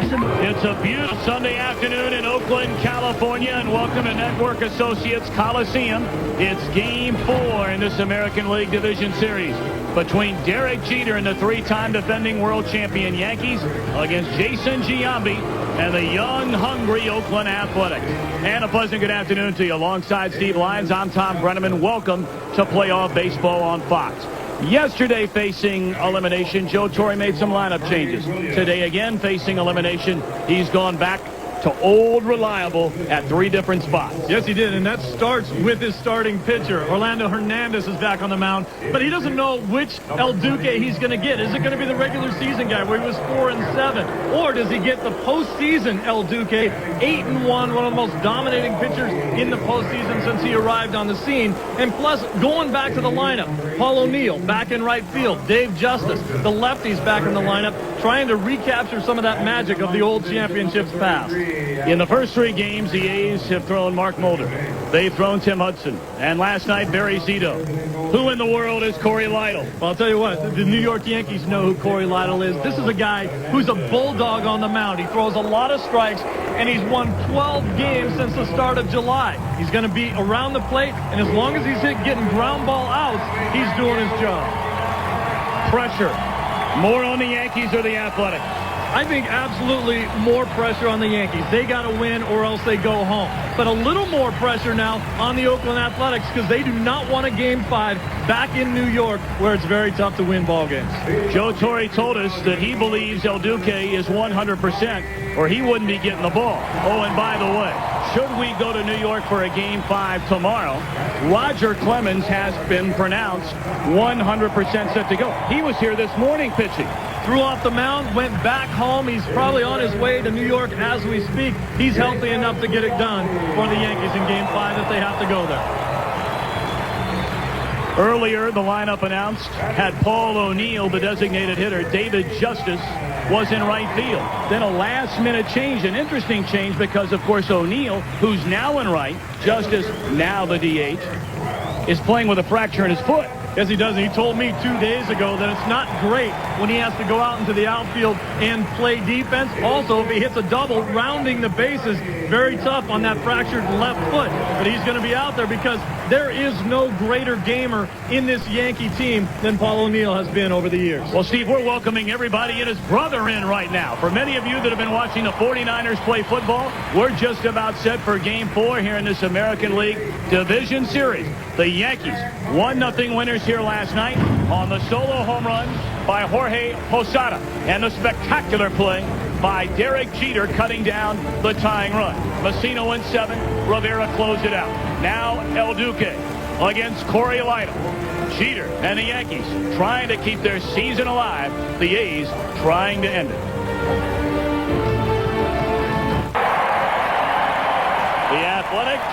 It's a beautiful Sunday afternoon in Oakland, California, and welcome to Network Associates Coliseum. It's Game 4 in this American League Division Series between Derek Jeter and the three-time defending world champion Yankees against Jason Giambi and the young, hungry Oakland Athletics. And a pleasant good afternoon to you. Alongside Steve Lyons, I'm Tom Brenneman. Welcome to Playoff Baseball on Fox. Yesterday, facing elimination, Joe Torre made some lineup changes. Today, again, facing elimination, he's gone back to old reliable at 3 different spots. Yes, he did, and that starts with his starting pitcher. Orlando Hernandez is back on the mound, but he doesn't know which El Duque he's going to get. Is it going to be the regular season guy where he was 4-7, or does he get the postseason El Duque, 8-1, one of the most dominating pitchers in the postseason since he arrived on the scene? And plus, going back to the lineup, Paul O'Neill back in right field, Dave Justice, the lefties back in the lineup, trying to recapture some of that magic of the old championships past. In the first 3 games, the A's have thrown Mark Mulder. They've thrown Tim Hudson. And last night, Barry Zito. Who in the world is Corey Lytle? Well, I'll tell you what, the New York Yankees know who Corey Lytle is. This is a guy who's a bulldog on the mound. He throws a lot of strikes, and he's won 12 games since the start of July. He's going to be around the plate, and as long as he's getting ground ball outs, he's doing his job. Pressure. More on the Yankees or the Athletics? I think absolutely more pressure on the Yankees. They got to win or else they go home. But a little more pressure now on the Oakland Athletics because they do not want a Game 5 back in New York where it's very tough to win ball games. Joe Torre told us that he believes El Duque is 100% or he wouldn't be getting the ball. Oh, and by the way, should we go to New York for a Game 5 tomorrow, Roger Clemens has been pronounced 100% set to go. He was here this morning pitching. Threw off the mound, went back home. He's probably on his way to New York as we speak. He's healthy enough to get it done for the Yankees in Game 5 if they have to go there. Earlier, the lineup announced had Paul O'Neill, the designated hitter. David Justice was in right field. Then a last-minute change, an interesting change because, of course, O'Neill, who's now in right, Justice, now the DH, is playing with a fracture in his foot. Yes, he does. And he told me 2 days ago that it's not great when he has to go out into the outfield and play defense. Also, if he hits a double, rounding the bases, very tough on that fractured left foot. But he's going to be out there because there is no greater gamer in this Yankee team than Paul O'Neill has been over the years. Well, Steve, we're welcoming everybody and his brother in right now. For many of you that have been watching the 49ers play football, we're just about set for Game 4 here in this American League Division Series. The Yankees, 1-0 winners here last night on the solo home run by Jorge Posada and the spectacular play by Derek Jeter cutting down the tying run. Messina went 7. Rivera closed it out. Now El Duque against Corey Lytle. Jeter and the Yankees trying to keep their season alive. The A's trying to end it. The Athletics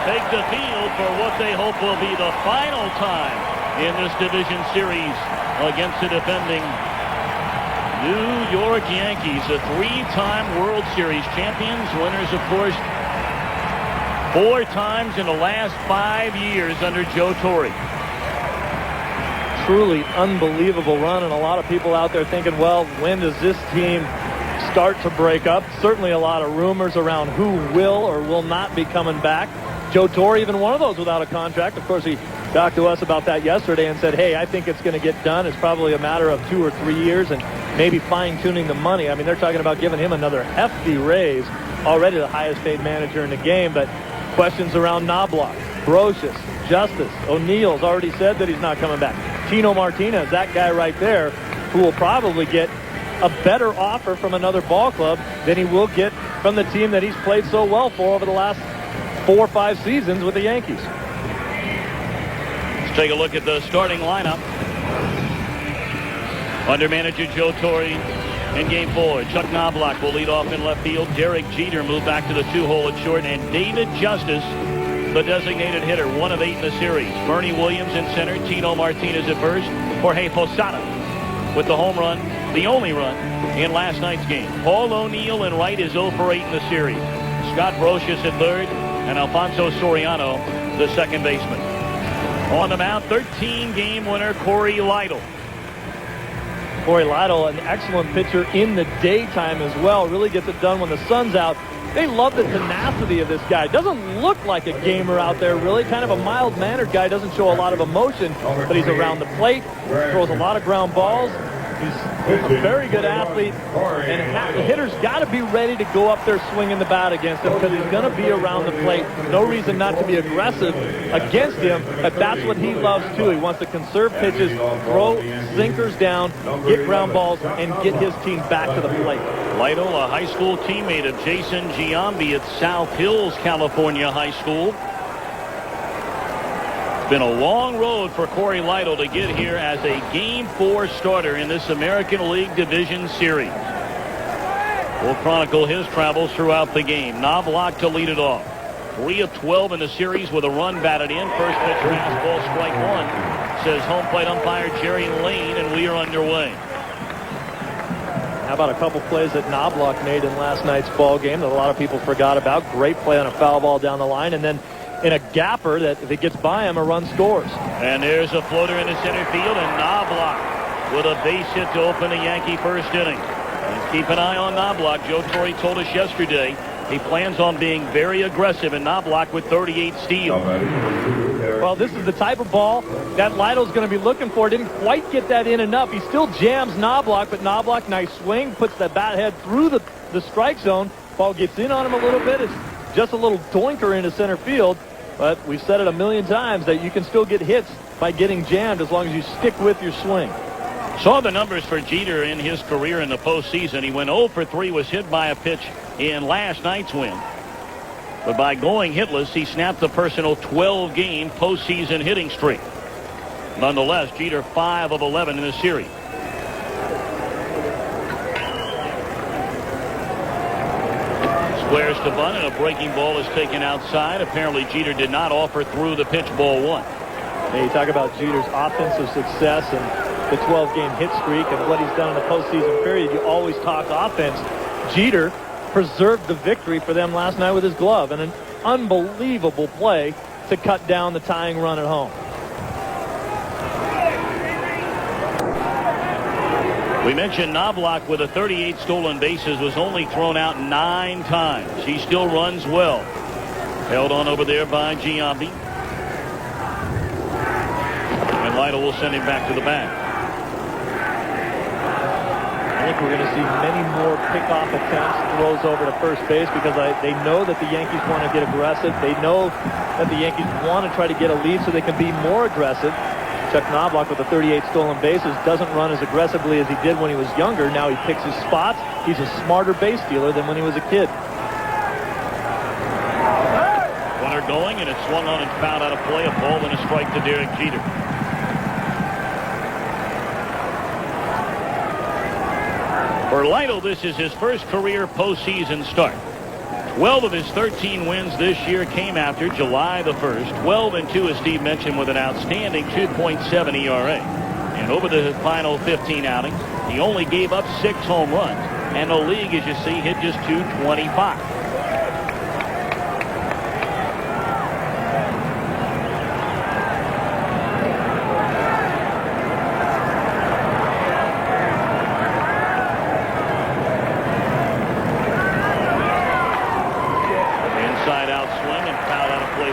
take the field for what they hope will be the final time in this division series against the defending New York Yankees, the 3-time World Series champions, winners, of course, 4 times in the last 5 years under Joe Torre. Truly unbelievable run, and a lot of people out there thinking, well, when does this team start to break up? Certainly a lot of rumors around who will or will not be coming back. Joe Torre, even one of those without a contract. Of course, he talked to us about that yesterday and said, hey, I think it's going to get done. It's probably a matter of 2 or 3 years and maybe fine-tuning the money. I mean, they're talking about giving him another hefty raise, already the highest-paid manager in the game. But questions around Knobloch, Brocious, Justice, O'Neill's already said that he's not coming back. Tino Martinez, that guy right there, who will probably get a better offer from another ball club than he will get from the team that he's played so well for over the last 4 or 5 seasons with the Yankees. Let's take a look at the starting lineup. Under manager Joe Torre in Game 4. Chuck Knobloch will lead off in left field. Derek Jeter moved back to the 2-hole at short. And David Justice, the designated hitter, 1 of 8 in the series. Bernie Williams in center. Tino Martinez at first. Jorge Posada with the home run, the only run in last night's game. Paul O'Neill in right is 0 for 8 in the series. Scott Brocious at third. And Alfonso Soriano, the second baseman. On the mound, 13-game winner Corey Lytle. Corey Lytle, an excellent pitcher in the daytime as well. Really gets it done when the sun's out. They love the tenacity of this guy. Doesn't look like a gamer out there, really. Kind of a mild-mannered guy. Doesn't show a lot of emotion, but he's around the plate. Throws a lot of ground balls. He's a very good athlete, and the hitter's got to be ready to go up there swinging the bat against him because he's going to be around the plate. No reason not to be aggressive against him, but that's what he loves too. He wants to conserve pitches, throw sinkers down, get ground balls, and get his team back to the plate. Lytle, a high school teammate of Jason Giambi at South Hills, California High School. It's been a long road for Corey Lytle to get here as a Game 4 starter in this American League Division Series. We'll chronicle his travels throughout the game. Knobloch to lead it off. 3 of 12 in the series with a run batted in. First pitch fastball, strike one, says home plate umpire Jerry Lane, and we are underway. How about a couple plays that Knobloch made in last night's ball game that a lot of people forgot about? Great play on a foul ball down the line, and then in a gapper that if it gets by him, a run scores. And there's a floater in the center field, and Knobloch with a base hit to open the Yankee first inning. And keep an eye on Knobloch. Joe Torre told us yesterday he plans on being very aggressive, and Knobloch with 38 steals. Well, this is the type of ball that Lytle's going to be looking for. Didn't quite get that in enough. He still jams Knobloch, but Knobloch, nice swing, puts the bat head through the strike zone. Ball gets in on him a little bit. It's just a little doinker into center field. But we've said it a million times that you can still get hits by getting jammed as long as you stick with your swing. Saw the numbers for Jeter in his career in the postseason. He went 0 for 3, was hit by a pitch in last night's win. But by going hitless, he snapped the personal 12-game postseason hitting streak. Nonetheless, Jeter 5 of 11 in the series. Squares to bunt, and a breaking ball is taken outside. Apparently, Jeter did not offer through the pitch, ball one. Hey, you talk about Jeter's offensive success and the 12-game hit streak and what he's done in the postseason period. You always talk offense. Jeter preserved the victory for them last night with his glove, and an unbelievable play to cut down the tying run at home. We mentioned Knobloch with a 38 stolen bases was only thrown out 9 times. He still runs well. Held on over there by Giambi. And Lytle will send him back to the bat. I think we're going to see many more pickoff attempts, throws over to first base, because they know that the Yankees want to get aggressive. They know that the Yankees want to try to get a lead so they can be more aggressive. Chuck Knobloch with the 38 stolen bases doesn't run as aggressively as he did when he was younger. Now he picks his spots. He's a smarter base stealer than when he was a kid. Runner going, and it's swung on and fouled out of play. A ball and a strike to Derek Jeter. For Lytle, this is his first career postseason start. 12 of his 13 wins this year came after July the 1st. 12-2, as Steve mentioned, with an outstanding 2.7 ERA. And over the final 15 outings, he only gave up 6 home runs. And the league, as you see, hit just 225.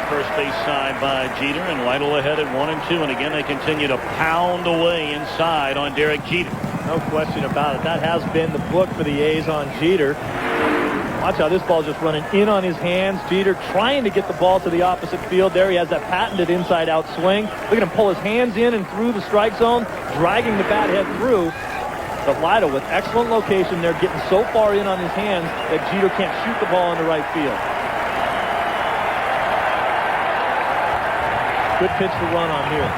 First base side by Jeter, and Lytle ahead at 1-2, and again they continue to pound away inside on Derek Jeter. No question about it. That has been the book for the A's on Jeter. Watch how this ball is just running in on his hands. Jeter trying to get the ball to the opposite field. There he has that patented inside-out swing. Look at him pull his hands in and through the strike zone, dragging the bat head through. But Lytle with excellent location there, getting so far in on his hands that Jeter can't shoot the ball into right field. Good pitch to run on here.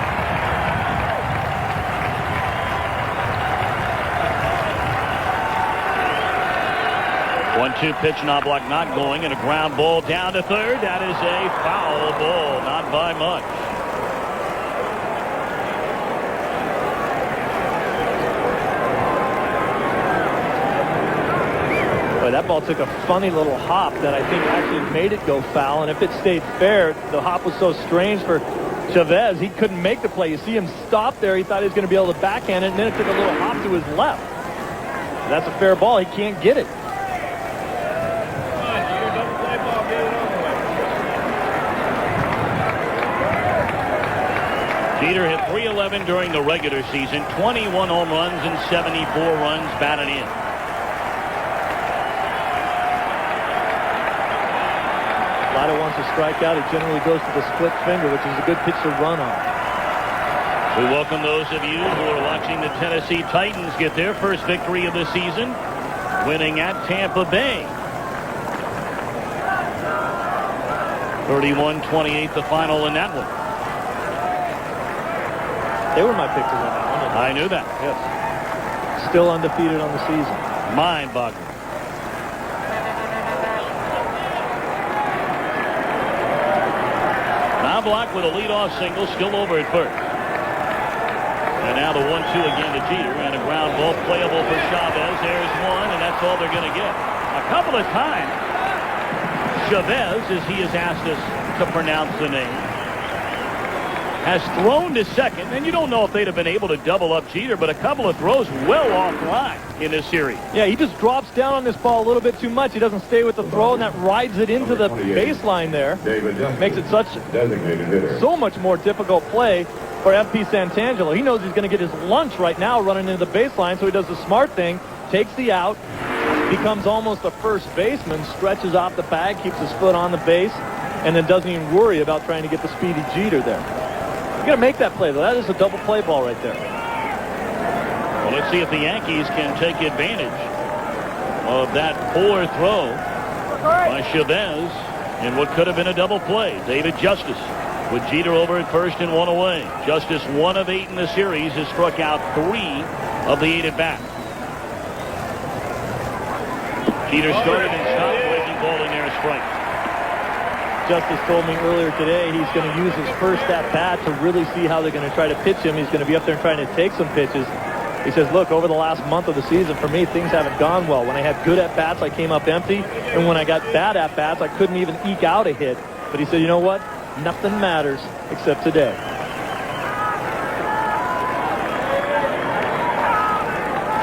One-two pitch, Knobloch not going, and a ground ball down to third. That is a foul ball, not by much. Boy, that ball took a funny little hop that I think actually made it go foul, and if it stayed fair, the hop was so strange for Chavez, he couldn't make the play. You see him stop there. He thought he was going to be able to backhand it, and then it took a little hop to his left. That's a fair ball. He can't get it. Jeter hit .311 during the regular season, 21 home runs and 74 runs batted in. Lotto wants to strike out. He generally goes to the split finger, which is a good pitch to run on. We welcome those of you who are watching the Tennessee Titans get their first victory of the season, winning at Tampa Bay. 31-28 the final in that one. They were my pick to win that one. I knew that. Yes. Still undefeated on the season. Mind-boggling. Knobloch with a leadoff single, still over at first. And now the 1-2 again to Jeter, and a ground ball playable for Chavez. There's one, and that's all they're going to get. A couple of times, Chavez, as he has asked us to pronounce the name, has thrown to second, and you don't know if they'd have been able to double up Jeter, but a couple of throws well offline in this series. Yeah, he just drops down on this ball a little bit too much. He doesn't stay with the throw, and that rides it into the baseline there. Makes it so much more difficult play for FP Santangelo. He knows he's going to get his lunch right now running into the baseline, so he does the smart thing, takes the out, becomes almost a first baseman, stretches off the bag, keeps his foot on the base, and then doesn't even worry about trying to get the speedy Jeter there. You got to make that play, though. That is a double play ball right there. Well, let's see if the Yankees can take advantage of that poor throw by Chavez in what could have been a double play. David Justice with Jeter over at first and one away. Justice 1 of 8 in the series, has struck out 3 of the 8 at bat. Jeter started and stopped, breaking ball in there, a strike. Justice told me earlier today he's going to use his first at-bat to really see how they're going to try to pitch him. He's going to be up there trying to take some pitches. He says, look, over the last month of the season, for me, things haven't gone well. When I had good at-bats, I came up empty. And when I got bad at-bats, I couldn't even eke out a hit. But he said, you know what? Nothing matters except today.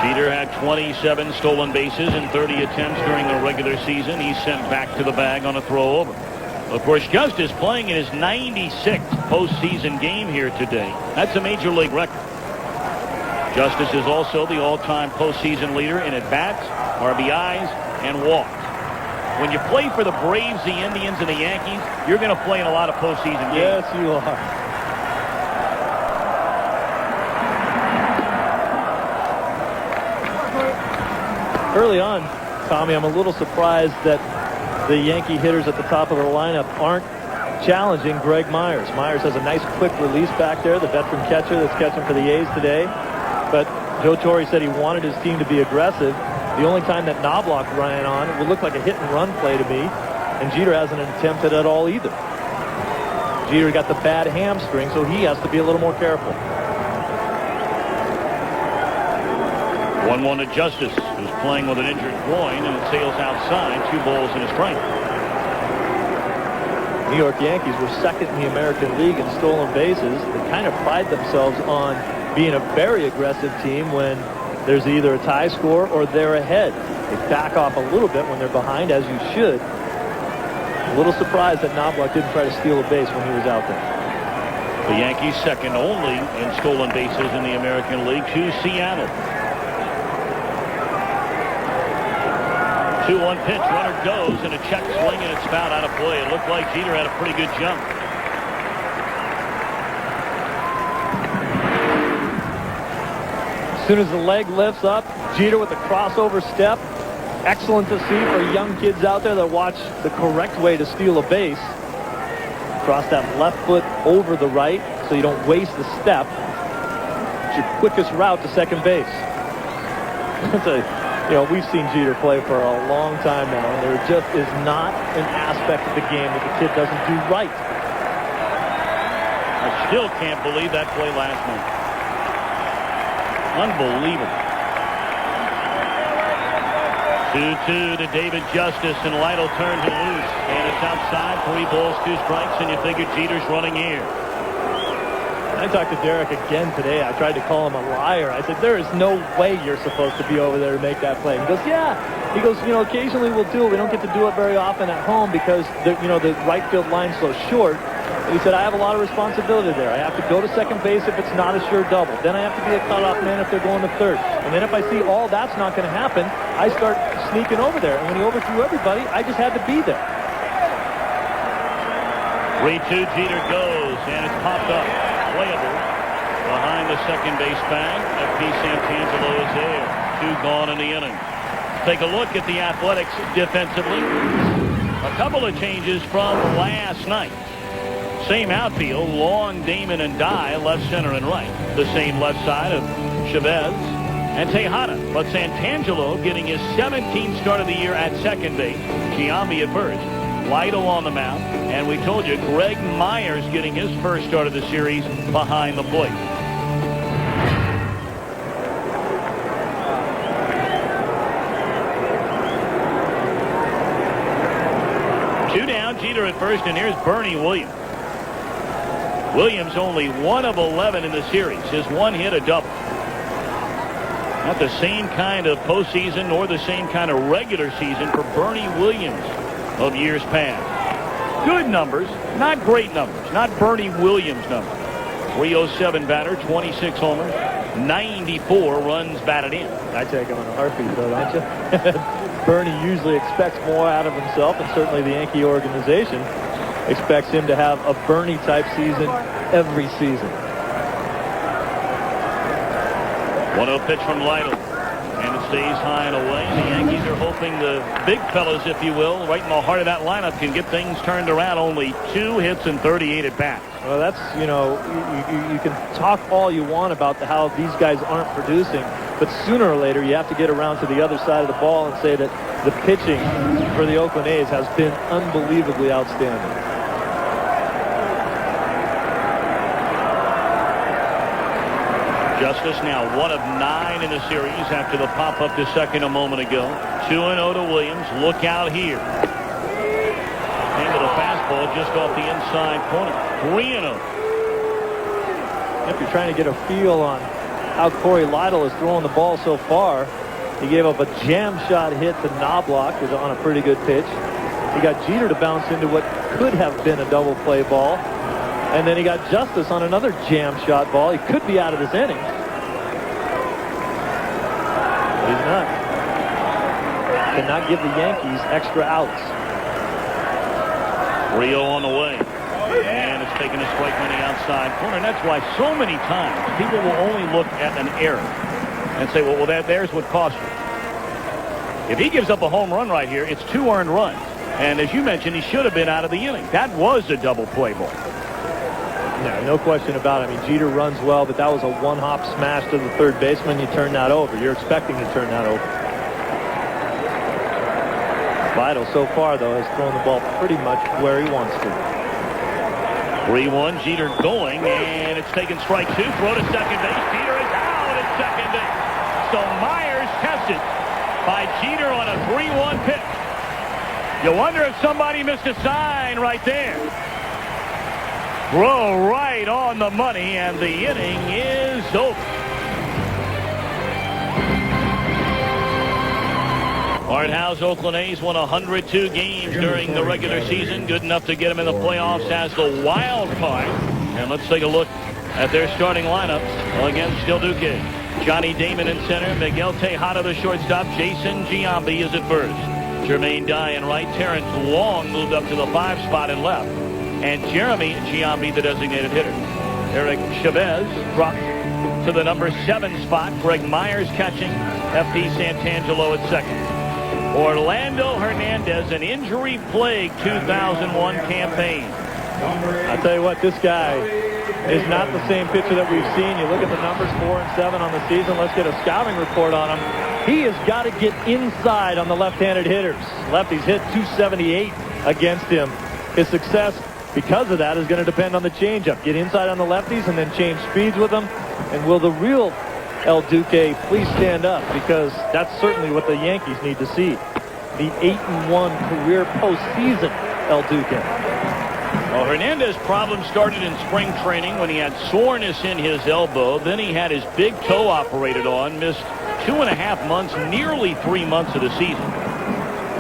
Jeter had 27 stolen bases in 30 attempts during the regular season. He's sent back to the bag on a throw over. Of course, Justice playing in his 96th postseason game here today. That's a major league record. Justice is also the all-time postseason leader in at-bats, RBIs, and walks. When you play for the Braves, the Indians, and the Yankees, you're going to play in a lot of postseason games. Yes, you are. Early on, Tommy, I'm a little surprised that the Yankee hitters at the top of the lineup aren't challenging Greg Myers. Myers has a nice quick release back there, the veteran catcher that's catching for the A's today. But Joe Torre said he wanted his team to be aggressive. The only time that Knobloch ran on, it would look like a hit-and-run play to me, and Jeter hasn't attempted at all either. Jeter got the bad hamstring, so he has to be a little more careful. 1-1 to Justice, who's playing with an injured groin, and it sails outside. 2 balls and a strike. New York Yankees were second in the American League in stolen bases. They kind of pride themselves on being a very aggressive team when there's either a tie score or they're ahead. They back off a little bit when they're behind, as you should. A little surprised that Knobloch didn't try to steal a base when he was out there. The Yankees second only in stolen bases in the American League to Seattle. 2-1 pitch, runner goes, and a check swing, and it's fouled out of play. It looked like Jeter had a pretty good jump. As soon as the leg lifts up, Jeter with a crossover step. Excellent to see for young kids out there that watch the correct way to steal a base. Cross that left foot over the right so you don't waste the step. It's your quickest route to second base. We've seen Jeter play for a long time now, and there just is not an aspect of the game that the kid doesn't do right. I still can't believe that play last night. Unbelievable. 2-2 to David Justice, and Lytle turns it loose, and it's outside. 3 balls, 2 strikes, and you figure Jeter's running here. I talked to Derek again today. I tried to call him a liar. I said, there is no way you're supposed to be over there to make that play. He goes, yeah. He goes, you know, occasionally we'll do it. We don't get to do it very often at home because, the right field line's so short. And he said, I have a lot of responsibility there. I have to go to second base if it's not a sure double. Then I have to be a cutoff man if they're going to third. And then if I see all that's not going to happen, I start sneaking over there. And when he overthrew everybody, I just had to be there. 3-2, Jeter goes, and it's popped up. Playable behind the second base bag. F.P. Santangelo is there. 2 gone in the inning. Take a look at the Athletics defensively. A couple of changes from last night. Same outfield, Long, Damon, and Dye, left, center, and right. The same left side of Chavez and Tejada. But Santangelo getting his 17th start of the year at second base. Giambi at first. Lytle on the mound. And we told you, Greg Myers getting his first start of the series behind the plate. Two down, Jeter at first, and here's Bernie Williams. Williams only 1 of 11 in the series. His one hit, a double. Not the same kind of postseason nor the same kind of regular season for Bernie Williams of years past. Good numbers, not great numbers, not Bernie Williams numbers. 307 batter, 26 homers, 94 runs batted in. I take him in a heartbeat, though, don't you? Bernie usually expects more out of himself, and certainly the Yankee organization expects him to have a Bernie-type season every season. 1-0 pitch from Lytle, and it stays high and away. The Yankees are hoping the big fellas, if you will, right in the heart of that lineup can get things turned around. Only 2 hits and 38 at bats. Well, that's, you can talk all you want about how these guys aren't producing, but sooner or later you have to get around to the other side of the ball and say that the pitching for the Oakland A's has been unbelievably outstanding. Justice now 1 of 9 in the series after the pop-up to second a moment ago. 2-0 to Williams. Look out here. Into the fastball just off the inside corner. 3-0. If you're trying to get a feel on how Corey Lytle is throwing the ball so far, he gave up a jam shot hit to Knobloch on a pretty good pitch. He got Jeter to bounce into what could have been a double play ball. And then he got Justice on another jam shot ball. He could be out of this inning. He's not. Cannot give the Yankees extra outs. 3-0 on the way. And it's taking a strike on the outside corner. And that's why so many times people will only look at an error and say, well, there's what cost you. If he gives up a home run right here, it's 2 earned runs. And as you mentioned, he should have been out of the inning. That was a double play ball. Yeah, no question about it. I mean, Jeter runs well, but that was a one-hop smash to the third baseman. You turn that over. You're expecting to turn that over. Lytle so far, though, has thrown the ball pretty much where he wants to. 3-1, Jeter going, and it's taken strike 2. Throw to second base. Jeter is out at second base. So Myers tested by Jeter on a 3-1 pitch. You wonder if somebody missed a sign right there. Throw right on the money, and the inning is over. Art Howe's Oakland A's won 102 games during the regular season. Good enough to get them in the playoffs as the wild card. And let's take a look at their starting lineup against Del Duque. Johnny Damon in center. Miguel Tejada, the shortstop. Jason Giambi is at first. Jermaine Dye in right. Terrence Long moved up to the 5 spot in left. And Jeremy Giambi, the designated hitter. Eric Chavez dropped to the number 7 spot. Greg Myers catching. F.P. Santangelo at second. Orlando Hernandez, an injury-plagued 2001 campaign. I'll tell you what, this guy is not the same pitcher that we've seen. You look at the numbers, 4 and 7 on the season. Let's get a scouting report on him. He has got to get inside on the left-handed hitters. Lefties hit 278 against him. His success because of that is going to depend on the changeup. Get inside on the lefties and then change speeds with them. And will the real El Duque please stand up? Because that's certainly what the Yankees need to see. The 8-1 career postseason El Duque. Well, Hernandez's problem started in spring training when he had soreness in his elbow. Then he had his big toe operated on, missed 2.5 months, nearly 3 months of the season.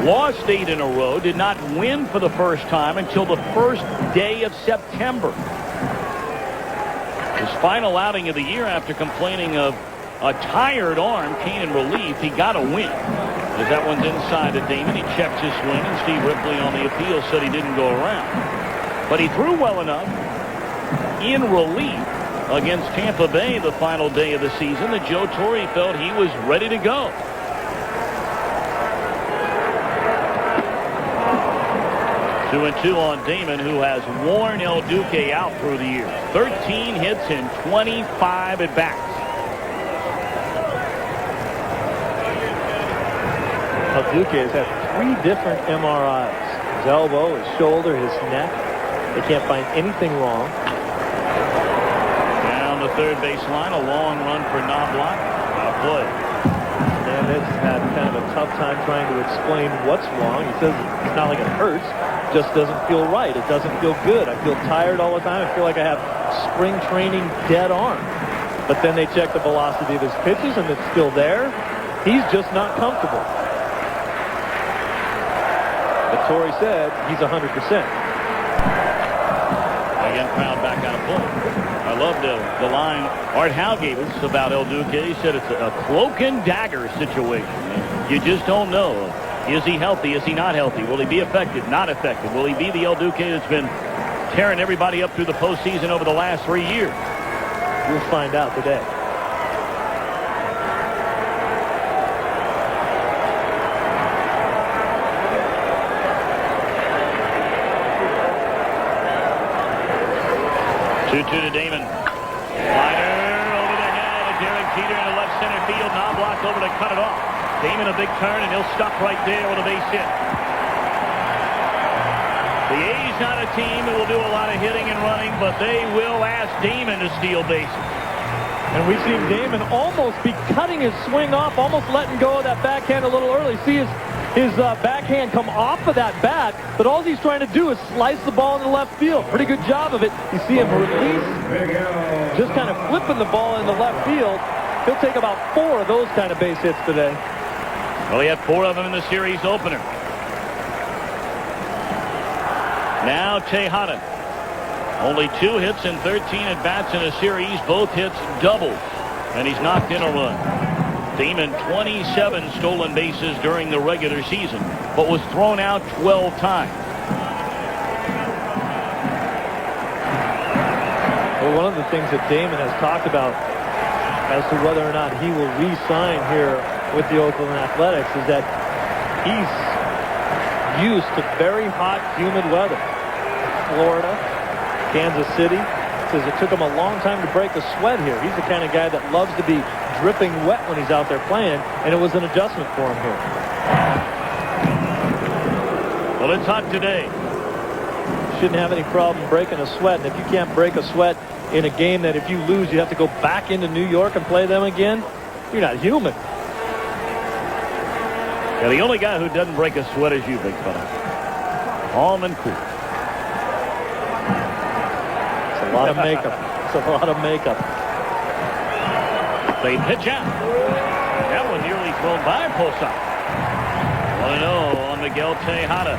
Lost 8 in a row, did not win for the first time until the first day of September. His final outing of the year after complaining of a tired arm came in relief. He got a win. As that one's inside to Damon, he checked his swing, and Steve Ripley on the appeal said he didn't go around. But he threw well enough in relief against Tampa Bay the final day of the season that Joe Torre felt he was ready to go. Two and two on Damon, who has worn El Duque out through the year. 13 hits and 25 at-bats. El Duque has had 3 different MRIs. His elbow, his shoulder, his neck. They can't find anything wrong. Down the third baseline, a long run for Knobloch. Foul play. Hernandez had kind of a tough time trying to explain what's wrong. He says it's not like it hurts. It just doesn't feel right. It doesn't feel good. I feel tired all the time. I feel like I have spring training dead arm. But then they check the velocity of his pitches, and it's still there. He's just not comfortable. But Torre said he's 100%. Again, crowd back out of play. I loved the line Art Howe gave us about El Duque. He said it's a cloak and dagger situation. You just don't know. Is he healthy? Is he not healthy? Will he be effective? Not effective? Will he be the El Duque that's been tearing everybody up through the postseason over the last 3 years? We'll find out today. Two to Damon. Liner over the head of Derek Jeter into left center field. Knobloch over to cut it off. Damon a big turn, and he'll stop right there with a base hit. The A's not a team that will do a lot of hitting and running, but they will ask Damon to steal bases. And we've seen Damon almost be cutting his swing off, almost letting go of that backhand a little early. See his backhand come off of that bat, but all he's trying to do is slice the ball into left field. Pretty good job of it. You see him release, just kind of flipping the ball into left field. He'll take about 4 of those kind of base hits today. Well, he had 4 of them in the series opener. Now Tejada. Only 2 hits and 13 at-bats in a series. Both hits doubles, and he's knocked in a run. Damon 27 stolen bases during the regular season, but was thrown out 12 times. Well, one of the things that Damon has talked about as to whether or not he will re-sign here with the Oakland Athletics is that he's used to very hot, humid weather. Florida, Kansas City. Says it took him a long time to break a sweat here. He's the kind of guy that loves to be dripping wet when he's out there playing, and it was an adjustment for him here. Well, it's hot today. Shouldn't have any problem breaking a sweat, and if you can't break a sweat in a game that if you lose, you have to go back into New York and play them again, you're not human. Yeah, the only guy who doesn't break a sweat is you, big fella. Calm and cool. A lot of makeup. It's a lot of makeup. They pitch out. That one nearly thrown by Posada. 1-0 on Miguel Tejada.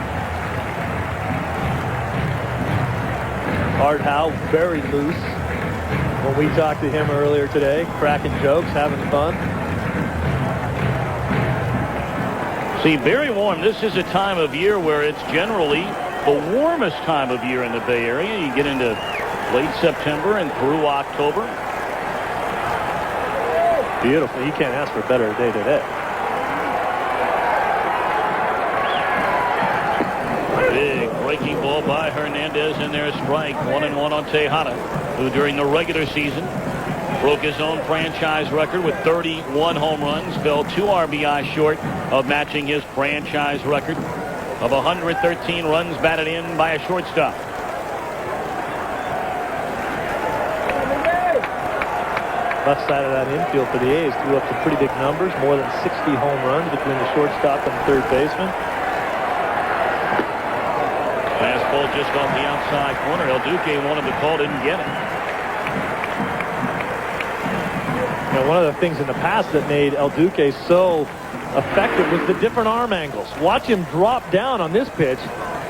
Art Howe very loose. When we talked to him earlier today, cracking jokes, having fun. See, very warm. This is a time of year where it's generally the warmest time of year in the Bay Area. You get into late September and through October. Beautiful. You can't ask for a better day today. Big breaking ball by Hernandez, and there's strike. 1-1 on Tejada, who during the regular season broke his own franchise record with 31 home runs, fell 2 RBI short of matching his franchise record of 113 runs batted in by a shortstop. Left side of that infield for the A's threw up some pretty big numbers, more than 60 home runs between the shortstop and the third baseman. Fastball just off the outside corner. El Duque wanted the call, didn't get it. You know, one of the things in the past that made El Duque so effective was the different arm angles. Watch him drop down on this pitch.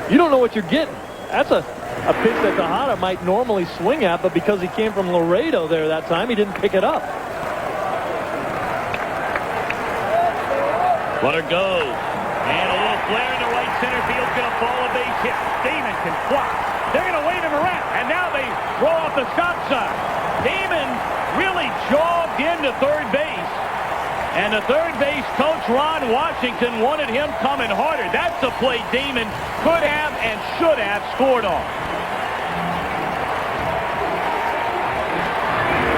You don't know what you're getting. That's a pitch that Tejada might normally swing at, but because he came from Laredo there that time, he didn't pick it up. Runner goes. And a little flare into right center field. Going to fall a base hit. Damon can fly. They're going to wave him around. And now they throw off the stop sign. Damon really jogged into third base. And the third base coach, Ron Washington, wanted him coming harder. That's the play Damon could have and should have scored on.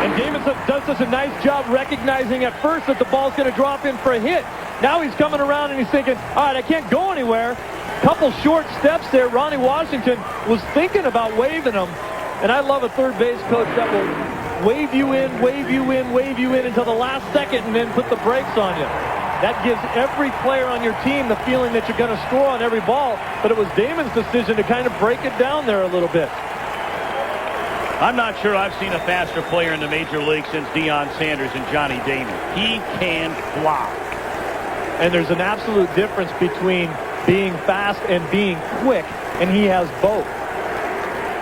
And Damon does such a nice job recognizing at first that the ball's going to drop in for a hit. Now he's coming around and he's thinking, all right, I can't go anywhere. Couple short steps there. Ronnie Washington was thinking about waving him. And I love a third base coach that will wave you in, wave you in, wave you in until the last second and then put the brakes on you. That gives every player on your team the feeling that you're going to score on every ball. But it was Damon's decision to kind of break it down there a little bit. I'm not sure I've seen a faster player in the major league since Deion Sanders and Johnny Damon. He can fly. And there's an absolute difference between being fast and being quick, and he has both.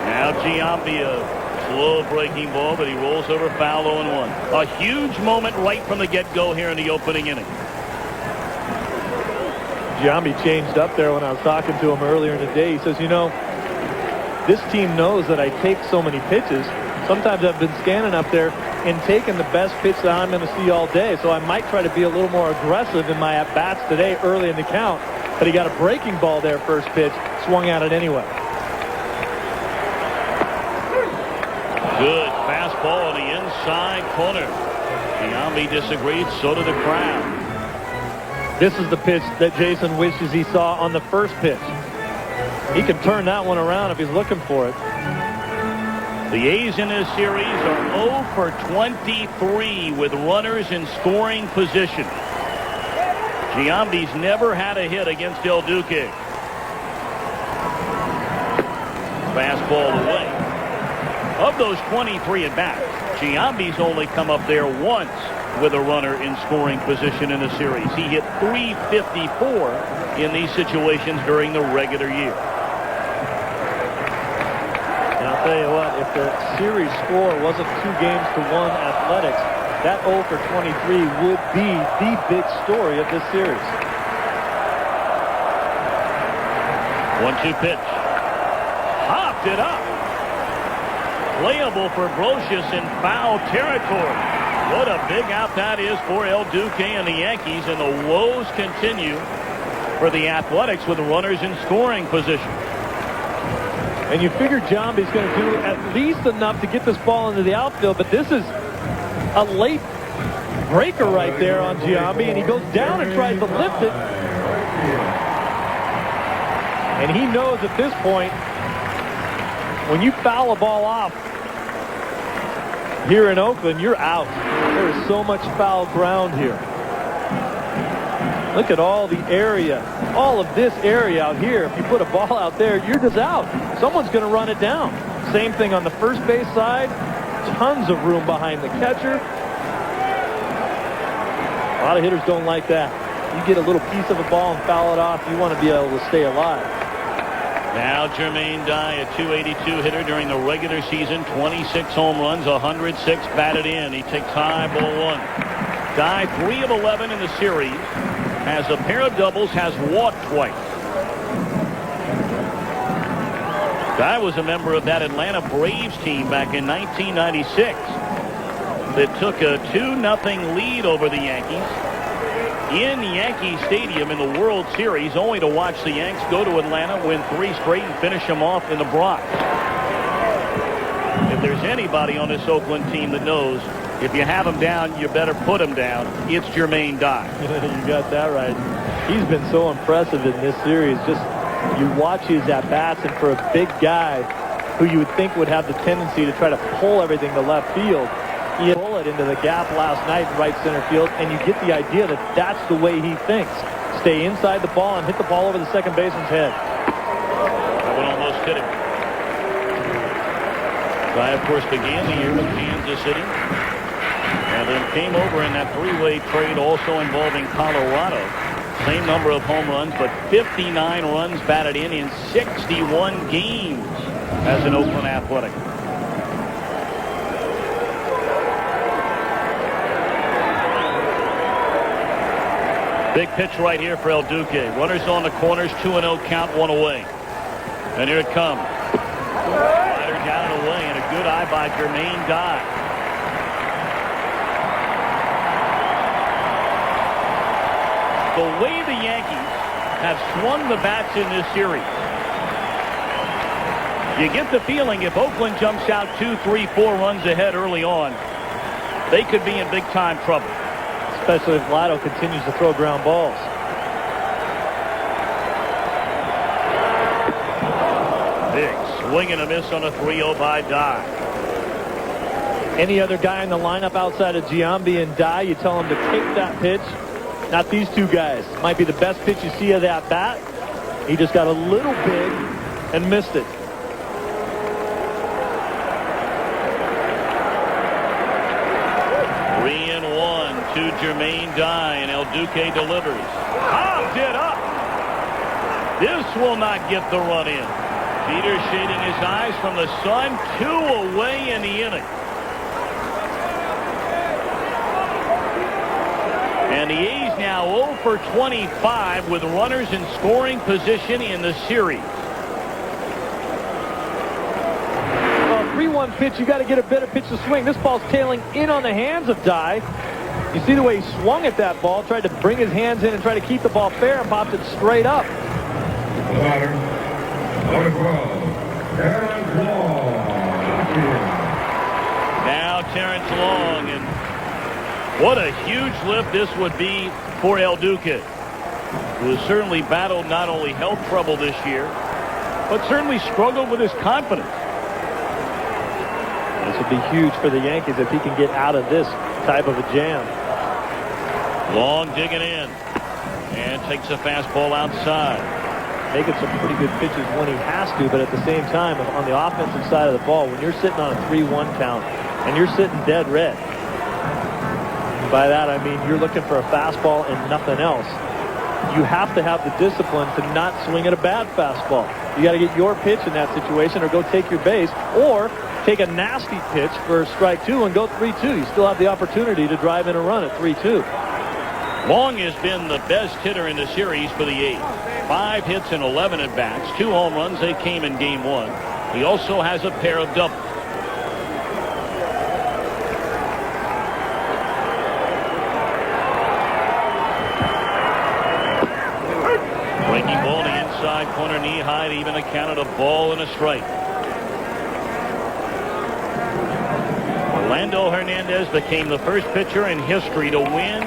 Now Giambi, a slow breaking ball, but he rolls over foul 0-1. A huge moment right from the get-go here in the opening inning. Giambi changed up there when I was talking to him earlier in the day. He says, you know, this team knows that I take so many pitches. Sometimes I've been scanning up there and taking the best pitch that I'm going to see all day. So I might try to be a little more aggressive in my at-bats today early in the count. But he got a breaking ball there first pitch, swung at it anyway. Good fastball on the inside corner. Giambi disagreed, so did the crowd. This is the pitch that Jason wishes he saw on the first pitch. He can turn that one around if he's looking for it. The A's in this series are 0 for 23 with runners in scoring position. Giambi's never had a hit against El Duque. Fastball away. Of those 23 at-bats, Giambi's only come up there once with a runner in scoring position in the series. He hit .354 in these situations during the regular year. And I'll tell you what, if the series score wasn't 2-1 Athletics, that 0 for 23 would be the big story of this series. 1-2 pitch. Hopped it up. Playable for Brocious in foul territory. What a big out that is for El Duque and the Yankees, and the woes continue for the Athletics with runners in scoring position. And you figure Giambi's going to do at least enough to get this ball into the outfield, but this is a late breaker right there on Giambi, and he goes down and tries to lift it. And he knows at this point, when you foul a ball off here in Oakland, you're out. There is so much foul ground here. Look at all the area, all of this area out here. If you put a ball out there, you're just out. Someone's going to run it down. Same thing on the first base side. Tons of room behind the catcher. A lot of hitters don't like that. You get a little piece of a ball and foul it off, you want to be able to stay alive. Now Jermaine Dye, a .282 hitter during the regular season, 26 home runs, 106 batted in. He takes high, ball 1. Dye 3 of 11 in the series, has a pair of doubles, has walked twice. Dye was a member of that Atlanta Braves team back in 1996 that took a 2-0 lead over the Yankees in Yankee Stadium in the World Series, only to watch the Yanks go to Atlanta, win 3 straight, and finish them off in the Bronx. If there's anybody on this Oakland team that knows if you have them down, you better put them down, it's Jermaine Dye. You got that right. He's been so impressive in this series. Just you watch his at-bats, and for a big guy who you would think would have the tendency to try to pull everything to left field, he pulled it into the gap last night in right center field, and you get the idea that that's the way he thinks. Stay inside the ball and hit the ball over the second baseman's head. That one almost hitter. Guy, of course, began the year with Kansas City and then came over in that three-way trade also involving Colorado. Same number of home runs, but 59 runs batted in 61 games as an Oakland Athletic. Big pitch right here for El Duque. Runners on the corners, 2-0 count, one away. And here it comes. Slider down and away, and a good eye by Jermaine Dye. The way the Yankees have swung the bats in this series, you get the feeling if Oakland jumps out 2, 3, 4 runs ahead early on, they could be in big-time trouble. Especially if Vladdo continues to throw ground balls. Big swing and a miss on a 3-0 by Dye. Any other guy in the lineup outside of Giambi and Dye, you tell him to kick that pitch. Not these two guys. Might be the best pitch you see of that bat. He just got a little big and missed it. To Jermaine Dye, and El Duque delivers. Hobbs it up. This will not get the run in. Jeter shading his eyes from the sun. 2 away in the inning. And the A's now 0 for 25 with runners in scoring position in the series. 3-1 pitch, you got to get a better pitch to swing. This ball's tailing in on the hands of Dye. You see the way he swung at that ball, tried to bring his hands in and try to keep the ball fair, and popped it straight up. Now Terrence Long, and what a huge lift this would be for El Duque, who has certainly battled not only health trouble this year, but certainly struggled with his confidence. This would be huge for the Yankees if he can get out of this type of a jam. Long digging in and takes a fastball outside. Making some pretty good pitches when he has to, but at the same time, on the offensive side of the ball, when you're sitting on a 3-1 count and you're sitting dead red, by that I mean you're looking for a fastball and nothing else. You have to have the discipline to not swing at a bad fastball. You got to get your pitch in that situation, or go take your base, or take a nasty pitch for strike 2 and go 3-2. You still have the opportunity to drive in a run at 3-2. Long has been the best hitter in the series for the A's. 5 hits and 11 at-bats, 2 home runs. They came in Game 1. He also has a pair of doubles. Breaking ball to the inside corner, knee high to even the count of a ball and a strike. Orlando Hernandez became the first pitcher in history to win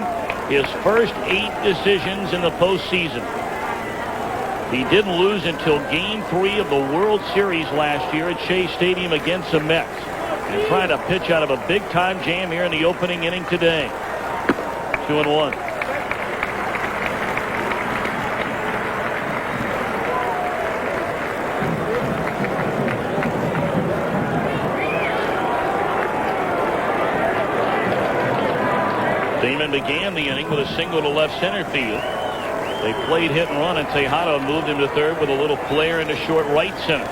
his first 8 decisions in the postseason. He didn't lose until Game 3 of the World Series last year at Shea Stadium against the Mets, and trying to pitch out of a big-time jam here in the opening inning today. 2-1. Damon began the inning with a single to left center field. They played hit and run, and Tejada moved him to third with a little flare into short right center.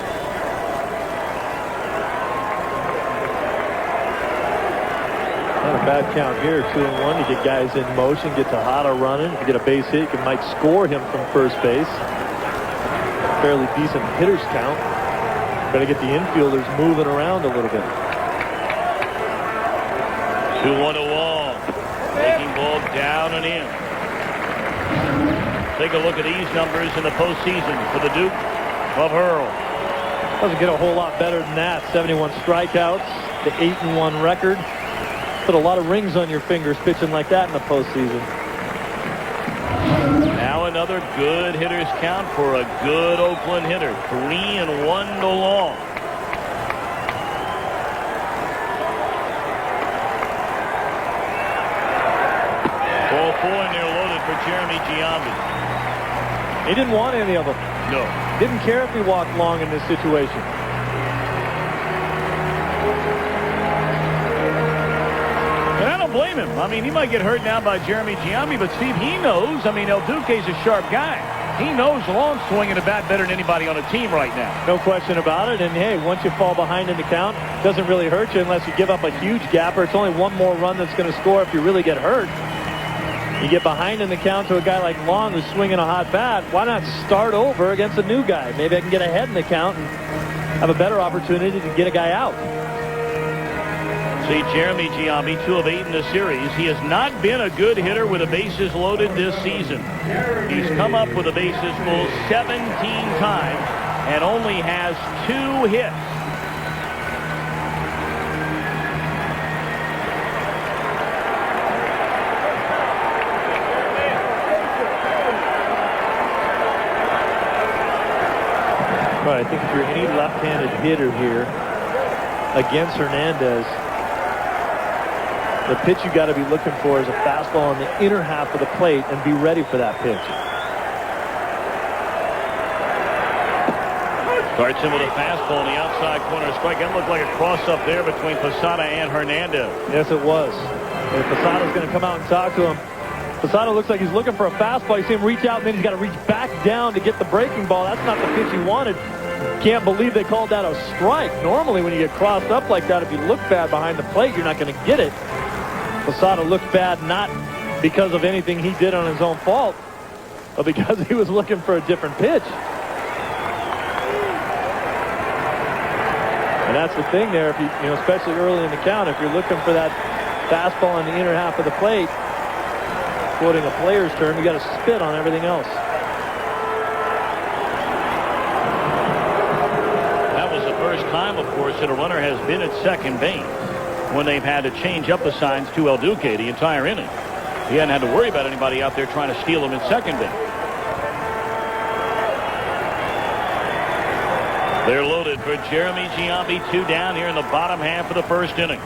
Not a bad count here, 2-1. You get guys in motion, get Tejada running. If you get a base hit, you might score him from first base. Fairly decent hitters count. Got to get the infielders moving around a little bit. 2-1 to Wall. Taking ball down and in. Take a look at these numbers in the postseason for the Duke of Earl. Doesn't get a whole lot better than that. 71 strikeouts, the 8-1 record. Put a lot of rings on your fingers pitching like that in the postseason. Now another good hitters count for a good Oakland hitter. 3-1 to Long. Ball 4, and they're loaded for Jeremy Giambi. He didn't want any of them. No. Didn't care if he walked long in this situation. And I don't blame him. I mean, he might get hurt now by Jeremy Giambi, but Steve, he knows. I mean, El Duque's a sharp guy. He knows the long swing of the bat better than anybody on the team right now. No question about it. And, hey, once you fall behind in the count, it doesn't really hurt you unless you give up a huge gapper. It's only one more run that's going to score if you really get hurt. You get behind in the count to a guy like Long who's swinging a hot bat. Why not start over against a new guy? Maybe I can get ahead in the count and have a better opportunity to get a guy out. See, Jeremy Giambi, 2 of 8 in the series. He has not been a good hitter with the bases loaded this season. He's come up with the bases full 17 times and only has 2 hits. Right, I think if you're any left-handed hitter here against Hernandez, the pitch you got to be looking for is a fastball on the inner half of the plate and be ready for that pitch. Starts him with a fastball in the outside corner strike. That looked like a cross-up there between Posada and Hernandez. Yes, it was. And Posada's going to come out and talk to him. Posada looks like he's looking for a fastball. You see him reach out, and then he's got to reach back down to get the breaking ball. That's not the pitch he wanted. Can't believe they called that a strike. Normally, when you get crossed up like that, if you look bad behind the plate, you're not going to get it. Posada looked bad not because of anything he did on his own fault, but because he was looking for a different pitch. And that's the thing there, if you know, especially early in the count, if you're looking for that fastball in the inner half of the plate, quoting a player's term, you got to spit on everything else. That was the first time, of course, that a runner has been at second base when they've had to change up the signs to El Duque the entire inning. He hadn't had to worry about anybody out there trying to steal him at second base. They're loaded for Jeremy Giambi, 2 down here in the bottom half of the first inning.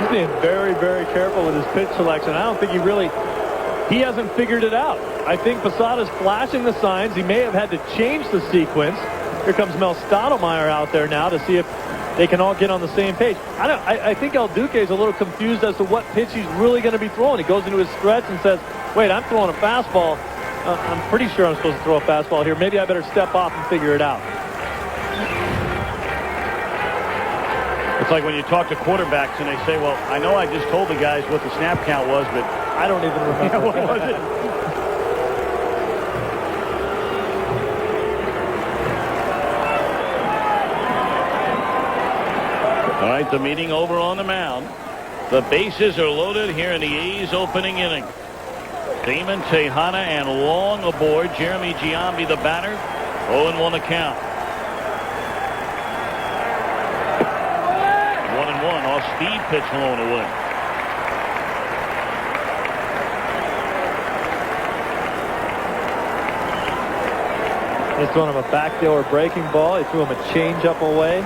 He's being very, very careful with his pitch selection. I don't think he hasn't figured it out. I think Posada's flashing the signs. He may have had to change the sequence. Here comes Mel Stottlemyre out there now to see if they can all get on the same page. I think El Duque is a little confused as to what pitch he's really going to be throwing. He goes into his stretch and says, wait, I'm throwing a fastball. I'm pretty sure I'm supposed to throw a fastball here. Maybe I better step off and figure it out. It's like when you talk to quarterbacks and they say, well, I know I just told the guys what the snap count was, but I don't even remember. what was it? All right, the meeting over on the mound. The bases are loaded here in the A's opening inning. Damon, Tejada, and Long aboard. Jeremy Giambi, the batter. 0-1 the count. 1-1 off speed pitch along the way. He's throwing him a backdoor breaking ball. He threw him a changeup away.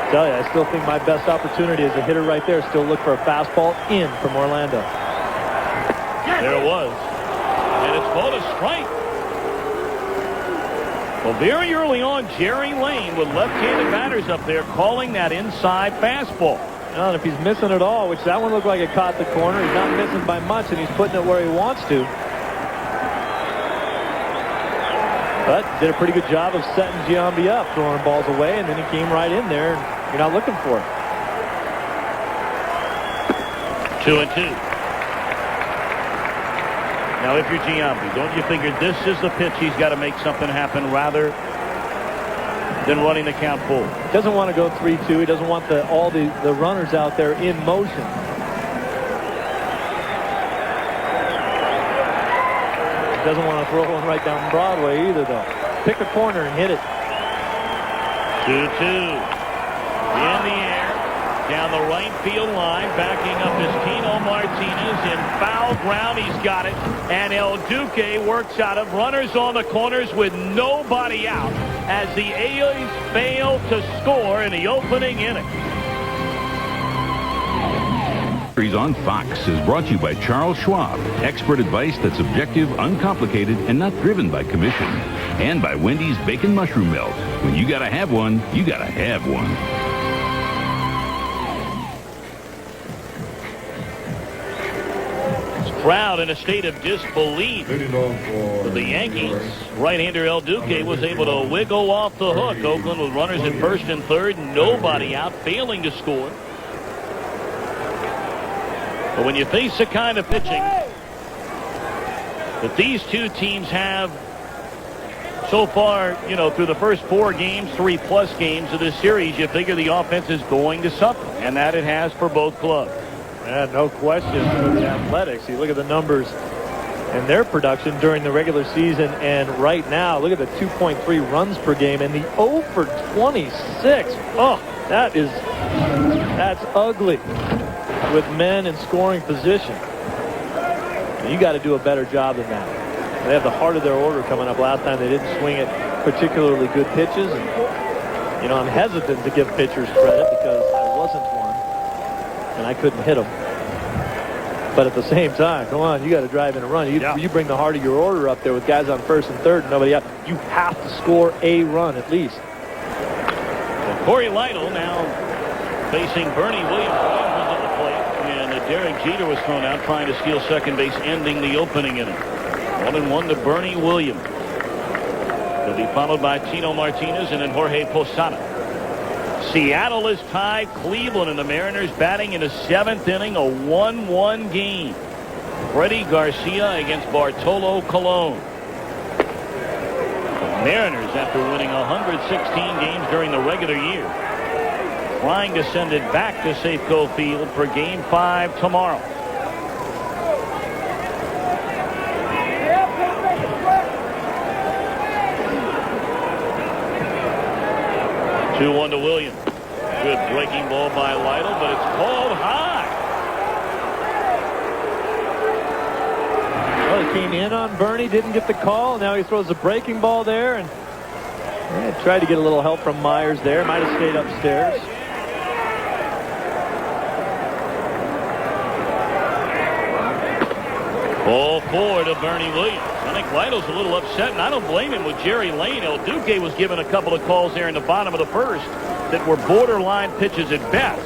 I tell you, I still think my best opportunity as a hitter right there, still look for a fastball in from Orlando. There it was. And it's called a strike. Well, very early on, Jerry Lane with left-handed batters up there calling that inside fastball. And if he's missing it all, which that one looked like it caught the corner, he's not missing by much, and he's putting it where he wants to. But did a pretty good job of setting Giambi up, throwing balls away, and then he came right in there, and you're not looking for it. 2-2. Now, if you're Giambi, don't you figure this is the pitch he's got to make something happen rather than running the count full? He doesn't want to go 3-2. He doesn't want all the runners out there in motion. He doesn't want to throw one right down Broadway either, though. Pick a corner and hit it. 2-2. In the air. Down the right field line, backing up is Tino Martinez in foul ground. He's got it. And El Duque works out of runners on the corners with nobody out. as the A's fail to score in the opening inning. On Fox is brought to you by Charles Schwab. Expert advice that's objective, uncomplicated, and not driven by commission. And by Wendy's Bacon Mushroom Melt. When you gotta have one, you gotta have one. Crowd in a state of disbelief. The Yankees right-hander El Duque was able to wiggle off the hook. Oakland with runners at first and third, nobody out, failing to score. But when you face the kind of pitching that these two teams have so far, you know, through the first 4 games, 3+ games of this series, you figure the offense is going to suffer, and that it has for both clubs. Yeah, no question for the Athletics. You look at the numbers and their production during the regular season, and right now, look at the 2.3 runs per game and the 0 for 26. Oh, that's ugly with men in scoring position. You got to do a better job than that. They have the heart of their order coming up. Last time they didn't swing at particularly good pitches, and you know, I'm hesitant to give pitchers credit because I wasn't one and I couldn't hit them. But at the same time, come on, you got to drive in a run. You bring the heart of your order up there with guys on first and third and nobody out. You have to score a run at least. Well, Corey Lytle now facing Bernie Williams. Williams was at the plate, and Derek Jeter was thrown out trying to steal second base, ending the opening inning. 1-1 to Bernie Williams. He'll be followed by Tino Martinez and then Jorge Posada. Seattle is tied Cleveland, and the Mariners batting in the 7th inning, a 1-1 game. Freddie Garcia against Bartolo Colon. The Mariners, after winning 116 games during the regular year, trying to send it back to Safeco Field for Game 5 tomorrow. Two-1 to Williams. Good breaking ball by Lytle, but it's called high. Well, he came in on Bernie, didn't get the call. Now he throws the breaking ball there, and tried to get a little help from Myers there. Might have stayed upstairs. Ball 4 to Bernie Williams. I think Lytle's a little upset, and I don't blame him with Jerry Lane. El Duque was given a couple of calls there in the bottom of the first that were borderline pitches at best.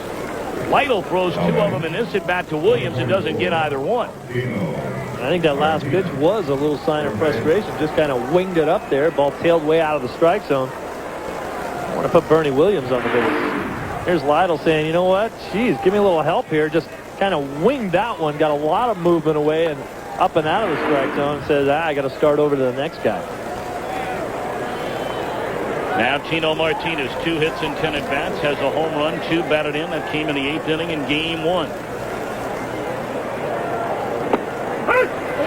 Lytle throws 2 of them in this at bat to Williams and doesn't get either one. I think that last pitch was a little sign of frustration. Just kind of winged it up there. Ball tailed way out of the strike zone. I want to put Bernie Williams on the base. Here's Lytle saying, you know what? Geez, give me a little help here. Just kind of winged that one. Got a lot of movement away and up and out of the strike zone. And says, I got to start over to the next guy. Now Tino Martinez, 2 hits in 10 at-bats, has a home run, 2 batted in. That came in the 8th inning in Game 1.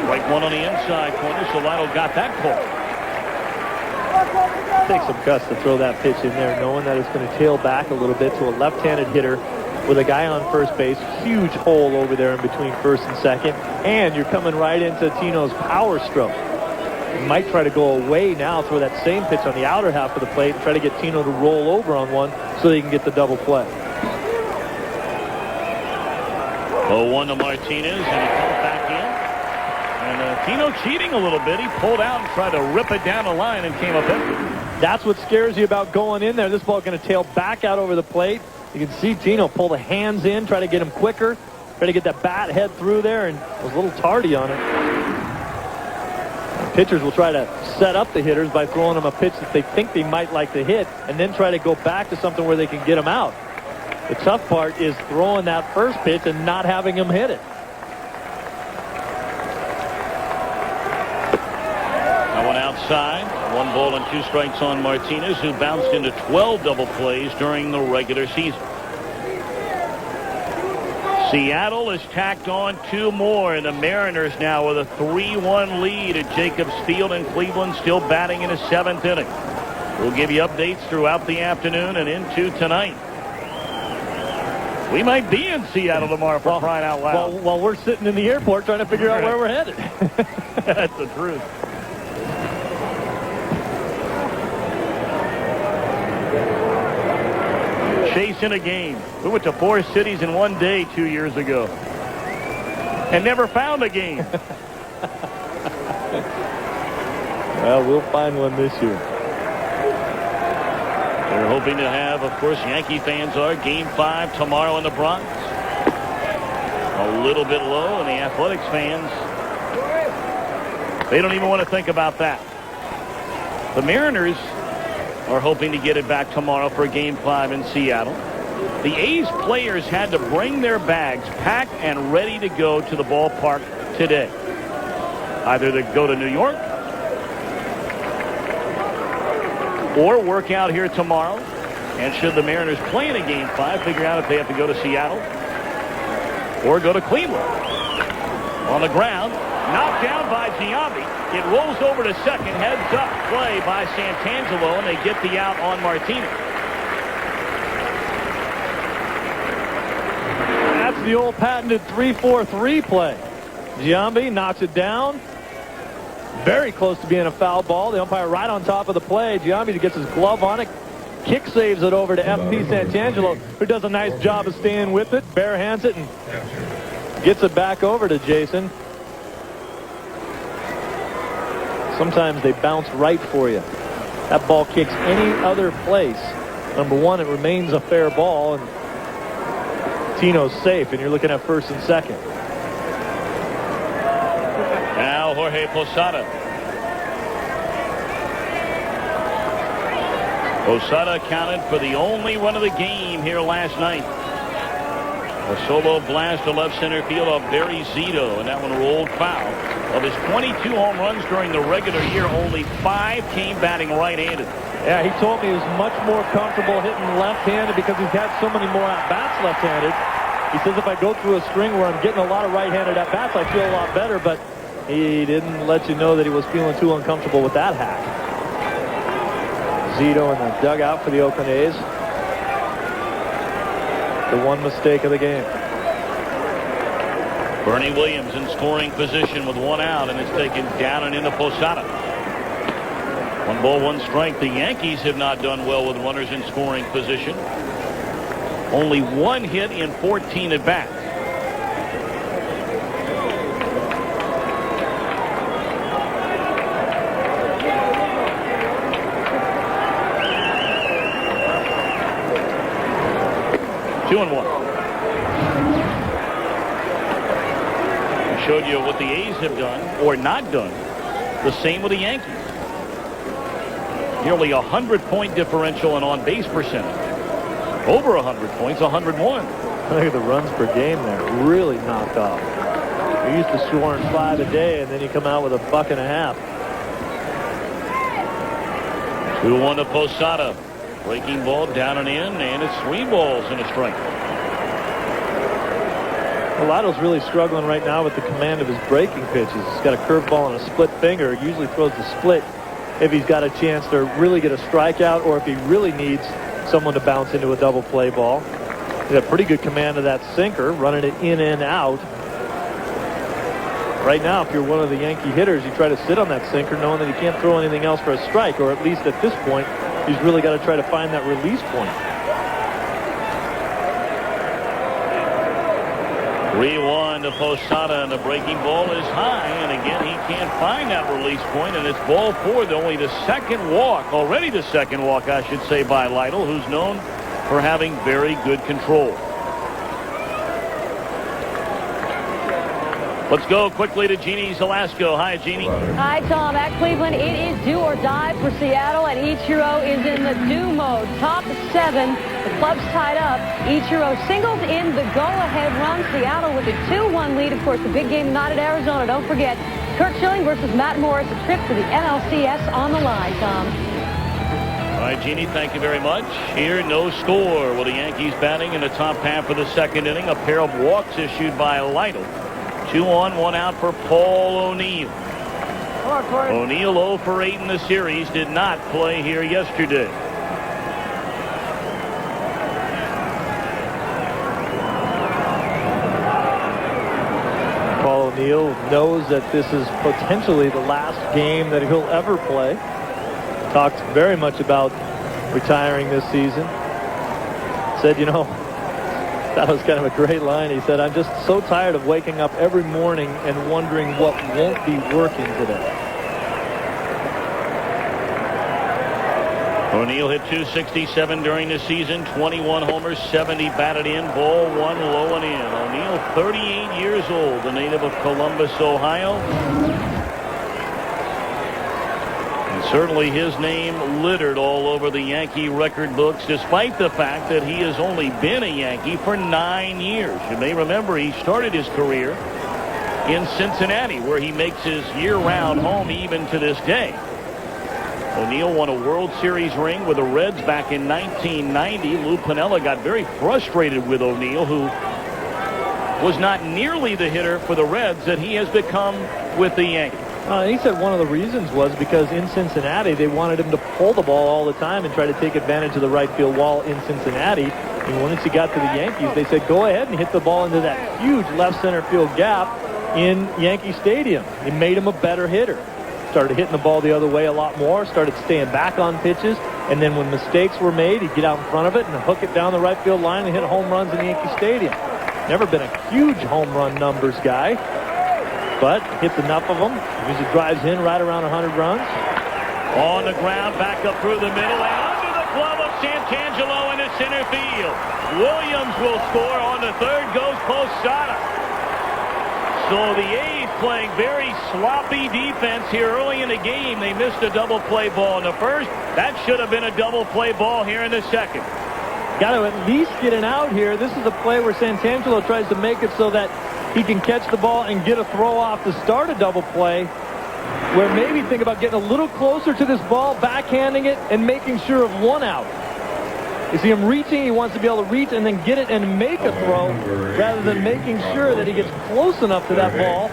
Strike 1 on the inside corner, so Lytle got that call. Takes some guts to throw that pitch in there, knowing that it's going to tail back a little bit to a left-handed hitter with a guy on first base. Huge hole over there in between first and second, and you're coming right into Tino's power stroke. He might try to go away now, throw that same pitch on the outer half of the plate and try to get Tino to roll over on one so they can get the double play. 0-1 to Martinez, and he comes back in. And Tino cheating a little bit. He pulled out and tried to rip it down the line and came up empty. That's what scares you about going in there. This ball going to tail back out over the plate. You can see Tino pull the hands in, try to get him quicker, try to get that bat head through there, and was a little tardy on it. Pitchers will try to set up the hitters by throwing them a pitch that they think they might like to hit and then try to go back to something where they can get them out. The tough part is throwing that first pitch and not having them hit it. That one outside. 1 ball and 2 strikes on Martinez, who bounced into 12 double plays during the regular season. Seattle has tacked on 2 more, and the Mariners now with a 3-1 lead at Jacobs Field, and Cleveland still batting in the 7th inning. We'll give you updates throughout the afternoon and into tonight. We might be in Seattle tomorrow for crying out loud. While we're sitting in the airport trying to figure out where we're headed. That's the truth. chasing a game. We went to 4 cities in one day 2 years ago and never found a game. Well, we'll find one this year. They're hoping to have, of course, Yankee fans are, Game 5 tomorrow in the Bronx. A little bit low, and the Athletics fans, they don't even want to think about that. The Mariners are hoping to get it back tomorrow for Game 5 in Seattle. The A's players had to bring their bags packed and ready to go to the ballpark today. Either to go to New York or work out here tomorrow. And should the Mariners play in a Game 5, figure out if they have to go to Seattle or go to Cleveland. On the ground, knocked down by Giambi. It rolls over to second, heads up play by Santangelo, and they get the out on Martinez. That's the old patented 3-4-3 play. Giambi knocks it down. Very close to being a foul ball. The umpire right on top of the play. Giambi gets his glove on it. Kick saves it over to FP Santangelo, who does a nice job of staying with it. Bare hands it and gets it back over to Jason. Sometimes they bounce right for you. That ball kicks any other place. Number one, it remains a fair ball, and Tino's safe, and you're looking at first and second. Now Jorge Posada. Posada accounted for the only run of the game here last night. A solo blast to left center field of Barry Zito, and that one rolled foul. Of his 22 home runs during the regular year, only 5 came batting right-handed. Yeah, he told me he was much more comfortable hitting left-handed because he's had so many more at-bats left-handed. He says if I go through a string where I'm getting a lot of right-handed at-bats, I feel a lot better, but he didn't let you know that he was feeling too uncomfortable with that hack. Zito in the dugout for the Oakland A's. The one mistake of the game. Bernie Williams in scoring position with 1 out, and it's taken down and into Posada. 1 ball, 1 strike. The Yankees have not done well with runners in scoring position. Only 1 hit in 14 at bats. Two and 1. Showed you what the A's have done or not done. The same with the Yankees. Nearly 100-point differential and on-base percentage. Over 100 points, 101. Look at the runs per game there. Really knocked off. You're used to scoring 5 a day, and then you come out with a buck-and-a-half. 2-1 to Posada. Breaking ball down and in, and it's 3 balls and a strike. Lotto's really struggling right now with the command of his breaking pitches. He's got a curveball and a split finger. He usually throws the split if he's got a chance to really get a strikeout or if he really needs someone to bounce into a double play ball. He's got pretty good command of that sinker, running it in and out. Right now, if you're one of the Yankee hitters, you try to sit on that sinker knowing that he can't throw anything else for a strike, or at least at this point, he's really got to try to find that release point. 3-1 to Posada, and the breaking ball is high, and again he can't find that release point, and it's ball 4. Only the second walk, already the second walk I should say, by Lytle, who's known for having very good control. Let's go quickly to Jeannie Zelasco. Hi, Jeannie. Hi, Tom. At Cleveland, it is do or die for Seattle, and Ichiro is in the do mode. Top 7, the club's tied up. Ichiro singled in the go-ahead run. Seattle with a 2-1 lead. Of course, the big game tonight at Arizona. Don't forget, Kurt Schilling versus Matt Morris. A trip to the NLCS on the line, Tom. All right, Jeannie, thank you very much. Here, no score with the Yankees batting in the top half of the second inning. A pair of walks issued by Lytle. 2 on, 1 out for Paul O'Neill. O'Neill 0 for 8 in the series. Did not play here yesterday. Paul O'Neill knows that this is potentially the last game that he'll ever play. Talked very much about retiring this season. said, you know, that was kind of a great line. He said, I'm just so tired of waking up every morning and wondering what won't be working today. O'Neill hit .267 during the season, 21 homers, 70 batted in, ball one low and in. O'Neill, 38 years old, a native of Columbus, Ohio. And certainly his name littered all over the Yankee record books, despite the fact that he has only been a Yankee for 9 years. You may remember he started his career in Cincinnati, where he makes his year-round home even to this day. O'Neill won a World Series ring with the Reds back in 1990. Lou Piniella got very frustrated with O'Neill, who was not nearly the hitter for the Reds that he has become with the Yankees. He said one of the reasons was because in Cincinnati they wanted him to pull the ball all the time and try to take advantage of the right field wall in Cincinnati. And once he got to the Yankees, they said go ahead and hit the ball into that huge left center field gap in Yankee Stadium. It made him a better hitter. Started hitting the ball the other way a lot more, started staying back on pitches, and then when mistakes were made, he'd get out in front of it and hook it down the right field line and hit home runs in Yankee Stadium. Never been a huge home run numbers guy, but hits enough of them. Usually drives in right around 100 runs. On the ground, back up through the middle, and under the glove of Santangelo in the center field. Williams will score. On the third goes Posada. So the A's playing very sloppy defense here early in the game. They missed a double play ball in the first. That should have been a double play ball here in the second. Got to at least get an out here. This is a play where Santangelo tries to make it so that he can catch the ball and get a throw off to start a double play, where maybe think about getting a little closer to this ball, backhanding it, and making sure of one out. You see him reaching, he wants to be able to reach and then get it and make a throw rather than making sure that he gets close enough to that ball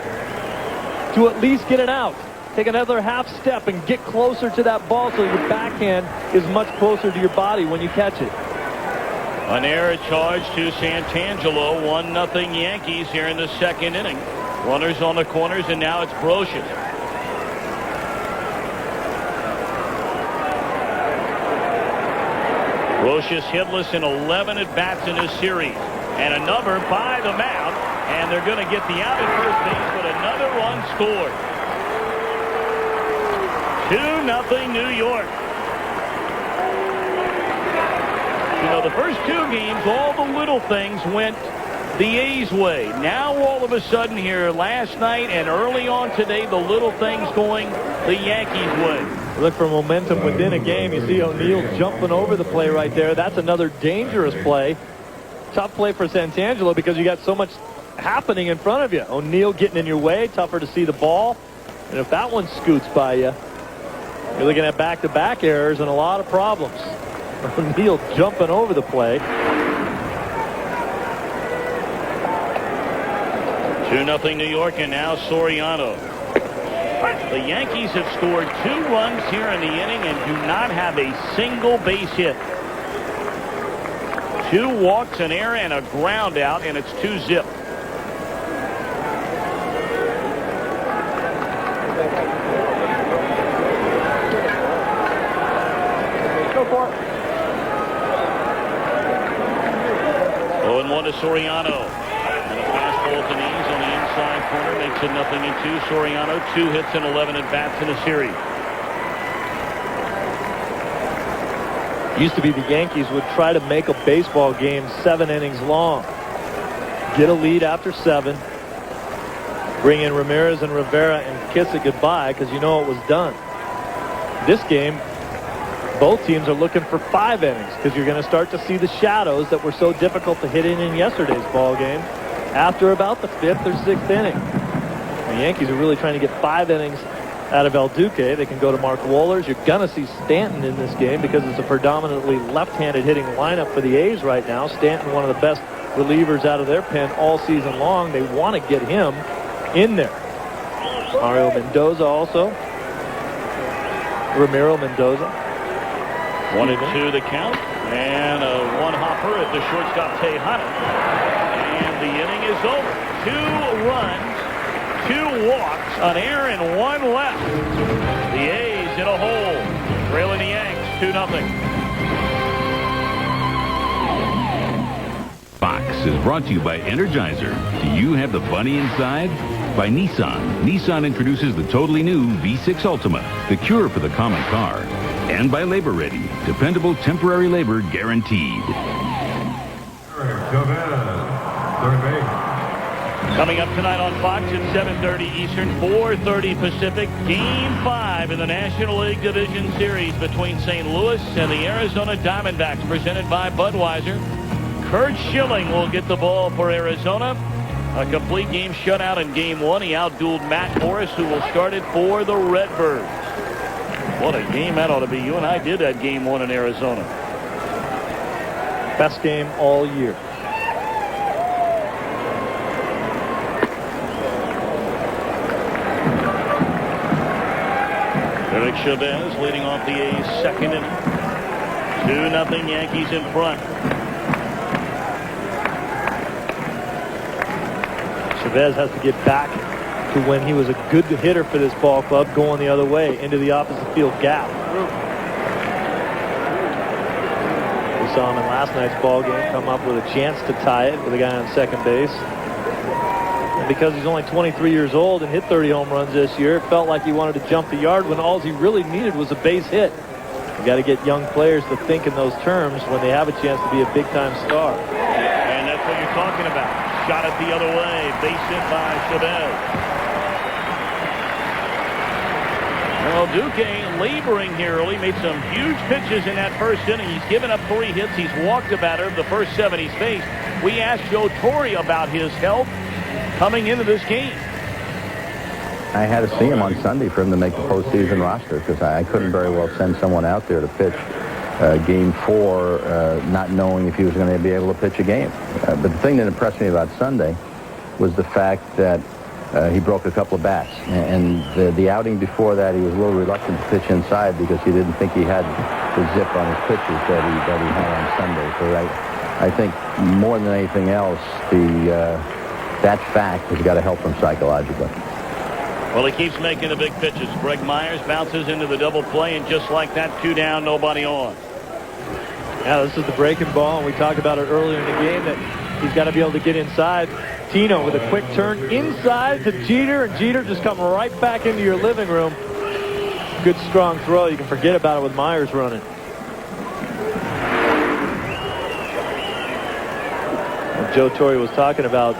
to at least get it out. Take another half step and get closer to that ball so your backhand is much closer to your body when you catch it. An error charge to Santangelo. 1-0 Yankees here in the second inning. Runners on the corners, and now it's Brocious. Brocious hitless in 11 at-bats in this series. And a number by the mound. And they're going to get the out at first base, but another run scored. 2-0 New York. You know, the first two games, all the little things went the A's way. Now, all of a sudden here last night and early on today, the little things going the Yankees' way. Look for momentum within a game. You see O'Neill jumping over the play right there. That's another dangerous play. Tough play for Santangelo because you got so much happening in front of you. O'Neill getting in your way, tougher to see the ball. And if that one scoots by you, you're looking at back-to-back errors and a lot of problems. O'Neill jumping over the play. 2-0 New York, and now Soriano. The Yankees have scored 2 runs here in the inning and do not have a single base hit. 2 walks, an error, and a ground out, and it's 2-0. Go for it. 0-1 to Soriano. And a fastball to knees on the inside corner makes it 0-2. Soriano, 2 hits and 11 at-bats in the series. Used to be the Yankees would try to make a baseball game 7 innings long. Get a lead after 7. Bring in Ramirez and Rivera and kiss it goodbye because you know it was done. This game, both teams are looking for 5 innings because you're going to start to see the shadows that were so difficult to hit in yesterday's ball game after about the 5th or 6th inning. The Yankees are really trying to get 5 innings out of El Duque. They can go to Mark Wohlers. You're going to see Stanton in this game because it's a predominantly left-handed hitting lineup for the A's right now. Stanton, one of the best relievers out of their pen all season long. They want to get him in there. Mario Mendoza also. Ramiro Mendoza. 1-2 the count, and a one-hopper at the shortstop Tejada. And the inning is over. 2 runs, 2 walks, an error, and 1 left. The A's in a hole, trailing the Yanks 2-0. Fox is brought to you by Energizer. Do you have the funny inside? By Nissan. Nissan introduces the totally new V6 Ultima, the cure for the common car. And by Labor Ready, dependable temporary labor guaranteed. Coming up tonight on Fox at 7:30 Eastern, 4:30 Pacific, Game 5 in the National League Division Series between St. Louis and the Arizona Diamondbacks, presented by Budweiser. Kurt Schilling will get the ball for Arizona. A complete game shutout in Game 1. He outdueled Matt Morris, who will start it for the Redbirds. What a game that ought to be. You and I did that Game 1 in Arizona. Best game all year. Eric Chavez leading off the A's second inning. 2-0 Yankees in front. Chavez has to get back to when he was a good hitter for this ball club, going the other way into the opposite field gap. We saw him in last night's ball game come up with a chance to tie it with a guy on second base. And because he's only 23 years old and hit 30 home runs this year, it felt like he wanted to jump the yard when all he really needed was a base hit. You got to get young players to think in those terms when they have a chance to be a big-time star. And that's what you're talking about. Shot it the other way. Base hit by Chavez. Well, Duque laboring here early. Made some huge pitches in that first inning. He's given up 3 hits. He's walked a batter of the first 7 he's faced. We asked Joe Torre about his health coming into this game. I had to see him on Sunday for him to make the postseason roster, because I couldn't very well send someone out there to pitch Game 4 not knowing if he was going to be able to pitch a game. But the thing that impressed me about Sunday was the fact that he broke a couple of bats. And the outing before that, he was a little reluctant to pitch inside because he didn't think he had the zip on his pitches that he had on Sunday. So I think more than anything else, that fact has got to help him psychologically. Well, he keeps making the big pitches. Greg Myers bounces into the double play, and just like that, 2 down, nobody on. Yeah, this is the breaking ball, and we talked about it earlier in the game that he's got to be able to get inside. Tino with a quick turn inside to Jeter, and Jeter just come right back into your living room. Good strong throw. You can forget about it with Myers running. And Joe Torre was talking about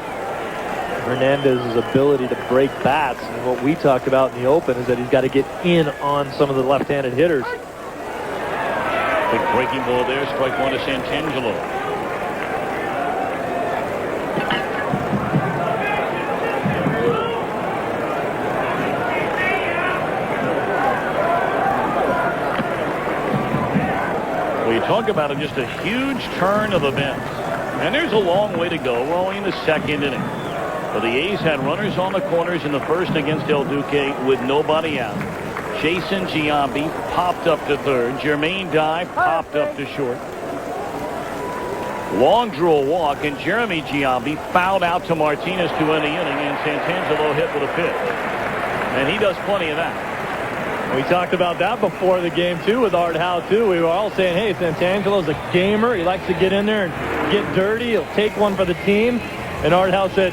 Hernandez's ability to break bats, and what we talked about in the open is that he's got to get in on some of the left-handed hitters. Big breaking ball there. Strike 1 to Santangelo. We talk about it, just a huge turn of events. And there's a long way to go. We're only in the second inning. But the A's had runners on the corners in the first against El Duque with nobody out. Jason Giambi popped up to third. Jermaine Dye popped up to short. Long drew a walk, and Jeremy Giambi fouled out to Martinez to end the inning, and Santangelo hit with a pitch. And he does plenty of that. We talked about that before the game, too, with Art Howe, too. We were all saying, hey, Santangelo's a gamer. He likes to get in there and get dirty. He'll take one for the team. And Art Howe said,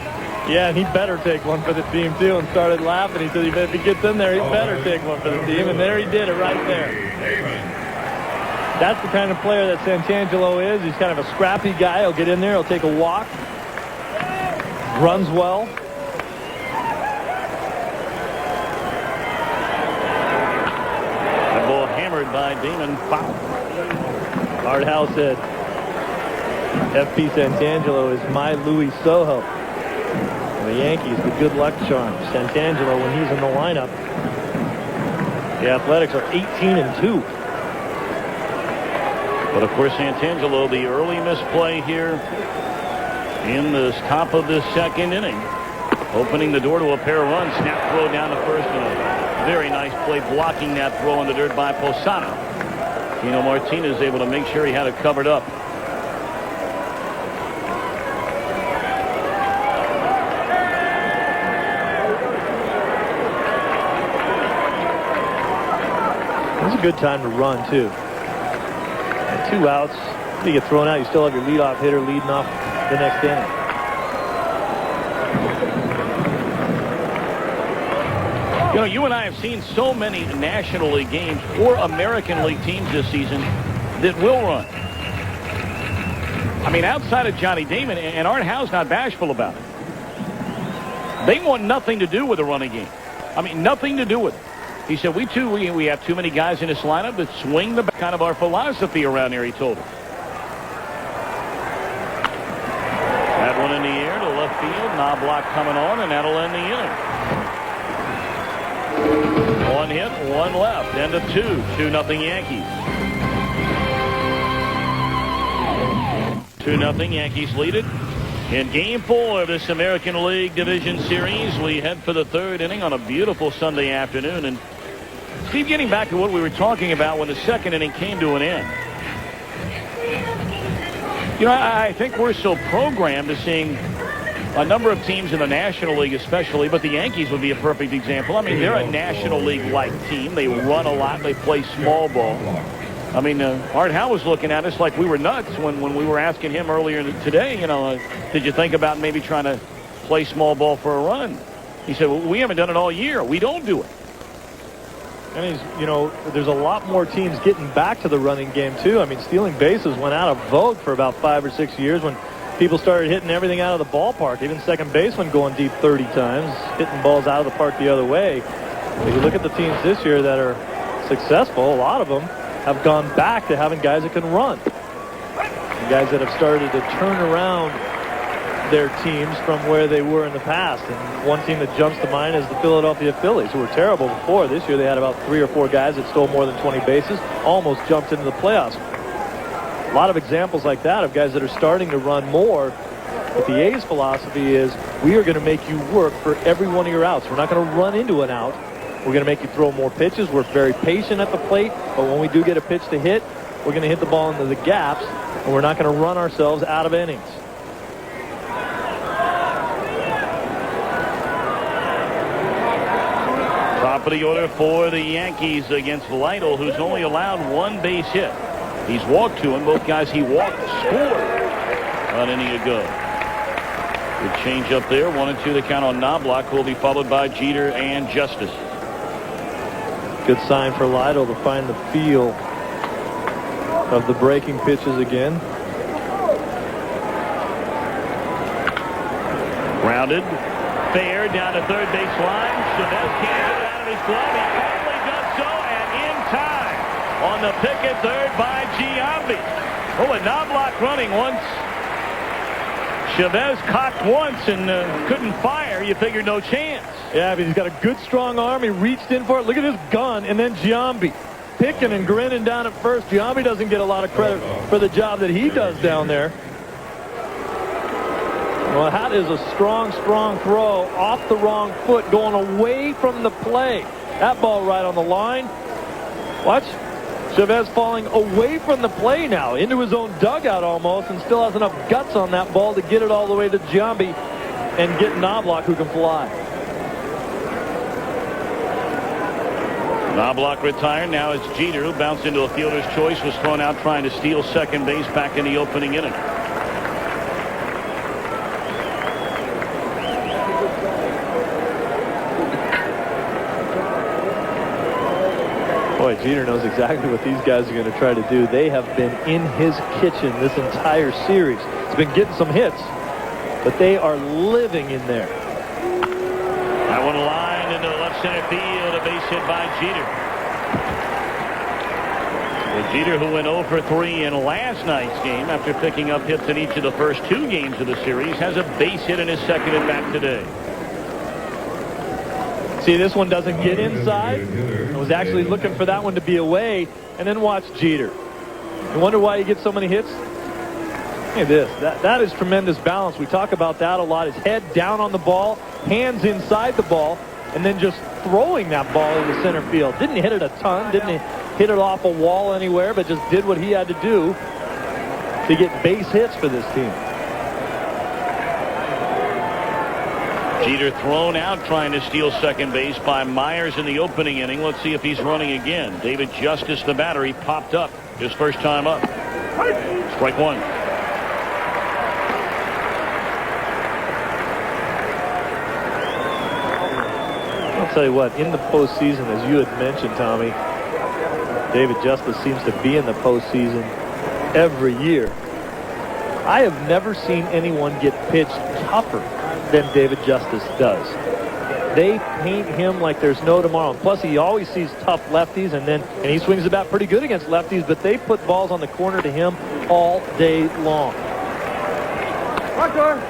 yeah, and he better take one for the team, too, and started laughing. He said, if he gets in there, he better take one for the team. And there he did it right there. That's the kind of player that Santangelo is. He's kind of a scrappy guy. He'll get in there. He'll take a walk. Runs well. That ball hammered by Damon, foul. Art Howe said, F.P. Santangelo is my Louis Soho. The Yankees, the good luck charm. Santangelo, when he's in the lineup, the Athletics are 18-2. But, of course, Santangelo, the early misplay here in the top of the second inning. Opening the door to a pair of runs. Snap throw down to first. And a very nice play blocking that throw in the dirt by Posada. Martinez able to make sure he had it covered up. It's a good time to run, too. And 2 outs. You get thrown out, you still have your leadoff hitter leading off the next inning. You know, you and I have seen so many National League games or American League teams this season that will run. I mean, outside of Johnny Damon, and Art Howe's not bashful about it. They want nothing to do with the running game. I mean, nothing to do with it. He said, we have too many guys in this lineup that swing the kind of our philosophy around here, he told him. That one in the air to left field. Knobloch coming on, and that'll end the inning. One hit, one left. End of 2-0 Yankees. 2-0 Yankees lead it. In Game 4 of this American League Division Series, we head for the third inning on a beautiful Sunday afternoon. And Steve, getting back to what we were talking about when the second inning came to an end. You know, I think we're so programmed to seeing a number of teams in the National League especially, but the Yankees would be a perfect example. I mean, they're a National League-like team. They run a lot. They play small ball. I mean, Art Howe was looking at us like we were nuts when we were asking him earlier today, you know, did you think about maybe trying to play small ball for a run? He said, well, we haven't done it all year. We don't do it. And you know, there's a lot more teams getting back to the running game, too. I mean, stealing bases went out of vogue for about 5 or 6 years when people started hitting everything out of the ballpark. Even second baseman going deep 30 times, hitting balls out of the park the other way. If you look at the teams this year that are successful, a lot of them have gone back to having guys that can run. Guys that have started to turn around their teams from where they were in the past. And one team that jumps to mind is the Philadelphia Phillies, who were terrible before. This year they had about 3 or 4 guys that stole more than 20 bases, almost jumped into the playoffs. A lot of examples like that of guys that are starting to run more. But the A's philosophy is, we are going to make you work for every one of your outs. We're not going to run into an out. We're going to make you throw more pitches. We're very patient at the plate, but when we do get a pitch to hit, we're going to hit the ball into the gaps, and we're not going to run ourselves out of innings. Top of the order for the Yankees against Lytle, who's only allowed 1 base hit. He's walked 2, and both guys he walked scored about an inning ago. Good change up there. 1-2 the count on Knobloch, who will be followed by Jeter and Justice. Good sign for Lytle to find the feel of the breaking pitches again. Grounded. Fair down to third base line. Chavez can't get it out of his glove. He finally does so, and in time on the pick at third by Giambi. Oh, and Knobloch running once. Chavez cocked once and couldn't fire. You figured no chance. Yeah, but he's got a good, strong arm. He reached in for it. Look at his gun, and then Giambi picking and grinning down at first. Giambi doesn't get a lot of credit for the job that he does down there. Well, that is a strong, strong throw off the wrong foot, going away from the play. That ball right on the line. Watch. Chavez falling away from the play now, into his own dugout almost, and still has enough guts on that ball to get it all the way to Giambi and get Knobloch, who can fly. Knobloch retired. Now it's Jeter, who bounced into a fielder's choice, was thrown out trying to steal second base back in the opening inning. Boy, Jeter knows exactly what these guys are going to try to do. They have been in his kitchen this entire series. He's been getting some hits, but they are living in there. That one lined into left center field, a base hit by Jeter. The Jeter, who went 0 for 3 in last night's game after picking up hits in each of the first 2 games of the series, has a base hit in his second at bat today. See, this one doesn't get inside. I was actually looking for that one to be away, and then watch Jeter. You wonder why he gets so many hits? Look at this. That is tremendous balance. We talk about that a lot. His head down on the ball, hands inside the ball, and then just throwing that ball into center field. Didn't hit it a ton, didn't hit it off a wall anywhere, but just did what he had to do to get base hits for this team. Jeter thrown out trying to steal second base by Myers in the opening inning. Let's see if he's running again. David Justice, the batter, he popped up his first time up. Strike one. I'll tell you what, in the postseason, as you had mentioned, Tommy, David Justice seems to be in the postseason every year. I have never seen anyone get pitched tougher than David Justice does. They paint him like there's no tomorrow. Plus, he always sees tough lefties, and he swings the bat pretty good against lefties, but they put balls on the corner to him all day long. Roger.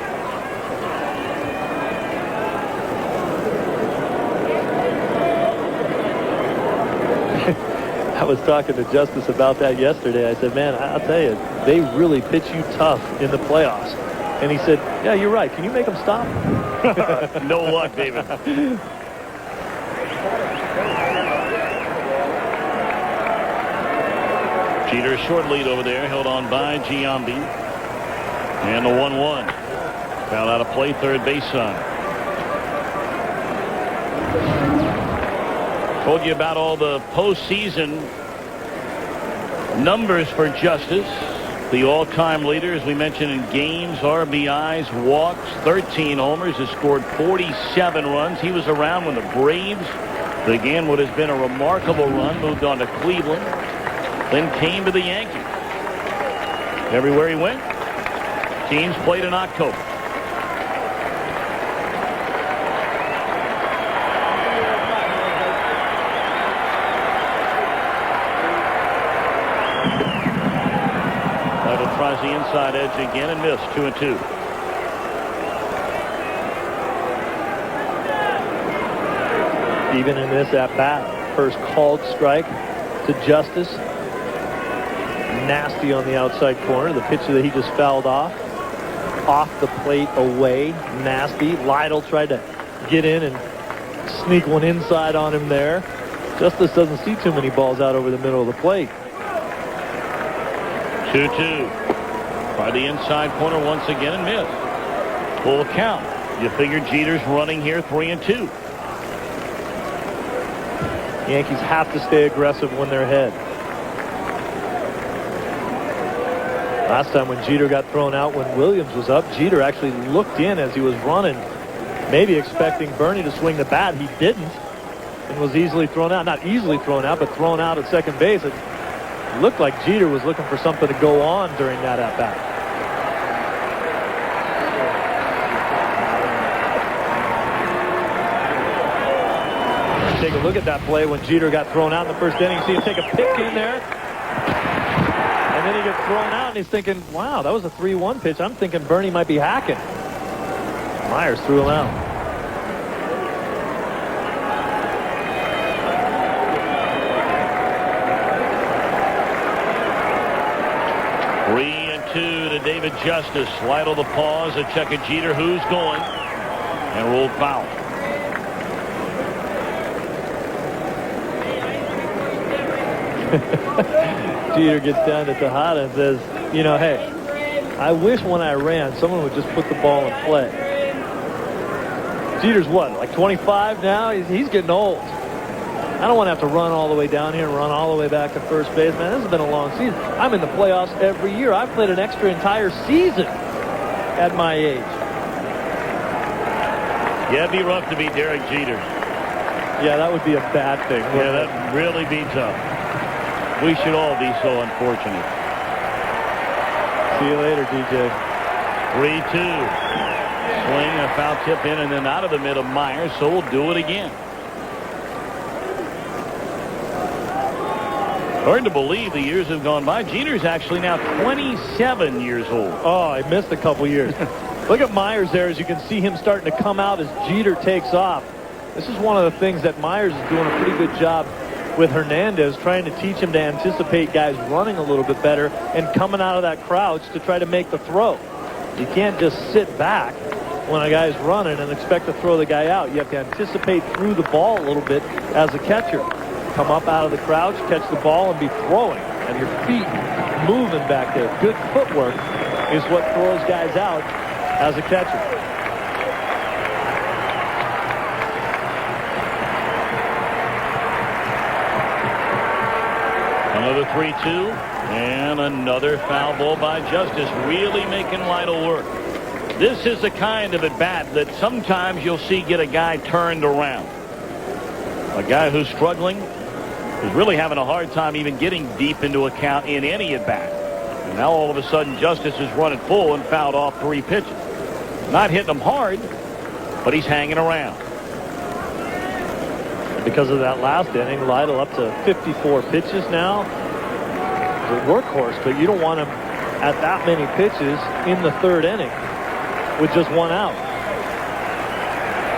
I was talking to Justice about that yesterday. I said, man, I'll tell you, they really pitch you tough in the playoffs. And he said, yeah, you're right. Can you make them stop? No luck, David. Jeter short lead over there, held on by Giambi. And the 1-1. Foul out of play, third base side. Told you about all the postseason numbers for Justice. The all-time leader, as we mentioned, in games, RBIs, walks, 13 homers, has scored 47 runs. He was around when the Braves began what has been a remarkable run, moved on to Cleveland, then came to the Yankees. Everywhere he went, teams played in October. Tries the inside edge again and missed. 2-2. Even in this at bat, first called strike to Justice. Nasty on the outside corner. The pitch that he just fouled off the plate away. Nasty. Lytle tried to get in and sneak one inside on him there. Justice doesn't see too many balls out over the middle of the plate. 2-2. By the inside corner once again and missed. Full count. You figure Jeter's running here 3-2. Yankees have to stay aggressive when they're ahead. Last time when Jeter got thrown out when Williams was up, Jeter actually looked in as he was running, maybe expecting Bernie to swing the bat. He didn't and was easily thrown out. Not easily thrown out, but thrown out at second base. It looked like Jeter was looking for something to go on during that at-bat. Take a look at that play when Jeter got thrown out in the first inning. See him take a pick in there. And then he gets thrown out, and he's thinking, wow, that was a 3-1 pitch. I'm thinking Bernie might be hacking. Myers threw him out. 3-2 to David Justice. Lytle the pause, a check of Jeter, who's going, and ruled foul. Jeter gets down to Tejada and says, you know, hey, I wish when I ran, someone would just put the ball in play. Jeter's what, like 25 now? He's getting old. I don't want to have to run all the way down here and run all the way back to first base. Man, this has been a long season. I'm in the playoffs every year. I've played an extra entire season at my age. Yeah, it'd be rough to beat Derek Jeter. Yeah, that would be a bad thing. Yeah, that'd really be tough. We should all be so unfortunate. See you later, DJ. 3-2. Swing, a foul tip in, and then out of the mid of Myers, so we'll do it again. Hard to believe the years have gone by. Jeter's actually now 27 years old. Oh, I missed a couple years. Look at Myers there as you can see him starting to come out as Jeter takes off. This is one of the things that Myers is doing a pretty good job with Hernandez, trying to teach him to anticipate guys running a little bit better and coming out of that crouch to try to make the throw. You can't just sit back when a guy's running and expect to throw the guy out. You have to anticipate through the ball a little bit as a catcher. Come up out of the crouch, catch the ball, and be throwing. And your feet moving back there. Good footwork is what throws guys out as a catcher. Another 3-2, and another foul ball by Justice, really making Lytle work. This is the kind of at-bat that sometimes you'll see get a guy turned around. A guy who's struggling, is really having a hard time even getting deep into a count in any at-bat. And now all of a sudden Justice is running full and fouled off 3 pitches. Not hitting him hard, but he's hanging around. Because of that last inning, Lytle up to 54 pitches now. The workhorse, but you don't want him at that many pitches in the 3rd inning with just 1 out.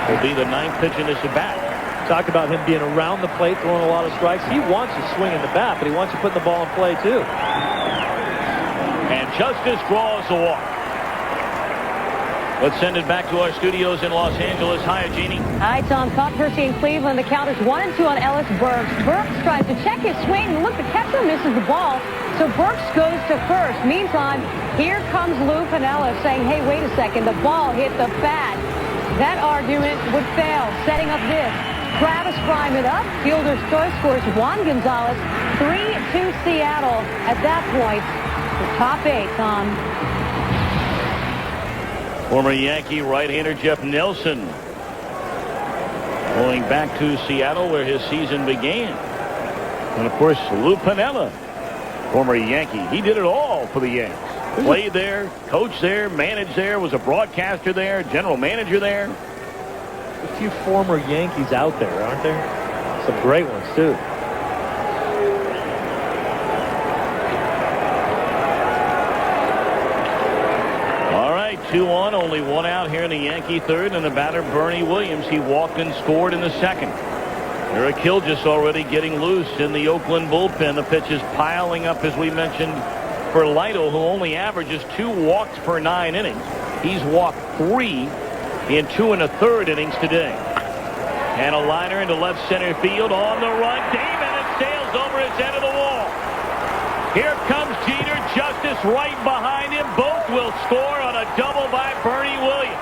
Will be the 9th pitch in this at-bat. Talk about him being around the plate, throwing a lot of strikes. He wants you swinging the bat, but he wants you putting the ball in play too. And Justice draws the walk. Let's send it back to our studios in Los Angeles. Hi, Jeannie. Hi, Tom. Caught Percy in Cleveland. The count is 1-2 on Ellis Burks. Burks tries to check his swing. And look, the catcher misses the ball. So Burks goes to first. Meantime, here comes Lou Piniella saying, hey, wait a second. The ball hit the bat. That argument would fail. Setting up this. Travis Fryman up. Fielder's choice scores Juan Gonzalez. 3-2 Seattle. At that point, the top 8, Tom. Former Yankee right-hander Jeff Nelson going back to Seattle where his season began. And, of course, Lou Piniella, former Yankee. He did it all for the Yanks. Played there, coached there, managed there, was a broadcaster there, general manager there. A few former Yankees out there, aren't there? Some great ones, too. All right, 2-1, only 1 out here in the Yankee 3rd, and the batter Bernie Williams. He walked and scored in the 2nd. Eric Kilgis already getting loose in the Oakland bullpen. The pitch is piling up, as we mentioned, for Lytle, who only averages 2 walks per 9 innings. He's walked 3 in 2 1/3 innings today. And a liner into left center field on the run. Damon, it sails over his head of the wall. Here comes Jeter, Justice right behind him. Both will score on a double by Bernie Williams.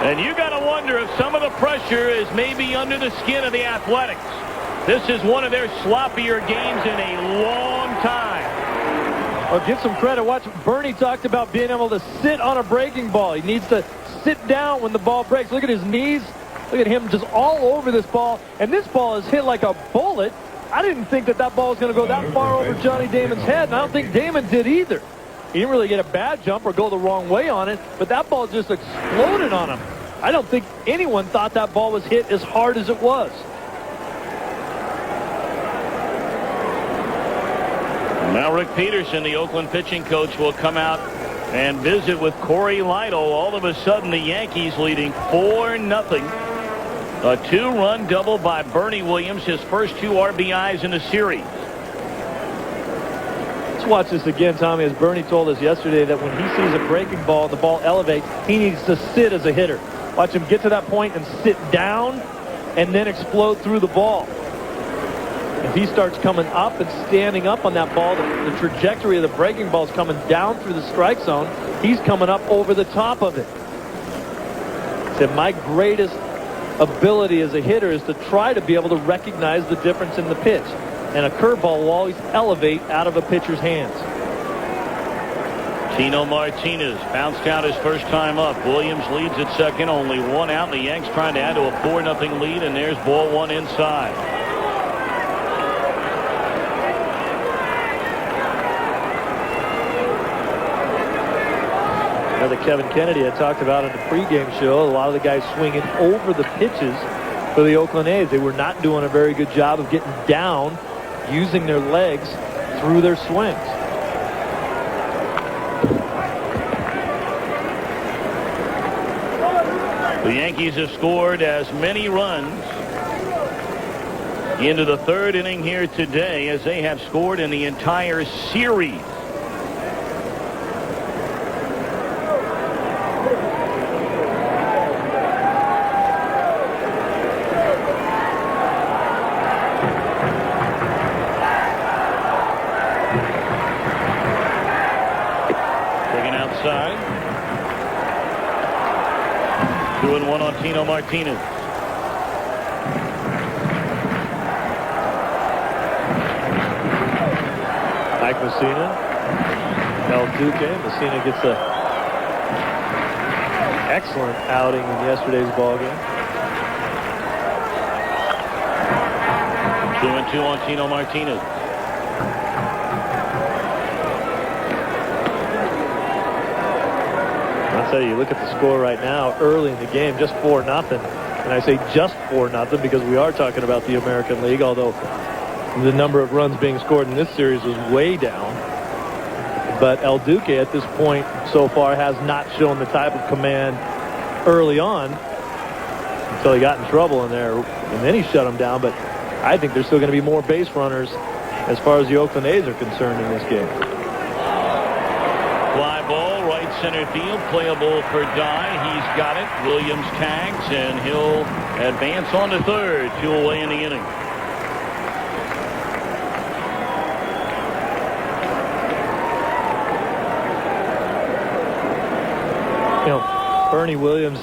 And you got to wonder if some of the pressure is maybe under the skin of the Athletics. This is one of their sloppier games in a long time. Well, give some credit. Watch, Bernie talked about being able to sit on a breaking ball. He needs to sit down when the ball breaks. Look at his knees. Look at him just all over this ball. And this ball is hit like a bullet. I didn't think that ball was going to go that far over Johnny Damon's head, and I don't think Damon did either. He didn't really get a bad jump or go the wrong way on it, but that ball just exploded on him. I don't think anyone thought that ball was hit as hard as it was. Now Rick Peterson, the Oakland pitching coach, will come out and visit with Corey Lytle. All of a sudden, the Yankees leading 4-0. A 2-run double by Bernie Williams, his first 2 RBIs in the series. Let's watch this again, Tommy. As Bernie told us yesterday that when he sees a breaking ball and the ball elevates, he needs to sit as a hitter. Watch him get to that point and sit down and then explode through the ball. If he starts coming up and standing up on that ball, the trajectory of the breaking ball is coming down through the strike zone. He's coming up over the top of it. He said, my greatest ability as a hitter is to try to be able to recognize the difference in the pitch. And a curveball will always elevate out of a pitcher's hands. Tino Martinez bounced out his first time up. Williams leads at second, only 1 out. The Yanks trying to add to a 4-0 lead, and there's ball 1 inside. That Kevin Kennedy had talked about in the pregame show. A lot of the guys swinging over the pitches for the Oakland A's. They were not doing a very good job of getting down, using their legs through their swings. The Yankees have scored as many runs into the 3rd inning here today as they have scored in the entire series. Outside. 2-1 on Tino Martinez. Mike Messina. El Duque. Messina gets a excellent outing in yesterday's ballgame. 2-2 on Tino Martinez. I'll tell you, look at the score right now early in the game, just 4-0. And I say just 4-0 because we are talking about the American League, although the number of runs being scored in this series was way down. But El Duque at this point so far has not shown the type of command early on until he got in trouble in there, and then he shut him down. But I think there's still going to be more base runners as far as the Oakland A's are concerned in this game. Fly ball, right center field, playable for Dye. He's got it. Williams tags, and he'll advance on to third. 2 away in the inning. You know, Bernie Williams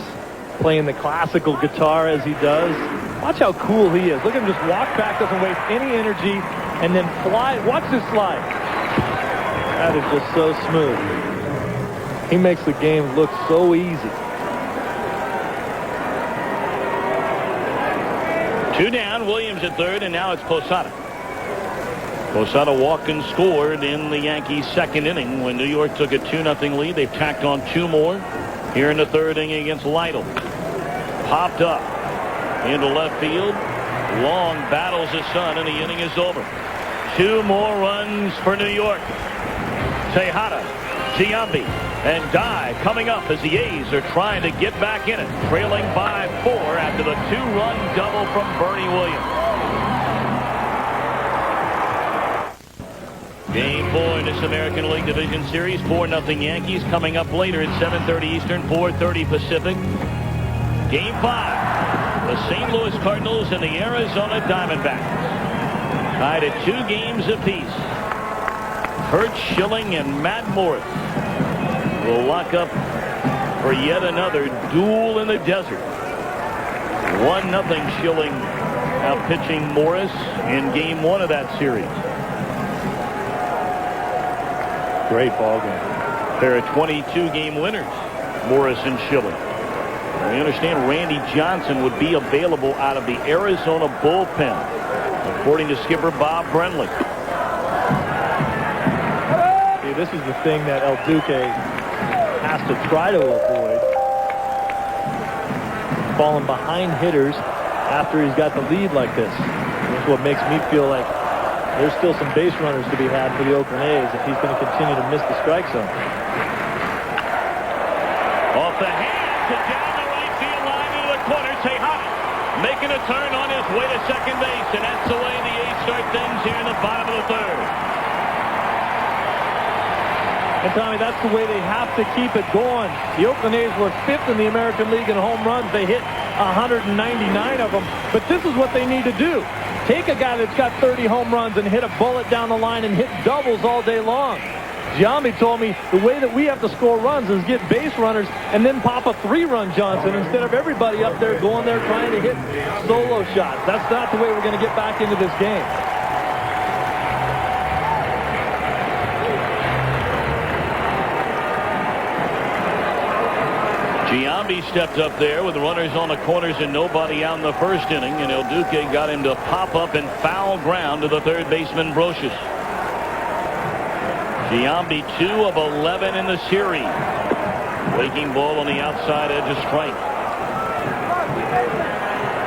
playing the classical guitar as he does. Watch how cool he is. Look at him just walk back, doesn't waste any energy, and then fly. Watch this slide. That is just so smooth. He makes the game look so easy. 2 down, Williams at third, and now it's Posada. Posada walked and scored in the Yankees' second inning when New York took a 2-0 lead. They've tacked on 2 more here in the third inning against Lytle. Popped up into left field. Long battles the sun, and the inning is over. 2 more runs for New York. Tejada, Giambi, and Dye coming up as the A's are trying to get back in it, trailing by 4 after the 2-run double from Bernie Williams. Game 4 in this American League Division Series. 4-0 Yankees coming up later at 7:30 Eastern, 4:30 Pacific. Game 5. The St. Louis Cardinals and the Arizona Diamondbacks tied at 2 games apiece. Kurt Schilling and Matt Morris will lock up for yet another duel in the desert. 1-0 Schilling out pitching Morris in game 1 of that series. Great ball game. There are 22-game winners, Morris and Schilling. I understand Randy Johnson would be available out of the Arizona bullpen, according to skipper Bob Brenly. See, this is the thing that El Duque has to try to avoid. Falling behind hitters after he's got the lead like this. That's what makes me feel like there's still some base runners to be had for the Oakland A's if he's going to continue to miss the strike zone. Off the hands and down the right field line into the corner. Tejada making a turn on his way to second base, and that's the way the A's start things here in the bottom of the third. And Tommy, that's the way they have to keep it going. The Oakland A's were 5th in the American League in home runs. They hit 199 of them. But this is what they need to do. Take a guy that's got 30 home runs and hit a bullet down the line and hit doubles all day long. Giambi told me the way that we have to score runs is get base runners and then pop a 3-run Johnson instead of everybody up there going there trying to hit solo shots. That's not the way we're going to get back into this game. Giambi stepped up there with runners on the corners and nobody out in the first inning, and El Duque got him to pop up and foul ground to the third baseman Brocious. Giambi 2 of 11 in the series. Waking ball on the outside edge of strike.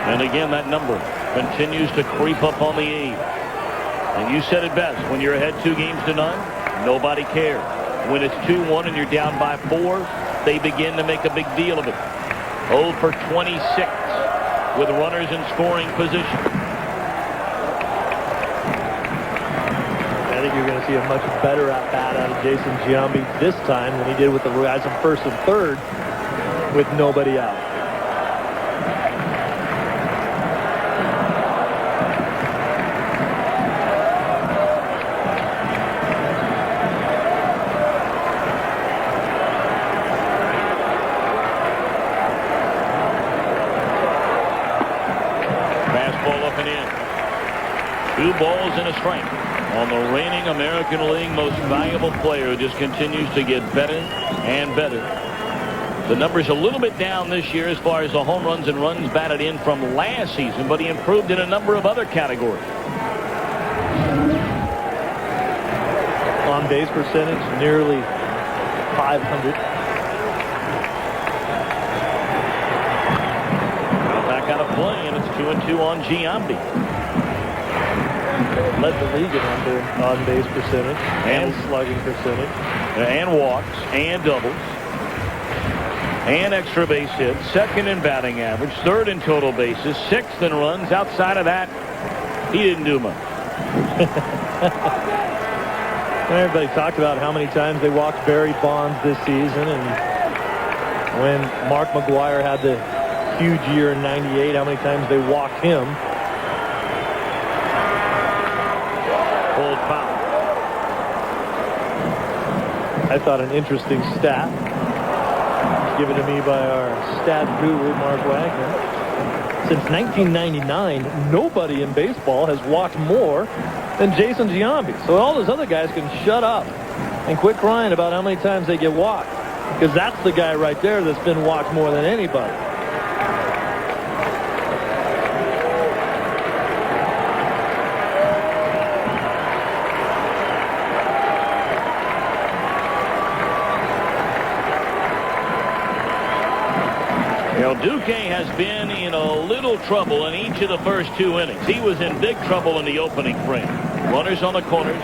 And again, that number continues to creep up on the A's. And you said it best, when you're ahead 2-0, nobody cares. When it's 2-1 and you're down by 4, they begin to make a big deal of it. 0 for 26 with runners in scoring position. I think you're going to see a much better at-bat out of Jason Giambi this time than he did with the guys in first and third with nobody out. Fastball up and in. 2 balls and a strike on the reigning American League most valuable player, who just continues to get better and better. The number's a little bit down this year as far as the home runs and runs batted in from last season, but he improved in a number of other categories. On base percentage, nearly 500. Now back out of play, and it's 2-2 on Giambi. Led the league in on base percentage and slugging percentage. And walks and doubles. And extra base hits. Second in batting average. Third in total bases. Sixth in runs. Outside of that, he didn't do much. Everybody talked about how many times they walked Barry Bonds this season, and when Mark McGwire had the huge year in '98, how many times they walked him. Pulled foul. I thought an interesting stat given to me by our stat guru, Mark Wagner. Since 1999, nobody in baseball has walked more than Jason Giambi. So all those other guys can shut up and quit crying about how many times they get walked, because that's the guy right there that's been walked more than anybody. El Duque has been in a little trouble in each of the first 2 innings. He was in big trouble in the opening frame. Runners on the corners,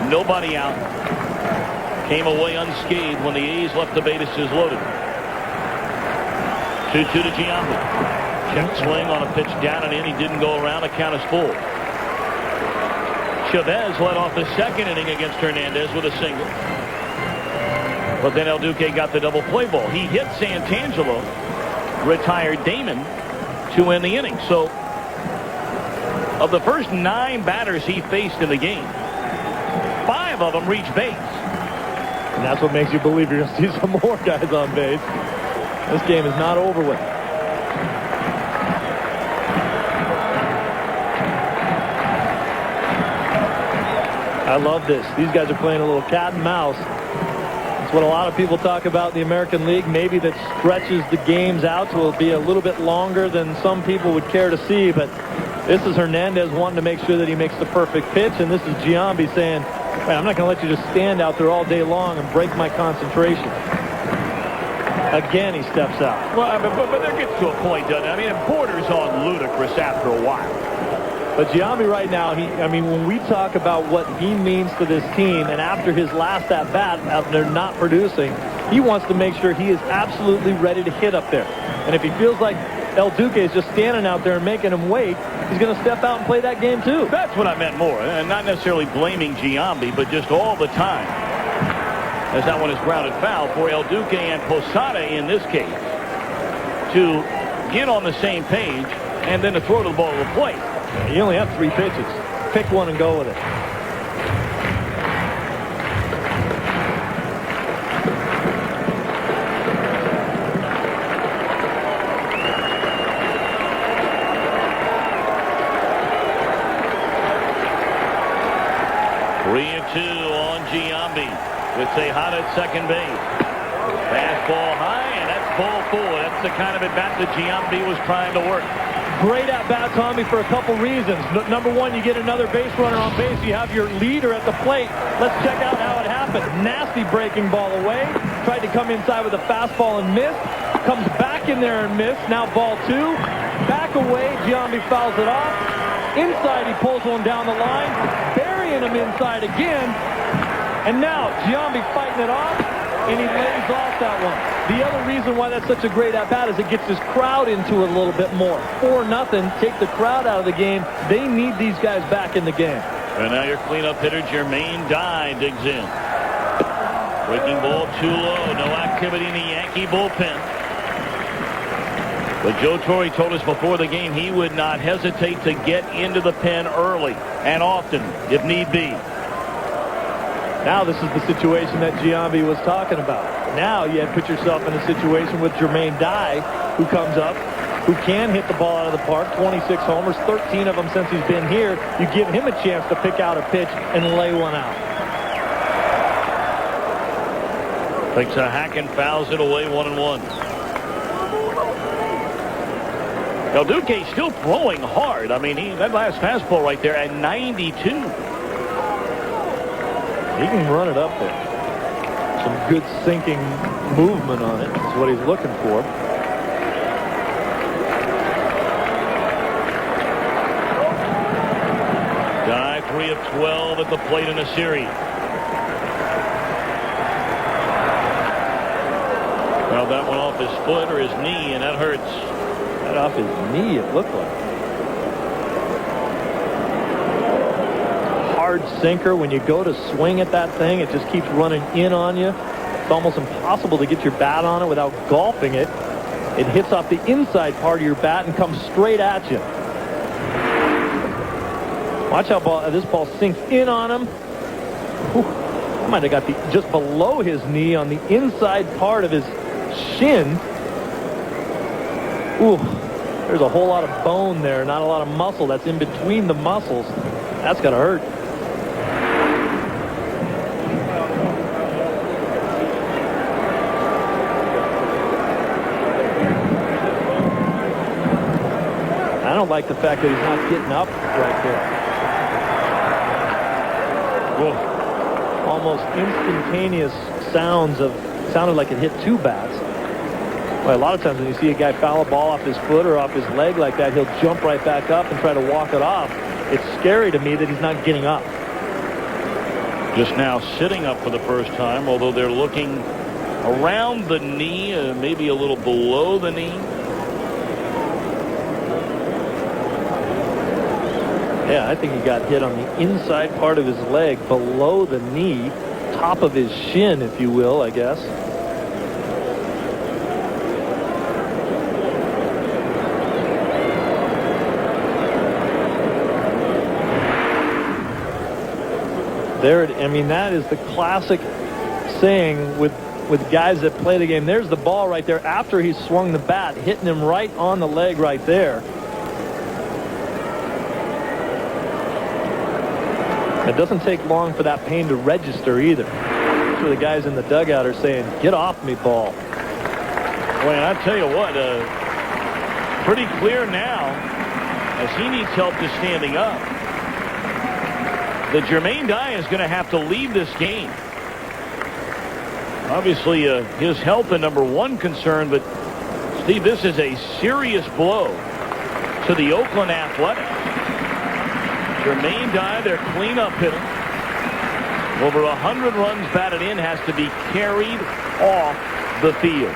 nobody out. Came away unscathed when the A's left the bases loaded. 2-2 to Giambi. Check swing on a pitch down and in. He didn't go around. The count is full. Chavez led off the second inning against Hernandez with a single. But then El Duque got the double play ball. He hit Santangelo, retired Damon to end the inning. So of the first 9 batters he faced in the game, 5 of them reached base. And that's what makes you believe you're going to see some more guys on base. This game is not over with. I love this. These guys are playing a little cat and mouse. It's what a lot of people talk about in the American League. Maybe that stretches the games out so it'll be a little bit longer than some people would care to see. But this is Hernandez wanting to make sure that he makes the perfect pitch. And this is Giambi saying, hey, I'm not going to let you just stand out there all day long and break my concentration. Again, he steps out. Well, but there gets to a point, doesn't it? I mean, Porter's on ludicrous after a while. But Giambi right now, when we talk about what he means to this team, and after his last at-bat, after they're not producing, he wants to make sure he is absolutely ready to hit up there. And if he feels like El Duque is just standing out there and making him wait, he's going to step out and play that game too. That's what I meant more. And not necessarily blaming Giambi, but just all the time. As that one is grounded foul for El Duque and Posada in this case to get on the same page and then to throw the ball to the plate. You only have 3 pitches. Pick one and go with it. On Giambi with Tejada at second base. Fastball high, and that's ball 4. That's the kind of at-bat that Giambi was trying to work. Great at-bat, Tommy, for a couple reasons. Number one, you get another base runner on base. You have your leader at the plate. Let's check out how it happened. Nasty breaking ball away. Tried to come inside with a fastball and missed. Comes back in there and missed. Now ball 2. Back away. Giambi fouls it off. Inside, he pulls one down the line. Burying him inside again. And now Giambi fighting it off, and he lays off that one. The other reason why that's such a great at-bat is it gets his crowd into it a little bit more. 4-0, take the crowd out of the game. They need these guys back in the game. And now your cleanup hitter, Jermaine Dye, digs in. Breaking ball too low. No activity in the Yankee bullpen. But Joe Torre told us before the game he would not hesitate to get into the pen early and often, if need be. Now this is the situation that Giambi was talking about. Now you have put yourself in a situation with Jermaine Dye, who comes up, who can hit the ball out of the park. 26 homers, 13 of them since he's been here. You give him a chance to pick out a pitch and lay one out. Takes a hack and fouls it away 1-1. Now Duque still throwing hard. I mean, that last fastball right there at 92. He can run it up there. Some good sinking movement on it is what he's looking for. Guy 3 of 12 at the plate in a series. Well, that went off his foot or his knee, and that hurts. That off his knee, it looked like. Hard sinker. When you go to swing at that thing, it just keeps running in on you. It's almost impossible to get your bat on it without golfing it. It hits off the inside part of your bat and comes straight at you. Watch how this ball sinks in on him. Whew. I might have got just below his knee on the inside part of his shin. Ooh, there's a whole lot of bone there, not a lot of muscle. That's in between the muscles. That's gonna hurt. I don't like the fact that he's not getting up right there. Whoa. Almost instantaneous sounded like it hit two bats. Well, a lot of times when you see a guy foul a ball off his foot or off his leg like that, he'll jump right back up and try to walk it off. It's scary to me that he's not getting up. Just now sitting up for the first time, although they're looking around the knee, maybe a little below the knee. Yeah, I think he got hit on the inside part of his leg, below the knee, top of his shin, if you will, I guess. I mean, that is the classic saying with guys that play the game. There's the ball right there after he swung the bat, hitting him right on the leg right there. It doesn't take long for that pain to register either. That's where the guys in the dugout are saying, "Get off me, ball." Well, I tell you what, pretty clear now, as he needs help just standing up, that Jermaine Dye is going to have to leave this game. Obviously, his health the number one concern, but Steve, this is a serious blow to the Oakland Athletics. Jermaine Dye, their cleanup hitter, over 100 runs batted in, has to be carried off the field.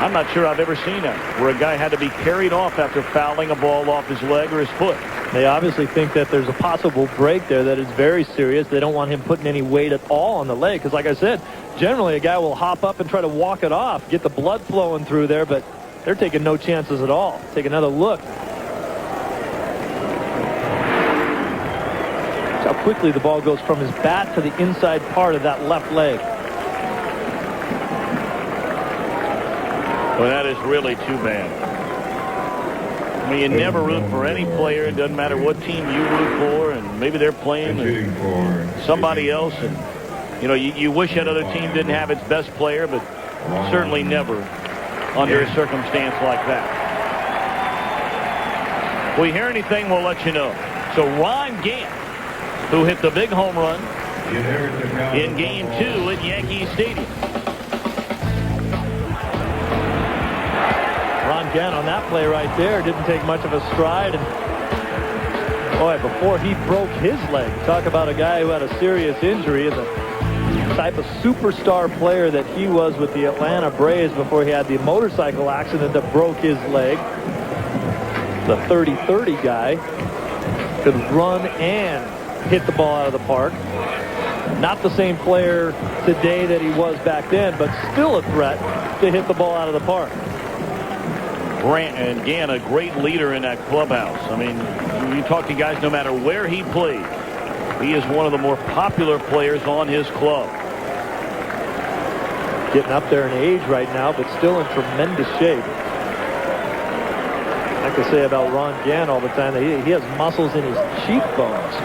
I'm not sure I've ever seen that, where a guy had to be carried off after fouling a ball off his leg or his foot. They obviously think that there's a possible break there that is very serious. They don't want him putting any weight at all on the leg, because like I said, generally a guy will hop up and try to walk it off, get the blood flowing through there, but they're taking no chances at all. Take another look. How quickly the ball goes from his bat to the inside part of that left leg. Well, that is really too bad. I mean, you never root for any player. It doesn't matter what team you root for, and maybe they're playing somebody else. And, you know, you wish that other team didn't have its best player, but certainly never under a circumstance like that. If we hear anything, we'll let you know. So Ron Gant, who hit the big home run in Game 2 at Yankee Stadium. Ron Gant on that play right there didn't take much of a stride, and boy, before he broke his leg, talk about a guy who had a serious injury, and the type of superstar player that he was with the Atlanta Braves before he had the motorcycle accident that broke his leg. The 30-30 guy could run and hit the ball out of the park. Not the same player today that he was back then, but still a threat to hit the ball out of the park. Grant and Gant, a great leader in that clubhouse. I mean, you talk to guys no matter where he plays, he is one of the more popular players on his club. Getting up there in age right now, but still in tremendous shape. I like to say about Ron Gant all the time that he has muscles in his cheekbones.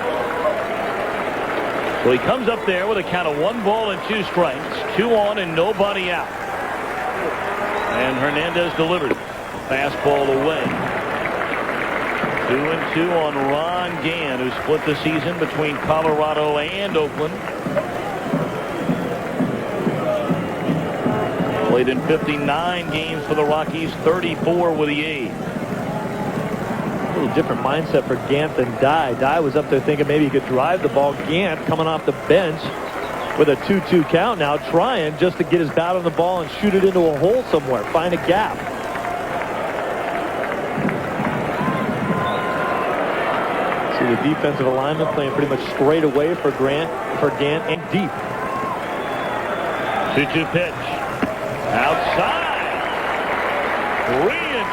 So he comes up there with a count of 1 ball and 2 strikes, 2 on and nobody out. And Hernandez delivered. Fastball away. 2-2 on Ron Gann, who split the season between Colorado and Oakland. Played in 59 games for the Rockies, 34 with the A's. A little different mindset for Gant than Dye. Dye was up there thinking maybe he could drive the ball. Gant coming off the bench with a 2-2 count now, trying just to get his bat on the ball and shoot it into a hole somewhere, find a gap. See the defensive alignment playing pretty much straight away for Gant and deep. 2-2 pitch. Outside.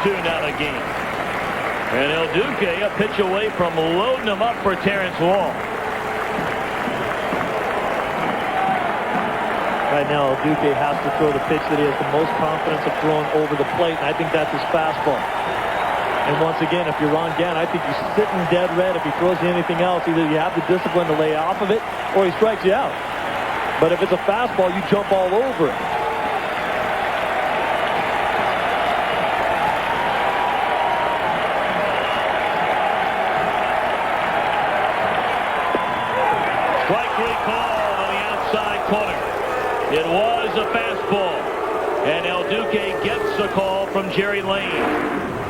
3-2 now the game. And El Duque a pitch away from loading him up for Terrence Long. Right now, El Duque has to throw the pitch that he has the most confidence of throwing over the plate, and I think that's his fastball. And once again, if you're Ron Gann, I think he's sitting dead red. If he throws you anything else, either you have the discipline to lay off of it, or he strikes you out. But if it's a fastball, you jump all over it. It was a fastball, and El Duque gets a call from Jerry Lane.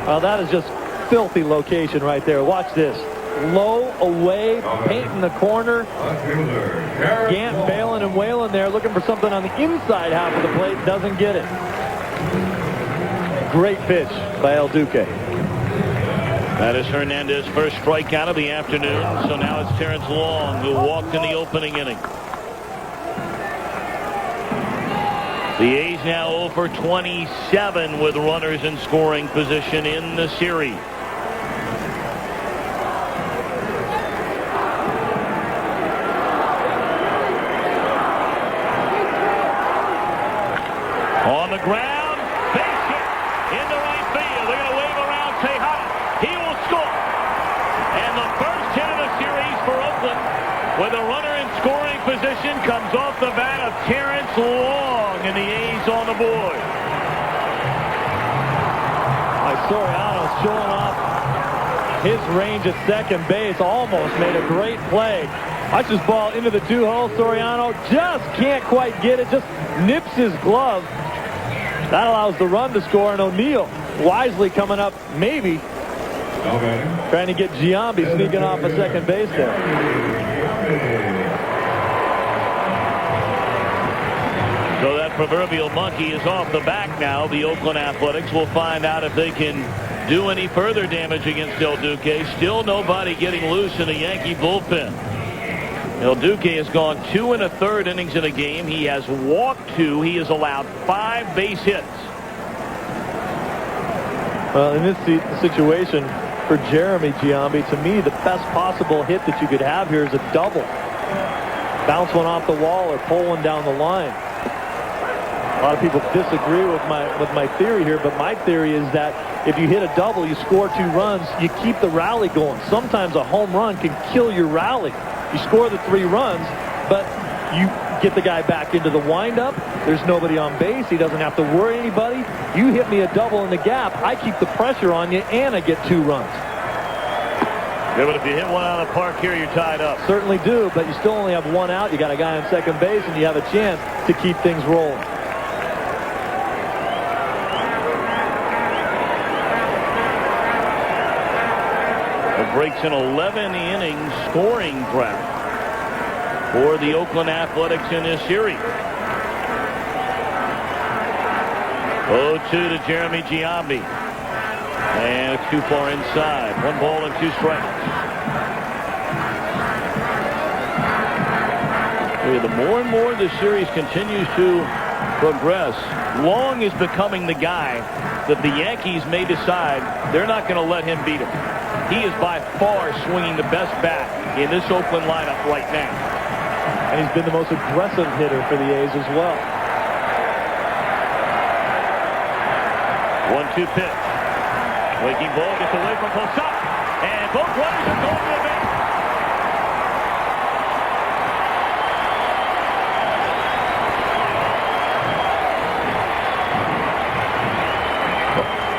Well, that is just filthy location right there. Watch this. Low, away, painting the corner. Gant bailing and wailing there, looking for something on the inside half of the plate. Doesn't get it. Great pitch by El Duque. That is Hernandez's first strikeout of the afternoon. So now it's Terrence Long, who walked in the opening inning. The A's now 0 for 27 with runners in scoring position in the series. On the ground, base hit into right field. They're going to wave around Tejada. He will score. And the first hit of the series for Oakland with a runner in scoring position comes off the bat of Terrence Long, and the A's on the board. Soriano's showing off his range at second base. Almost made a great play. Watch this ball into the 2-hole. Soriano just can't quite get it. Just nips his glove. That allows the run to score, and O'Neill wisely coming up, maybe trying to get Giambi sneaking off a second base there. So that proverbial monkey is off the back now. The Oakland Athletics will find out if they can do any further damage against El Duque. Still nobody getting loose in the Yankee bullpen. El Duque has gone 2 1/3 innings in a game. He has walked 2. He has allowed 5 base hits. Well, in this situation for Jeremy Giambi, to me, the best possible hit that you could have here is a double. Bounce one off the wall or pull one down the line. A lot of people disagree with my theory here, but my theory is that if you hit a double, you score 2 runs, you keep the rally going. Sometimes a home run can kill your rally. You score the 3 runs, but you get the guy back into the windup. There's nobody on base. He doesn't have to worry anybody. You hit me a double in the gap, I keep the pressure on you, and I get 2 runs. Yeah, but if you hit one out of the park here, you're tied up. Certainly do, but you still only have 1 out. You got a guy on second base, and you have a chance to keep things rolling. It breaks an 11-inning scoring drought for the Oakland Athletics in this series. 0-2 to Jeremy Giambi. And it's too far inside. 1 ball and 2 strikes. The more and more the series continues to progress, Long is becoming the guy that the Yankees may decide they're not going to let him beat him. He is by far swinging the best bat in this Oakland lineup right now. And he's been the most aggressive hitter for the A's as well. 1-2 pitch. Waking ball gets away from Posada. And both runners are going to the base.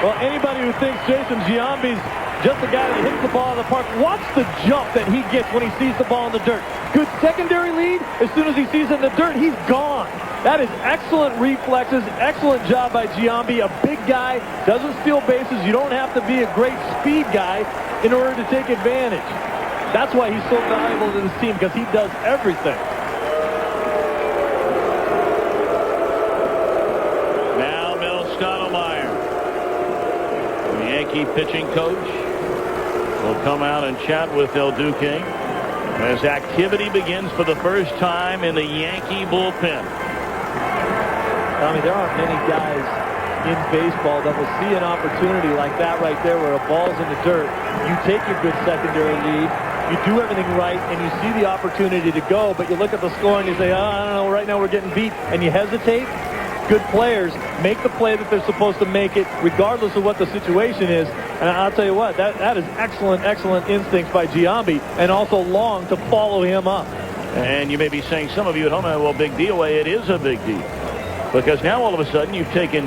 Well, anybody who thinks Jason Giambi's just a guy that hits the ball in the park, watch the jump that he gets when he sees the ball in the dirt. Good secondary lead. As soon as he sees it in the dirt, he's gone. That is excellent reflexes, excellent job by Giambi. A big guy, doesn't steal bases. You don't have to be a great speed guy in order to take advantage. That's why he's so valuable to this team, because he does everything. Now Mel Stottlemyre, the Yankee pitching coach, will come out and chat with Del Duque as activity begins for the first time in the Yankee bullpen. I mean, there aren't many guys in baseball that will see an opportunity like that right there where a ball's in the dirt. You take your good secondary lead, you do everything right, and you see the opportunity to go, but you look at the score and you say, oh, I don't know, right now we're getting beat, and you hesitate. Good players make the play that they're supposed to make it, regardless of what the situation is. And I'll tell you what, that is excellent, excellent instincts by Giambi, and also Long to follow him up. And you may be saying, some of you at home, well, big deal. Well, it is a big deal. Because now all of a sudden you've taken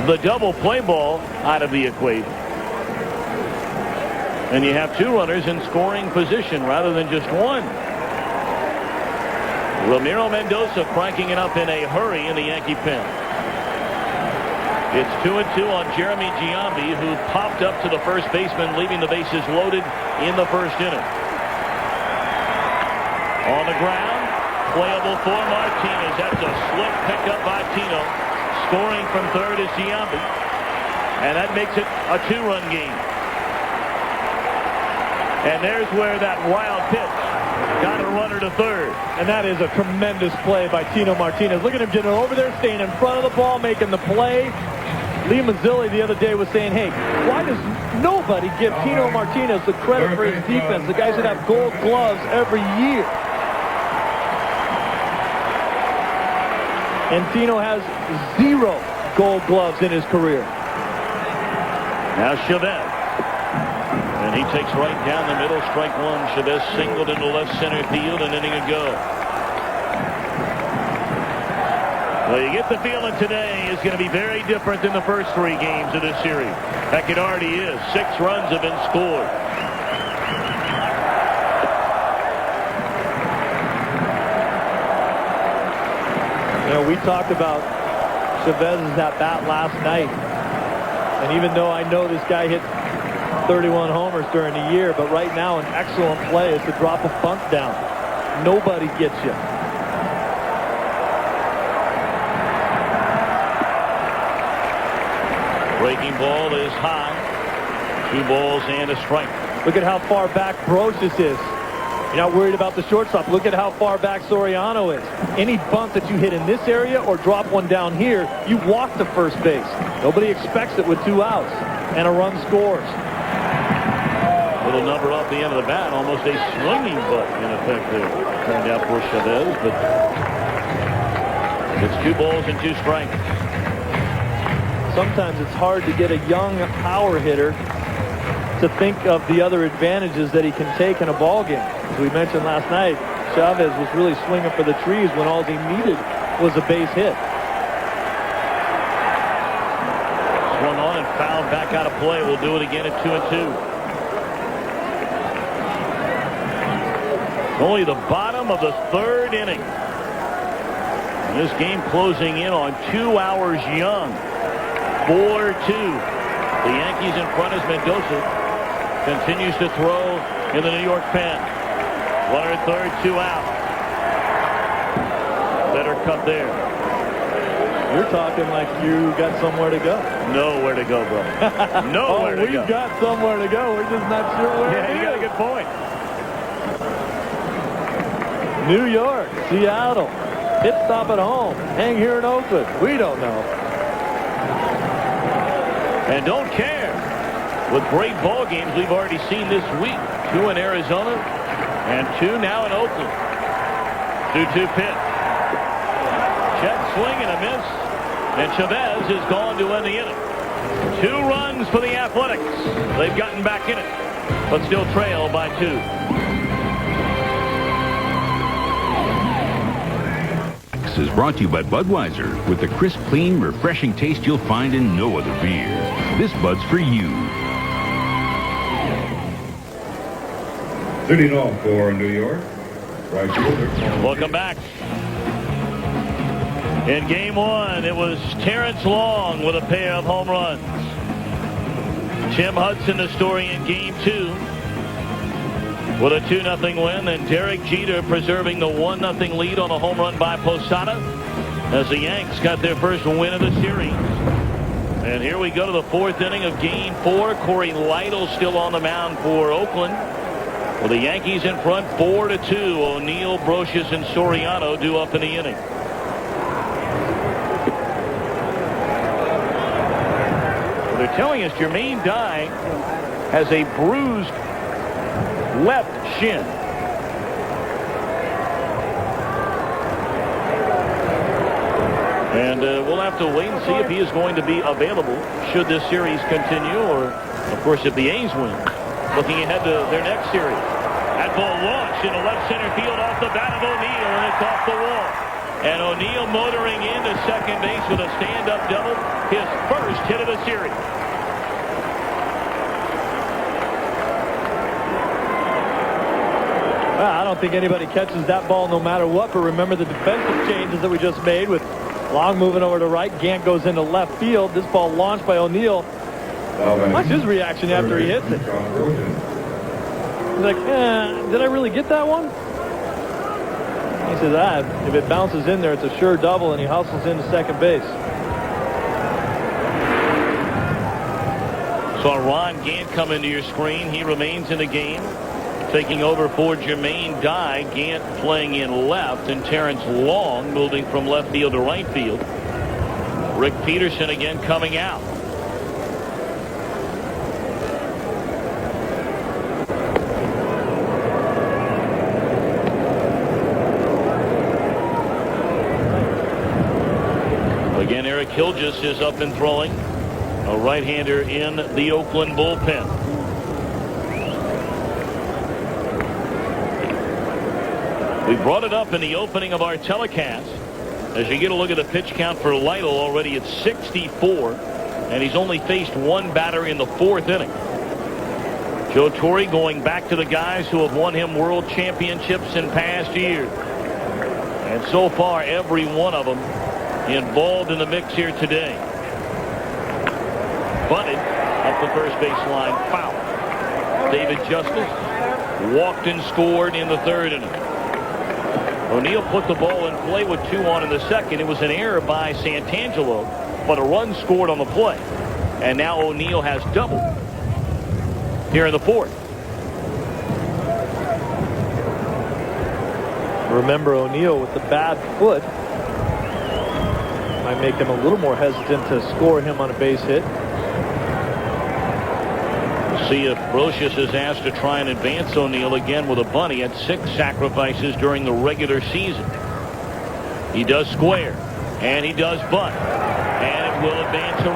the double play ball out of the equation. And you have two runners in scoring position rather than just one. Ramiro Mendoza cranking it up in a hurry in the Yankee pen. It's 2-2 on Jeremy Giambi, who popped up to the first baseman, leaving the bases loaded in the first inning. On the ground, playable for Martinez. That's a slip picked up by Tino. Scoring from third is Giambi. And that makes it a two-run game. And there's where that wild pitch got a runner to third. And that is a tremendous play by Tino Martinez. Look at him getting over there, staying in front of the ball, making the play. Lee Mazzilli the other day was saying, hey, why does nobody give Tino Martinez the credit for his defense? The guys that have gold gloves every year. And Tino has 0 gold gloves in his career. Now Chavez. And he takes right down the middle, strike one. Chavez singled into left center field, an inning ago. Well, you get the feeling today is going to be very different than the first 3 games of this series. Heck, it already is. 6 runs have been scored. You know, we talked about Chavez's at bat last night. And even though I know this guy hit 31 homers during the year, but right now an excellent play is to drop a bunt down. Nobody gets you. Breaking ball is high. 2 balls and a strike. Look at how far back Brocious is. You're not worried about the shortstop. Look at how far back Soriano is. Any bunt that you hit in this area or drop one down here, you walk to first base. Nobody expects it with 2 outs. And a run scores. Little number off the end of the bat, almost a swinging butt in effect there. Turned out for Chavez, but it's 2 balls and 2 strikes. Sometimes it's hard to get a young power hitter to think of the other advantages that he can take in a ball game. As we mentioned last night, Chavez was really swinging for the trees when all he needed was a base hit. Swung on and fouled back out of play. We'll do it again at 2-2. Only the bottom of the 3rd inning. And this game closing in on 2 hours young. 4-2. The Yankees in front as Mendoza continues to throw in the New York pen. Runner at third, 2 out. Better cut there. You're talking like you got somewhere to go. Nowhere to go, brother. Nowhere to go. We've got somewhere to go. We're just not sure where it is. You got a good point. New York, Seattle, pit stop at home, hang here in Oakland. We don't know. And don't care. With great ball games we've already seen this week. 2 in Arizona and 2 now in Oakland. 2-2 pitch. Check swing and a miss. And Chavez is gone to end the inning. 2 runs for the Athletics. They've gotten back in it, but still trail by 2. Fox is brought to you by Budweiser with the crisp, clean, refreshing taste you'll find in no other beer. This Bud's for you. Leading off for New York, right fielder. Welcome back. In game one, it was Terrence Long with a pair of home runs. Tim Hudson, the story in game two, with a 2-0 win, and Derek Jeter preserving the 1-0 lead on a home run by Posada as the Yanks got their first win of the series. And here we go to the fourth inning of game four. Corey Lytle still on the mound for Oakland, with the Yankees in front 4-2. O'Neill, Brocious, and Soriano due up in the inning. They're telling us Jermaine Dye has a bruised left shin. And we'll have to wait and see if he is going to be available should this series continue, or, of course, if the A's win. Looking ahead to their next series. That ball launched into left center field off the bat of O'Neill, and it's off the wall. And O'Neill motoring into second base with a stand-up double, his first hit of the series. I don't think anybody catches that ball no matter what, but remember the defensive changes that we just made with Long moving over to right. Gant goes into left field. This ball launched by O'Neill. Watch his reaction after he hits it. He's like, did I really get that one? He says, if it bounces in there, it's a sure double, and he hustles into second base. Saw Ron Gant come into your screen. He remains in the game, taking over for Jermaine Dye. Gant playing in left, and Terrence Long moving from left field to right field. Rick Peterson again coming out. Again, Eric Hilgess is up and throwing, a right-hander in the Oakland bullpen. We brought it up in the opening of our telecast. As you get a look at the pitch count for Lytle, already at 64, and he's only faced one batter in the fourth inning. Joe Torre going back to the guys who have won him world championships in past years. And so far, every one of them involved in the mix here today. Bunted up the first baseline, foul. David Justice walked and scored in the third inning. O'Neill put the ball in play with 2 on in the second. It was an error by Santangelo, but a run scored on the play. And now O'Neill has doubled here in the fourth. Remember, O'Neill with the bad foot might make them a little more hesitant to score him on a base hit. See if Brocious is asked to try and advance O'Neill again with a bunt. He had 6 sacrifices during the regular season. He does square, and he does bunt, and it will advance a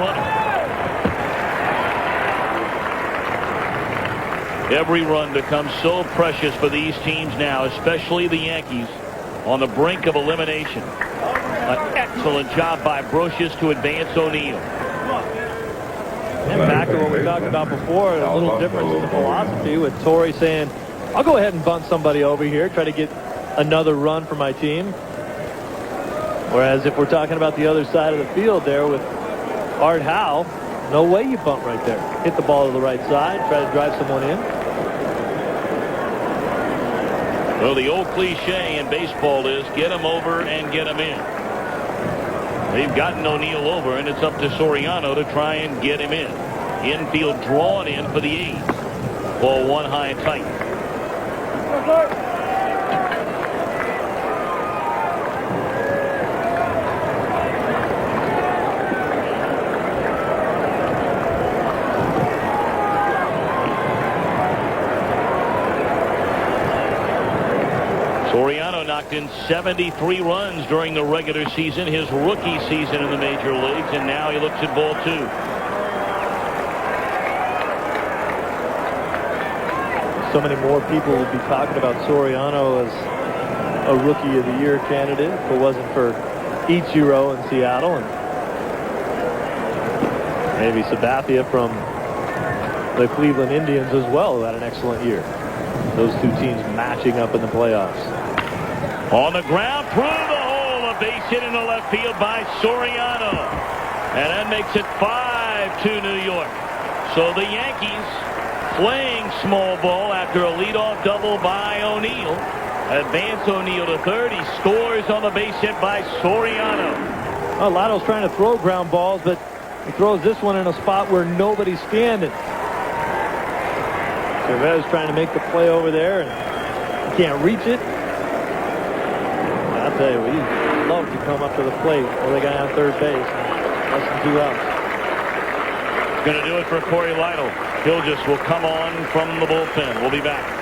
runner. Every run becomes so precious for these teams now, especially the Yankees, on the brink of elimination. An excellent job by Brocious to advance O'Neill. And back to what we talked about before, a little difference in the philosophy with Torre saying, I'll go ahead and bunt somebody over here, try to get another run for my team. Whereas if we're talking about the other side of the field there with Art Howe, no way you bunt right there. Hit the ball to the right side, try to drive someone in. Well, the old cliche in baseball is get him over and get him in. They've gotten O'Neill over, and it's up to Soriano to try and get him in. Infield drawn in for the A's. Ball one high and tight. Soriano knocked in 73 runs during the regular season, his rookie season in the major leagues, and now he looks at ball 2. So many more people would be talking about Soriano as a Rookie of the Year candidate if it wasn't for Ichiro in Seattle, and maybe Sabathia from the Cleveland Indians as well, who had an excellent year. Those two teams matching up in the playoffs. On the ground, through the hole, a base hit in the left field by Soriano. And that makes it 5-2 New York. So the Yankees playing small ball after a leadoff double by O'Neill. Advance O'Neill to third. He scores on the base hit by Soriano. Well, Lotto's trying to throw ground balls, but he throws this one in a spot where nobody's standing. Cervez trying to make the play over there, and he can't reach it. I'll tell you, he'd love to come up to the plate with a guy on third base. Less than 2 outs. Going to do it for Corey Lytle. Gilgis will come on from the bullpen. We'll be back.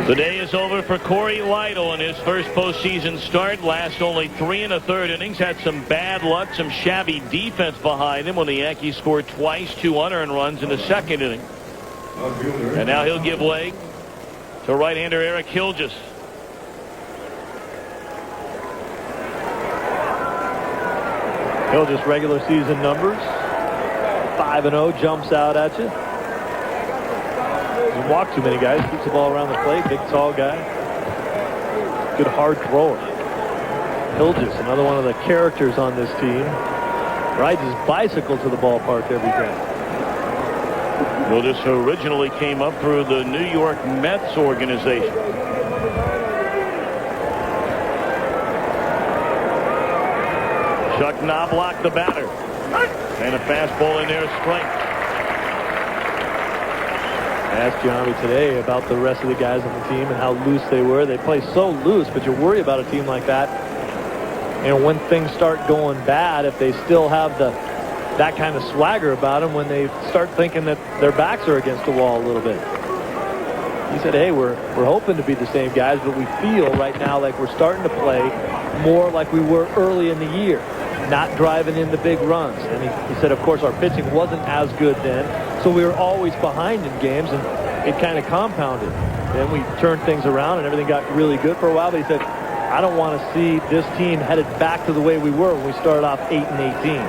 The day is over for Corey Lytle in his first postseason start. Last only 3 1/3 innings. Had some bad luck, some shabby defense behind him when the Yankees scored twice, 2 unearned runs in the second inning. And now he'll give way to right-hander Eric Gilgis. Gilgis regular season numbers. 5-0 jumps out at you. Doesn't walk too many guys. Keeps the ball around the plate. Big, tall guy. Good hard thrower. Gilgis, another one of the characters on this team. Rides his bicycle to the ballpark every day. Gilgis originally came up through the New York Mets organization. Chuck Knobloch, the batter. And a fastball in there, strike. I asked Johnny today about the rest of the guys on the team and how loose they were. They play so loose, but you worry about a team like that. You know, when things start going bad, if they still have that kind of swagger about them, when they start thinking that their backs are against the wall a little bit. He said, hey, we're hoping to be the same guys, but we feel right now like we're starting to play more like we were early in the year, not driving in the big runs. And he said, of course, our pitching wasn't as good then, so we were always behind in games, and it kind of compounded. Then we turned things around, and everything got really good for a while. But he said, I don't want to see this team headed back to the way we were when we started off 8-18.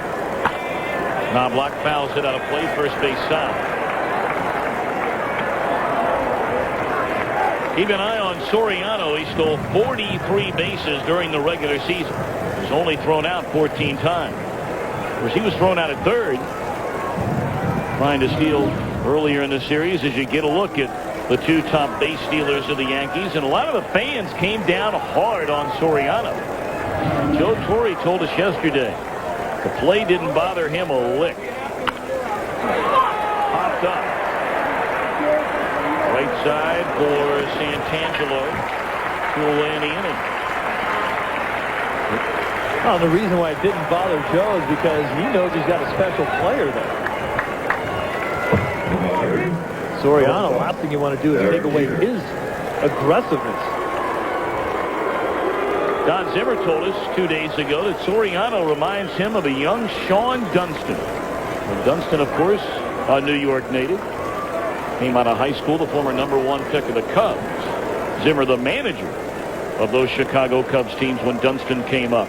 Knobloch fouls it out of play, first base side. Keep an eye on Soriano. He stole 43 bases during the regular season. He was only thrown out 14 times. Of course, he was thrown out at third, trying to steal earlier in the series. As you get a look at the 2 top base stealers of the Yankees, and a lot of the fans came down hard on Soriano. Joe Torre told us yesterday the play didn't bother him a lick. Popped up. Right side for Santangelo to away in the inning. Well, the reason why it didn't bother Joe is because he knows he's got a special player there. Soriano, last thing you want to do is take away his aggressiveness. Don Zimmer told us 2 days ago that Soriano reminds him of a young Sean Dunston. And Dunston, of course, a New York native. Came out of high school, the former #1 pick of the Cubs. Zimmer, the manager of those Chicago Cubs teams when Dunston came up.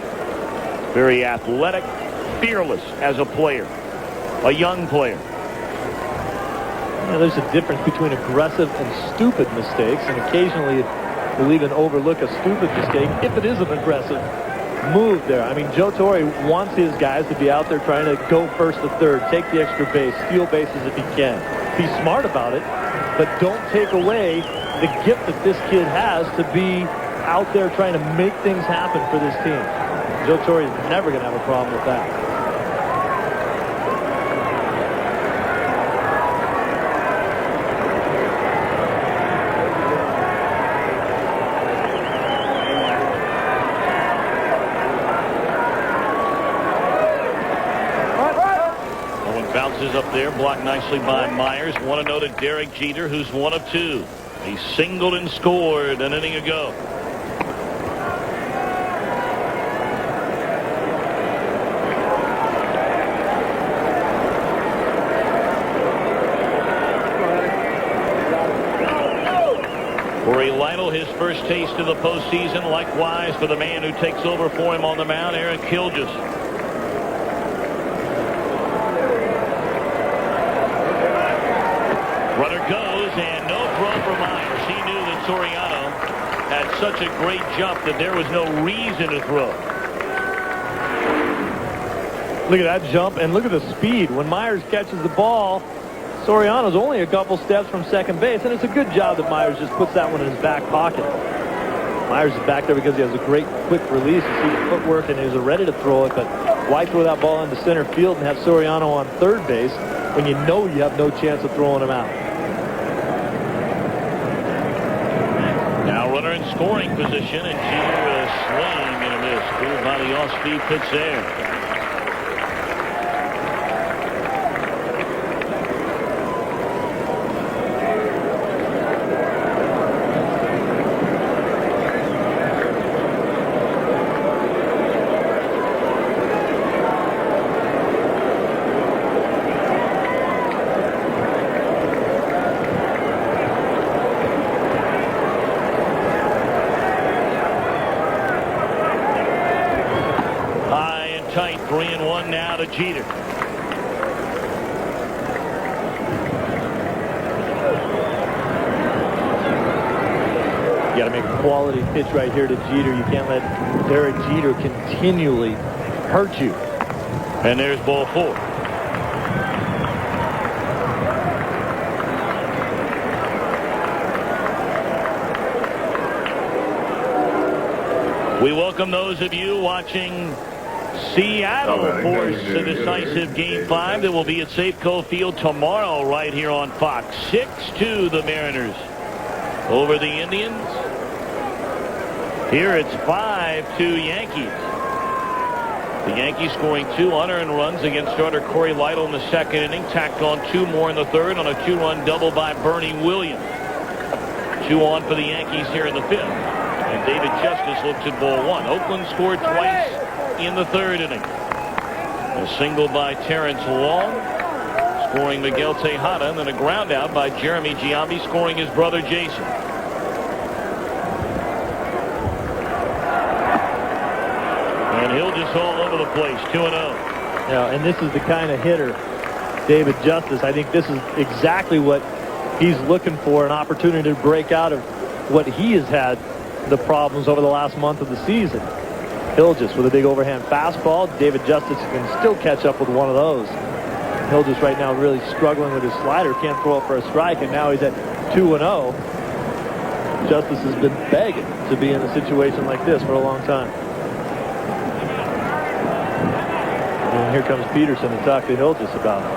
Very athletic, fearless as a player. A young player. You know, there's a difference between aggressive and stupid mistakes, and occasionally we'll even overlook a stupid mistake if it is an aggressive move there. I mean, Joe Torre wants his guys to be out there trying to go first to third, take the extra base, steal bases if he can. Be smart about it, but don't take away the gift that this kid has to be out there trying to make things happen for this team. Joe Torre is never going to have a problem with that. Bounces up there, blocked nicely by Myers. 1-0 to Derek Jeter, who's 1 of 2. He singled and scored an inning ago. first taste of the postseason. Likewise for the man who takes over for him on the mound, Eric Hilgis. Runner goes, and no throw for Myers. He knew that Soriano had such a great jump that there was no reason to throw. Look at that jump, and look at the speed. When Myers catches the ball, Soriano's only a couple steps from second base, and it's a good job that Myers just puts that one in his back pocket. Myers is back there because he has a great quick release. You see the footwork, and he's ready to throw it, but why throw that ball into center field and have Soriano on third base when you know you have no chance of throwing him out? Now runner in scoring position, and Jeter a swing and a miss. Pulled by the off-speed pitch there. Tight, 3-1 now to Jeter. You got to make a quality pitch right here to Jeter. You can't let Derek Jeter continually hurt you. And there's ball 4. We welcome those of you watching Seattle force a decisive Game 5 that will be at Safeco Field tomorrow right here on Fox. 6-2 the Mariners over the Indians. Here it's 5-2 Yankees. The Yankees scoring 2 unearned runs against starter Corey Lytle in the second inning. Tacked on 2 more in the third on a 2-run double by Bernie Williams. 2 on for the Yankees here in the 5th. And David Justice looks at ball 1. Oakland scored twice in the third inning. A single by Terrence Long, scoring Miguel Tejada, and then a ground out by Jeremy Giambi, scoring his brother Jason. And he'll just all over the place, 2-0. Yeah, and this is the kind of hitter, David Justice. I think this is exactly what he's looking for, an opportunity to break out of what he has had the problems over the last month of the season. Hilgis with a big overhand fastball. David Justice can still catch up with one of those. Hilgis right now really struggling with his slider. Can't throw it for a strike, and now he's at 2-0. Justice has been begging to be in a situation like this for a long time. And here comes Peterson to talk to Hilgis about it.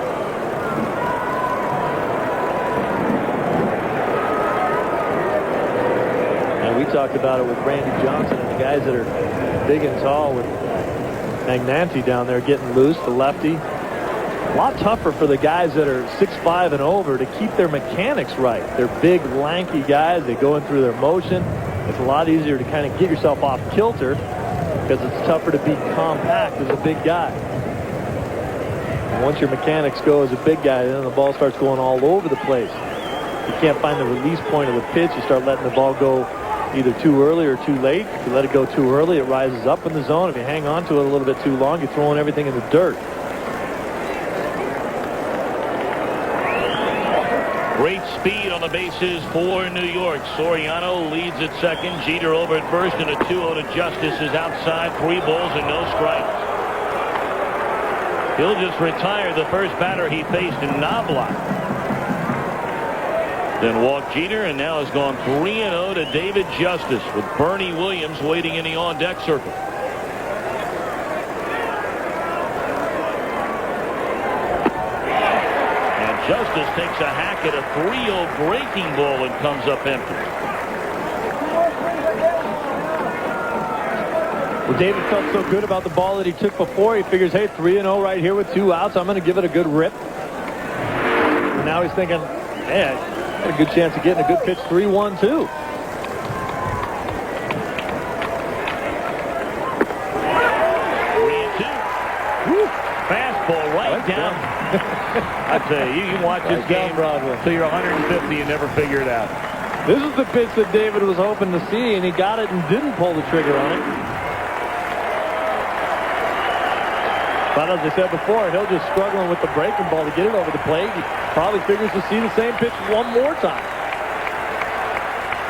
And we talked about it with Randy Johnson and the guys that are big and tall with Magnanti down there getting loose, the lefty. A lot tougher for the guys that are 6'5" and over to keep their mechanics right. They're big, lanky guys. They go in through their motion. It's a lot easier to kind of get yourself off kilter because it's tougher to be compact as a big guy. And once your mechanics go as a big guy, then the ball starts going all over the place. You can't find the release point of the pitch. You start letting the ball go either too early or too late. If you let it go too early, it rises up in the zone. If you hang on to it a little bit too long, you're throwing everything in the dirt. Great speed on the bases for New York. Soriano leads at second. Jeter over at first, and a 2-0 to Justice is outside. 3 balls and no strikes. He'll just retire the first batter he faced in Knobloch. Then walked Jeter, and now has gone 3-0 to David Justice with Bernie Williams waiting in the on-deck circle. And Justice takes a hack at a 3-0 breaking ball and comes up empty. Well, David felt so good about the ball that he took before. He figures, hey, 3-0 right here with 2 outs. I'm going to give it a good rip. And now he's thinking, man, a good chance of getting a good pitch. 3-1 too. Fastball right down. I tell you, you can watch this game till you're 150 and never figure it out. This is the pitch that David was hoping to see, and he got it and didn't pull the trigger on it. But as I said before, he'll just struggling with the breaking ball to get it over the plate. He probably figures to see the same pitch one more time.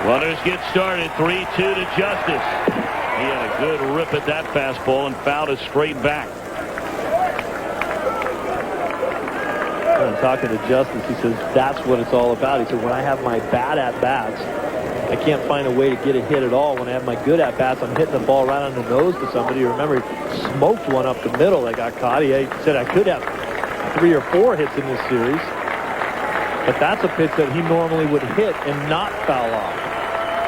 Runners get started. 3-2 to Justice. He had a good rip at that fastball and fouled it straight back. I'm talking to Justice. He says that's what it's all about. He said when I have my bad at-bats, I can't find a way to get a hit at all. When I have my good at-bats, I'm hitting the ball right on the nose to somebody. You remember he smoked one up the middle that got caught. He said I could have 3 or 4 hits in this series. But that's a pitch that he normally would hit and not foul off.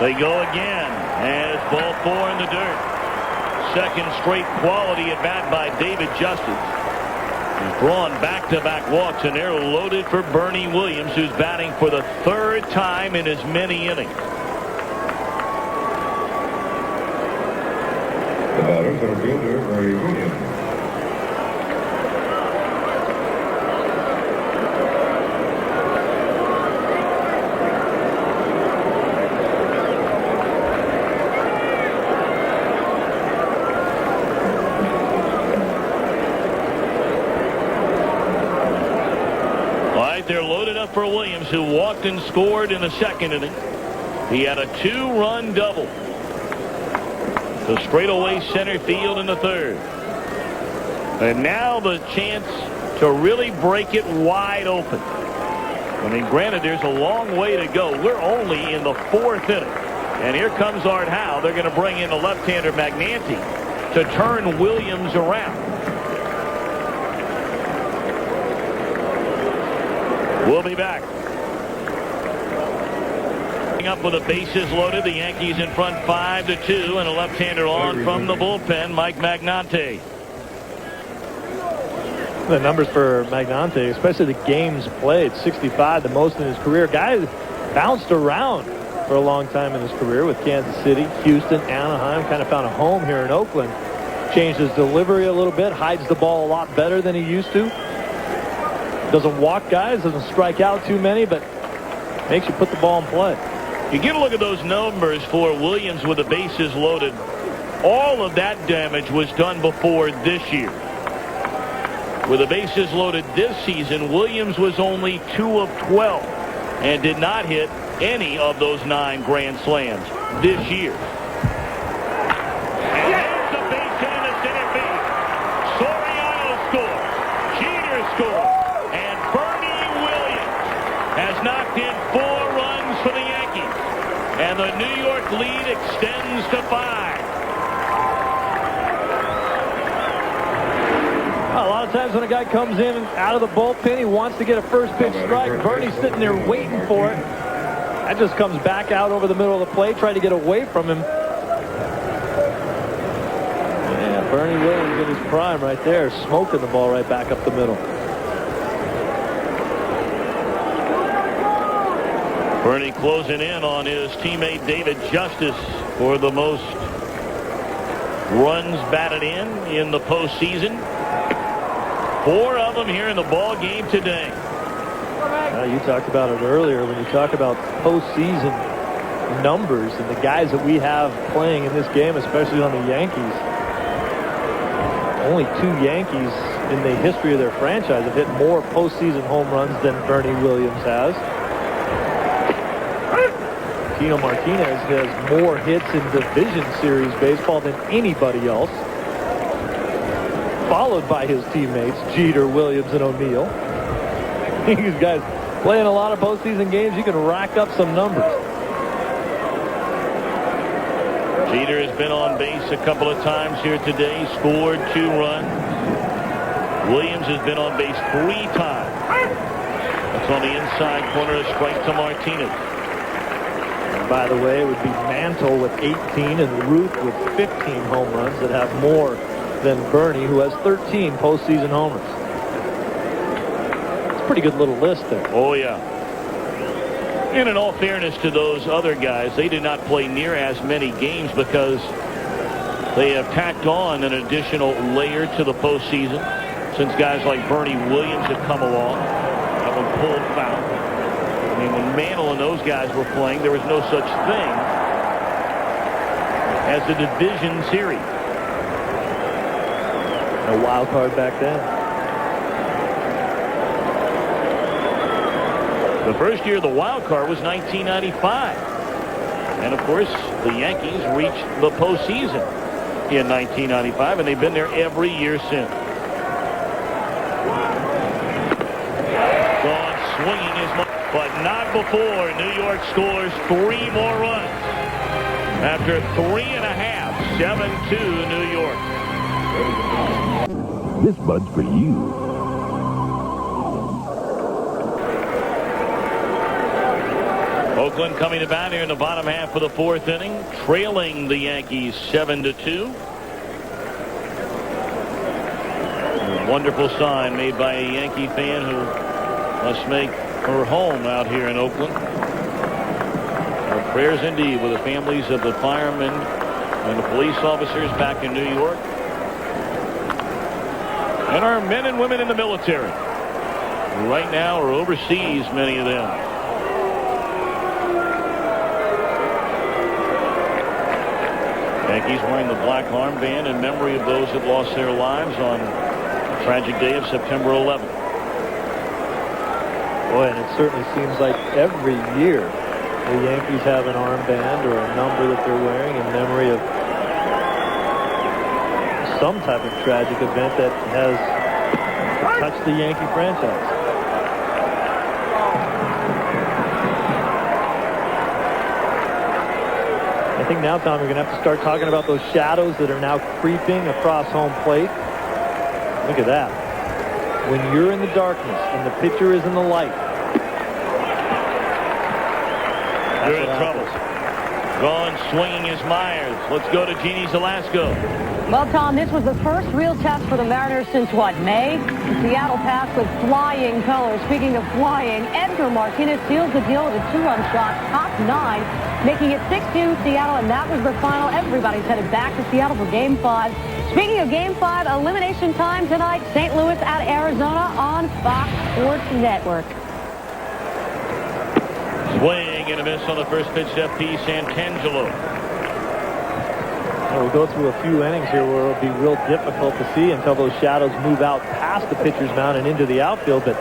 They go again, and it's ball 4 in the dirt. Second straight quality at bat by David Justice. He's drawn back-to-back walks, and they're loaded for Bernie Williams, who's batting for the 3rd time in as many innings. The batter, center fielder, Bernie Williams. They're loaded up for Williams, who walked and scored in the 2nd inning. He had a 2-run double to straightaway center field in the 3rd. And now the chance to really break it wide open. I mean, granted, there's a long way to go. We're only in the 4th inning. And here comes Art Howe. They're going to bring in the left-hander Magnanti to turn Williams around. We'll be back. Up with the bases loaded, the Yankees in front 5-2, and a left-hander on from the bullpen, Mike Magnanti. The numbers for Magnanti, especially the games played, 65, the most in his career. Guy bounced around for a long time in his career with Kansas City, Houston, Anaheim, kind of found a home here in Oakland. Changed his delivery a little bit, hides the ball a lot better than he used to. Doesn't walk guys, doesn't strike out too many, but makes you put the ball in play. You get a look at those numbers for Williams with the bases loaded. All of that damage was done before this year. With the bases loaded this season, Williams was only 2 of 12 and did not hit any of those 9 grand slams this year. And there's the base hit in the center field. Soriano scores. Jeter scores. And Bernie Williams has knocked in 4 runs for the Yankees. And the New York lead extends to 5. A lot of times when a guy comes in out of the bullpen, he wants to get a first pitch strike. Bernie's sitting there waiting for it. That just comes back out over the middle of the plate, trying to get away from him. Yeah, Bernie Williams in his prime right there, smoking the ball right back up the middle. Bernie closing in on his teammate David Justice for the most runs batted in the postseason. 4 of them here in the ball game today. You talked about it earlier when you talk about postseason numbers and the guys that we have playing in this game, especially on the Yankees. Only 2 Yankees in the history of their franchise have hit more postseason home runs than Bernie Williams has. Tino Martinez has more hits in Division Series baseball than anybody else, followed by his teammates Jeter, Williams, and O'Neill. These guys playing a lot of postseason games, you can rack up some numbers. Jeter has been on base a couple of times here today, scored 2 runs. Williams has been on base 3 times. That's on the inside corner, a strike to Martinez. And by the way, it would be Mantle with 18 and Ruth with 15 home runs that have more than Bernie, who has 13 postseason homers. It's a pretty good little list there. Oh, yeah. And in all fairness to those other guys, they did not play near as many games because they have tacked on an additional layer to the postseason since guys like Bernie Williams have come along. That one pulled foul. I mean, when Mantle and those guys were playing, there was no such thing as a division series. A wild card back then. The first year of the wild card was 1995. And, of course, the Yankees reached the postseason in 1995, and they've been there every year since. Gone swinging his money, but not before New York scores 3 more runs. After 3.5, 7-2 New York. This bud's for you. Oakland coming to bat here in the bottom half of the 4th inning, trailing the Yankees 7-2. A wonderful sign made by a Yankee fan who must make her home out here in Oakland. Our prayers indeed with the families of the firemen and the police officers back in New York, and our men and women in the military who right now are overseas, many of them. Yankees wearing the black armband in memory of those that lost their lives on the tragic day of September 11th. Boy, and it certainly seems like every year the Yankees have an armband or a number that they're wearing in memory of some type of tragic event that has touched the Yankee franchise. I think now, Tom, you're going to have to start talking about those shadows that are now creeping across home plate. Look at that. When you're in the darkness and the pitcher is in the light. They're in trouble. Gone swinging is Myers. Let's go to Jeannie Zalasko. Well, Tom, this was the first real test for the Mariners since, what, May? The Seattle passed with flying colors. Speaking of flying, Edgar Martinez seals the deal with a 2-run shot, top 9, making it 6-2 Seattle, and that was the final. Everybody's headed back to Seattle for Game 5. Speaking of Game 5, elimination time tonight, St. Louis at Arizona on Fox Sports Network. Swing and a miss on the first pitch to F.P. Santangelo. We'll go through a few innings here where it'll be real difficult to see until those shadows move out past the pitcher's mound and into the outfield. But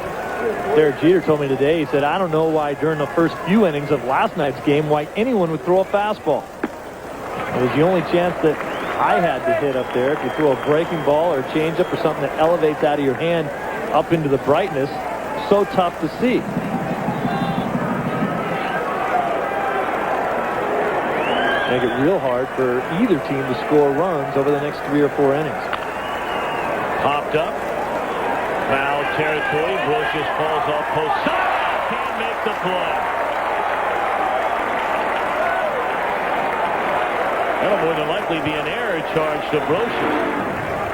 Derek Jeter told me today, he said, I don't know why during the first few innings of last night's game why anyone would throw a fastball. It was the only chance that I had to hit up there. If you throw a breaking ball or a changeup or something that elevates out of your hand up into the brightness, so tough to see. Make it real hard for either team to score runs over the next 3 or 4 innings. Popped up. Foul territory. Brocious falls off post. Can't make the play. That'll more than likely be an error charge to Brocious.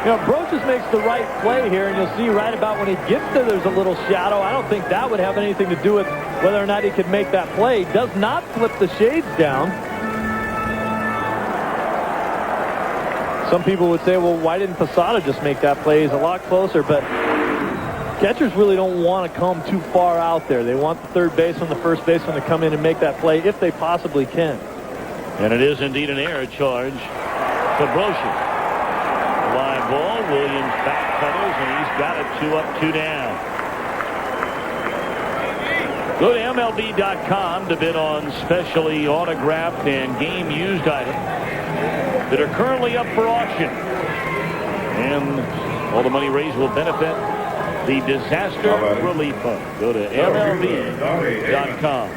You know, Brocious makes the right play here, and you'll see right about when he gets there, there's a little shadow. I don't think that would have anything to do with whether or not he could make that play. He does not flip the shades down. Some people would say, well, why didn't Posada just make that play? He's a lot closer, but catchers really don't want to come too far out there. They want the third baseman, the first baseman to come in and make that play if they possibly can. And it is indeed an error charge to Brocious. Live ball. Williams back pedals, and he's got it 2 up, 2 down. Go to MLB.com to bid on specially autographed and game-used items that are currently up for auction. And all the money raised will benefit the Disaster Relief Fund. Go to MLB.com.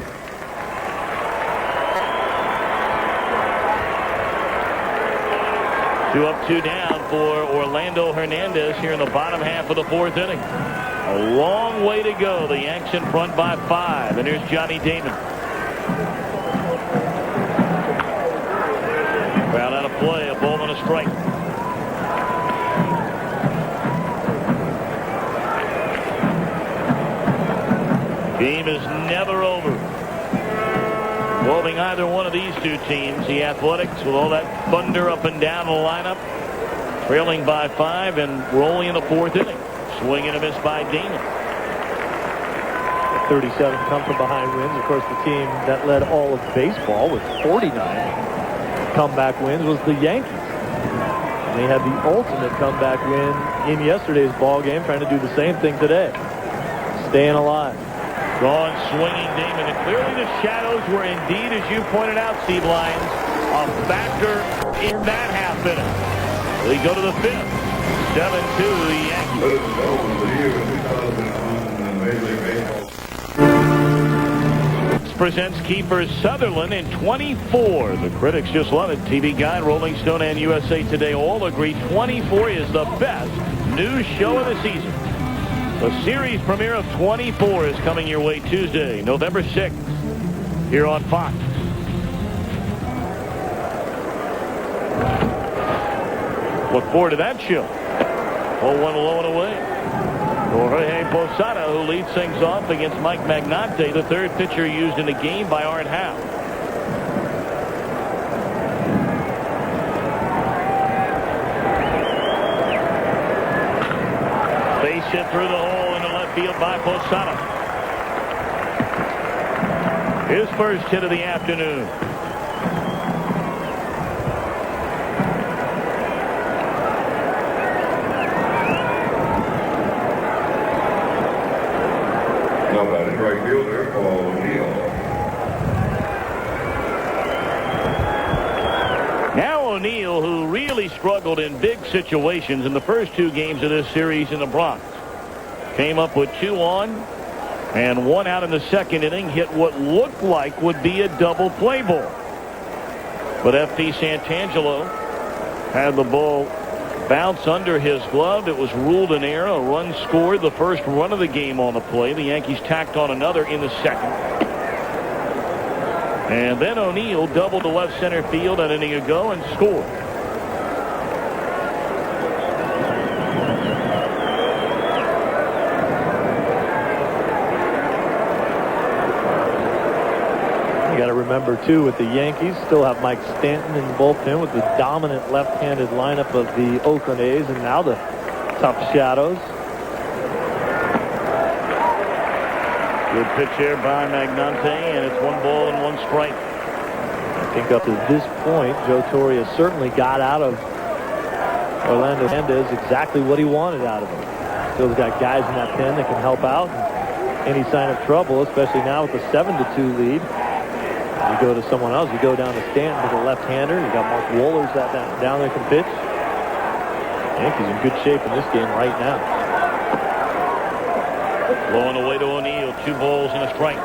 Two up, 2 down for Orlando Hernandez here in the bottom half of the 4th inning. A long way to go. The Yanks in front by 5. And here's Johnny Damon. Foul out of play. A ball and a strike. Game is never over. Involving either one of these two teams. The Athletics with all that thunder up and down the lineup. Trailing by 5 and rolling in the 4th inning. Swing and a miss by Damon. 37 come-from-behind wins. Of course, the team that led all of baseball with 49 comeback wins was the Yankees. And they had the ultimate comeback win in yesterday's ball game, trying to do the same thing today. Staying alive. Gone swinging Damon. And clearly the shadows were indeed, as you pointed out, Steve Lyons, a factor in that half inning. We go to the fifth. 7-2 the Yankees. Ladies and gentlemen, the year 2001 Major League Baseball. This presents Kiefer Sutherland in 24. The critics just love it. TV Guide, Rolling Stone, and USA Today all agree 24 is the best news show of the season. The series premiere of 24 is coming your way Tuesday, November 6th, here on Fox. Look forward to that show. 0-1 low and away. Jorge Posada, who leads things off against Mike Magnante, the third pitcher used in the game by Art Howe. Base hit through the hole into left field by Posada. His first hit of the afternoon. Now batting right fielder, Paul O'Neill. Now O'Neill, who really struggled in big situations in the first two games of this series in the Bronx, came up with 2 on and 1 out in the second inning, hit what looked like would be a double play ball. But F.D. Santangelo had the ball bounce under his glove. It was ruled an error. A run scored, the first run of the game on the play. The Yankees tacked on another in the second. And then O'Neill doubled to left center field an inning ago and scored. You got to remember, too, with the Yankees, still have Mike Stanton in the bullpen with the dominant left-handed lineup of the Oakland A's, and now the tough shadows. Good pitch here by Magnante, and it's 1 ball and 1 strike. I think up to this point, Joe Torre has certainly got out of Orlando Hernandez exactly what he wanted out of him. Still got guys in that pen that can help out. Any sign of trouble, especially now with the 7-2 lead. You go to someone else. You go down to Stanton with a left-hander. You got Mark Wohlers that down there can pitch. Yankees in good shape in this game right now. Blowing away to O'Neill. 2 balls and a strike.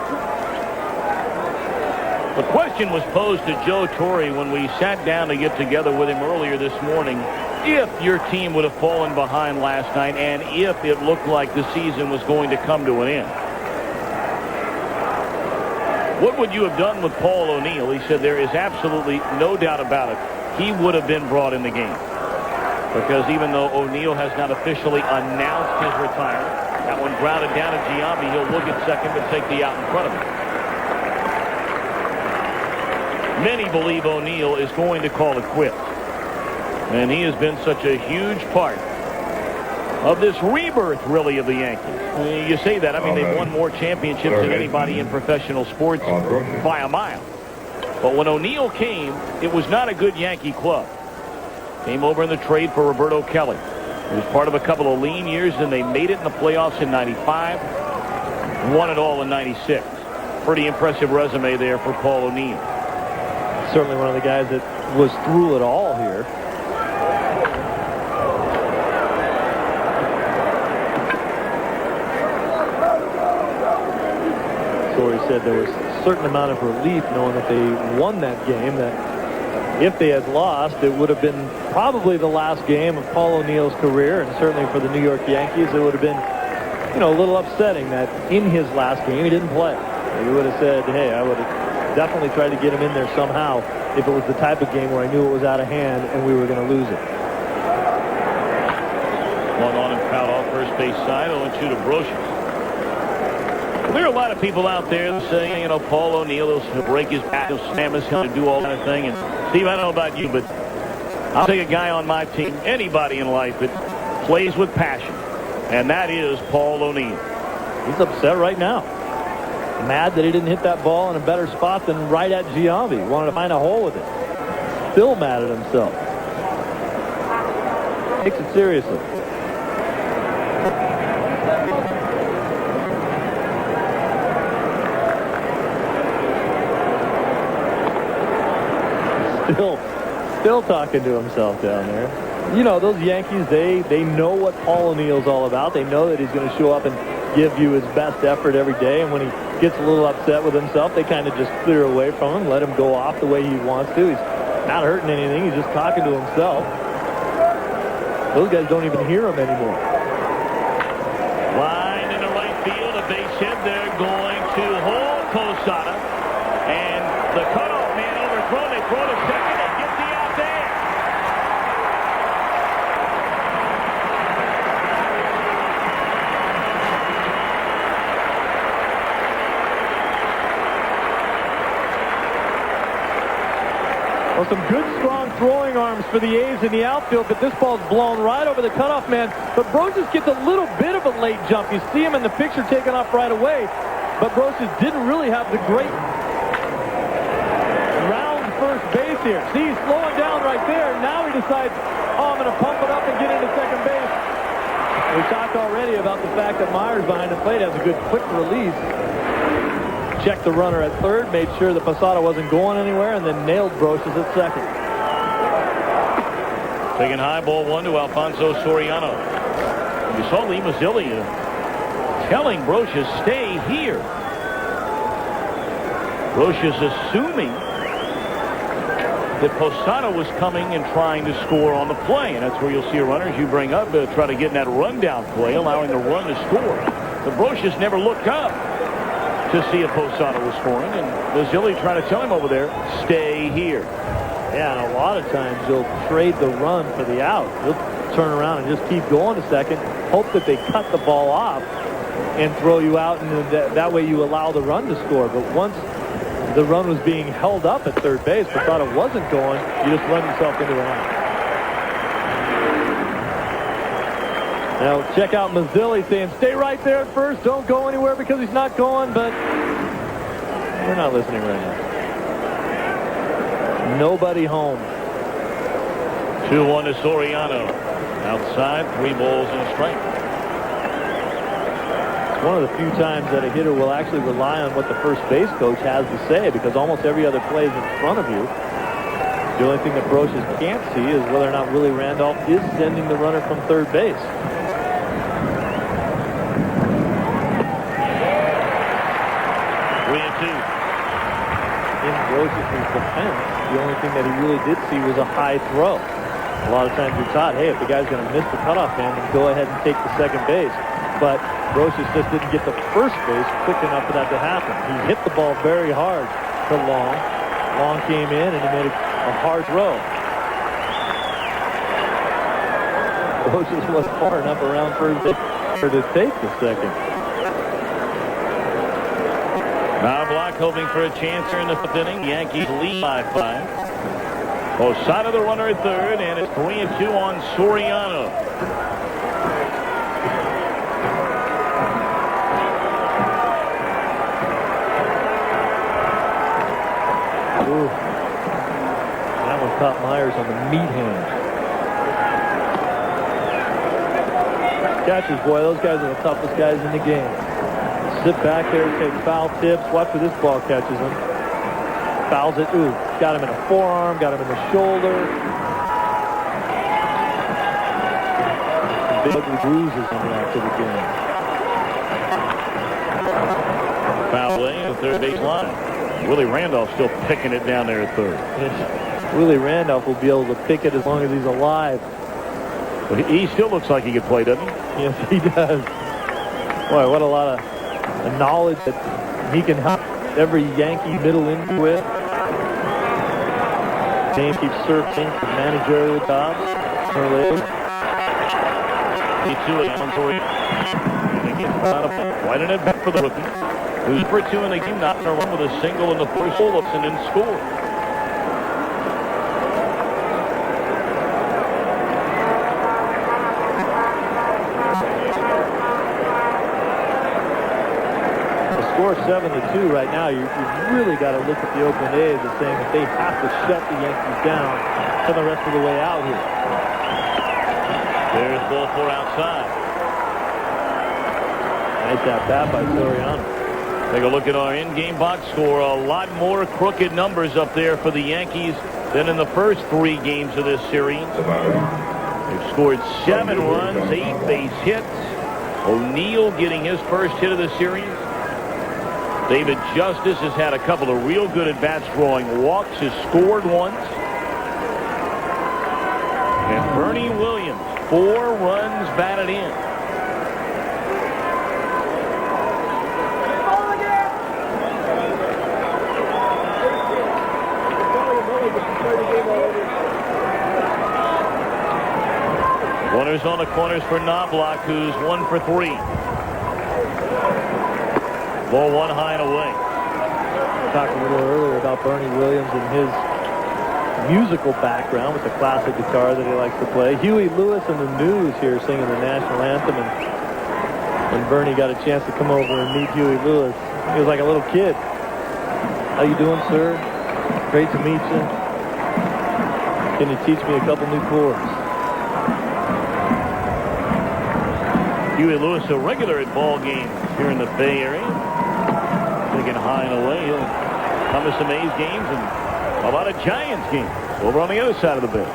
The question was posed to Joe Torre when we sat down to get together with him earlier this morning. If your team would have fallen behind last night and if it looked like the season was going to come to an end, what would you have done with Paul O'Neill? He said there is absolutely no doubt about it. He would have been brought in the game. Because even though O'Neill has not officially announced his retirement, that one grounded down to Giambi. He'll look at second but take the out in front of him. Many believe O'Neill is going to call it quits. And he has been such a huge part of this rebirth, really, of the Yankees. You say that. I mean, they've won more championships than anybody in professional sports by a mile. But when O'Neill came, it was not a good Yankee club. Came over in the trade for Roberto Kelly. He was part of a couple of lean years, and they made it in the playoffs in '95. Won it all in '96. Pretty impressive resume there for Paul O'Neill. Certainly one of the guys that was through it all here. Torre said there was a certain amount of relief knowing that they won that game, that if they had lost, it would have been probably the last game of Paul O'Neill's career, and certainly for the New York Yankees, it would have been, you know, a little upsetting that in his last game he didn't play. You would have said, hey, I would have definitely tried to get him in there somehow if it was the type of game where I knew it was out of hand and we were going to lose it. One on and foul off first base side, 0-2 to Brocious. There are a lot of people out there saying, you know, Paul O'Neill, he'll break his back, he'll slam his head, do all that kind of thing. And Steve, I don't know about you, but I'll take a guy on my team, anybody in life that plays with passion, and that is Paul O'Neill. He's upset right now. Mad that he didn't hit that ball in a better spot than right at Giambi. Wanted to find a hole with it. Still mad at himself. Takes it seriously. Still talking to himself down there. You know, those Yankees, they know what Paul O'Neill's all about. They know that he's going to show up and give you his best effort every day. And when he gets a little upset with himself, they kind of just clear away from him, let him go off the way he wants to. He's not hurting anything. He's just talking to himself. Those guys don't even hear him anymore. Line in the right field, a base hit. They're going to hold Posada. And the cutoff man overthrown. They throw to second and get the out there. Well, some good, strong throwing arms for the A's in the outfield, but this ball's blown right over the cutoff man. But Brosius gets a little bit of a late jump. You see him in the picture taken off right away, but Brosius didn't really have the great round first base here. See, he's slowing down right there. Now he decides, oh, I'm going to pump it up and get into second base. We talked already about the fact that Myers behind the plate has a good quick release. Checked the runner at third, made sure that Posada wasn't going anywhere, and then nailed Brosius at second. Taking high, ball one to Alfonso Soriano. You saw Lee Mazzilli telling Brosius, stay here. Brosius assuming that Posada was coming and trying to score on the play, and that's where you'll see a runner, as you bring up, try to get in that rundown play, allowing the run to score. But Brosius never looked up to see if Posada was scoring, and Mazzilli trying to tell him over there, stay here. Yeah, and a lot of times you'll trade the run for the out. You'll turn around and just keep going a second, hope that they cut the ball off and throw you out, and that way you allow the run to score. But once the run was being held up at third base, Posada wasn't going, you just run yourself into an out. Now check out Mazzilli saying, stay right there at first, don't go anywhere because he's not going, but we're not listening right now. Nobody home. 2-1 to Soriano. Outside, 3 balls and a strike. It's one of the few times that a hitter will actually rely on what the first base coach has to say, because almost every other play is in front of you. The only thing that Brosius can't see is whether or not Willie Randolph is sending the runner from third base. In Brosius' defense, the only thing that he really did see was a high throw. A lot of times you're taught, hey, if the guy's going to miss the cutoff man, then go ahead and take the second base. But Brosius just didn't get to first base quick enough for that to happen. He hit the ball very hard to Long. Long came in and he made a hard throw. Brosius was far enough around first base to take the second. Now Block hoping for a chance here in the 5th inning. Yankees lead by 5. Posada the runner at third, and it's 3-2 on Soriano. Ooh. That one caught Myers on the meat hand. Catchers, boy, those guys are the toughest guys in the game. Sit back there, take foul tips. Watch where this ball catches him. Fouls it. Ooh, got him in the forearm, got him in the shoulder. Big ugly bruises on the after the game. Foul play at the third base line. Willie Randolph still picking it down there at third. Willie Randolph will be able to pick it as long as he's alive. But he still looks like he could play, doesn't he? Yes, he does. Boy, what a lot of knowledge that he can help every Yankee middle infield with. James keeps searching for managerial jobs. Right in it for the rookie, who's for 2 in the game, not in a run with a single in the first pull-ups and then score. score 7-2 right now, you've really got to look at the Oakland A's and saying that they have to shut the Yankees down for the rest of the way out here. There's ball 4 outside. Nice at bat by Soriano. Take a look at our in-game box score. A lot more crooked numbers up there for the Yankees than in the first 3 games of this series. They've scored 7 runs, 8 base hits. O'Neill getting his first hit of the series. David Justice has had a couple of real good at-bats drawing walks, has scored once. And Bernie Williams, 4 runs batted in. Runners on the corners for Knobloch, who's 1 for 3. Ball 1 high and away. Talked a little earlier about Bernie Williams and his musical background with the classic guitar that he likes to play. Huey Lewis and the News here singing the national anthem, and when Bernie got a chance to come over and meet Huey Lewis, he was like a little kid. How you doing, sir? Great to meet you. Can you teach me a couple new chords? Huey Lewis, a regular at ball games here in the Bay Area. Taking high and away. He'll come to some A's games and a lot of Giants games over on the other side of the Bay.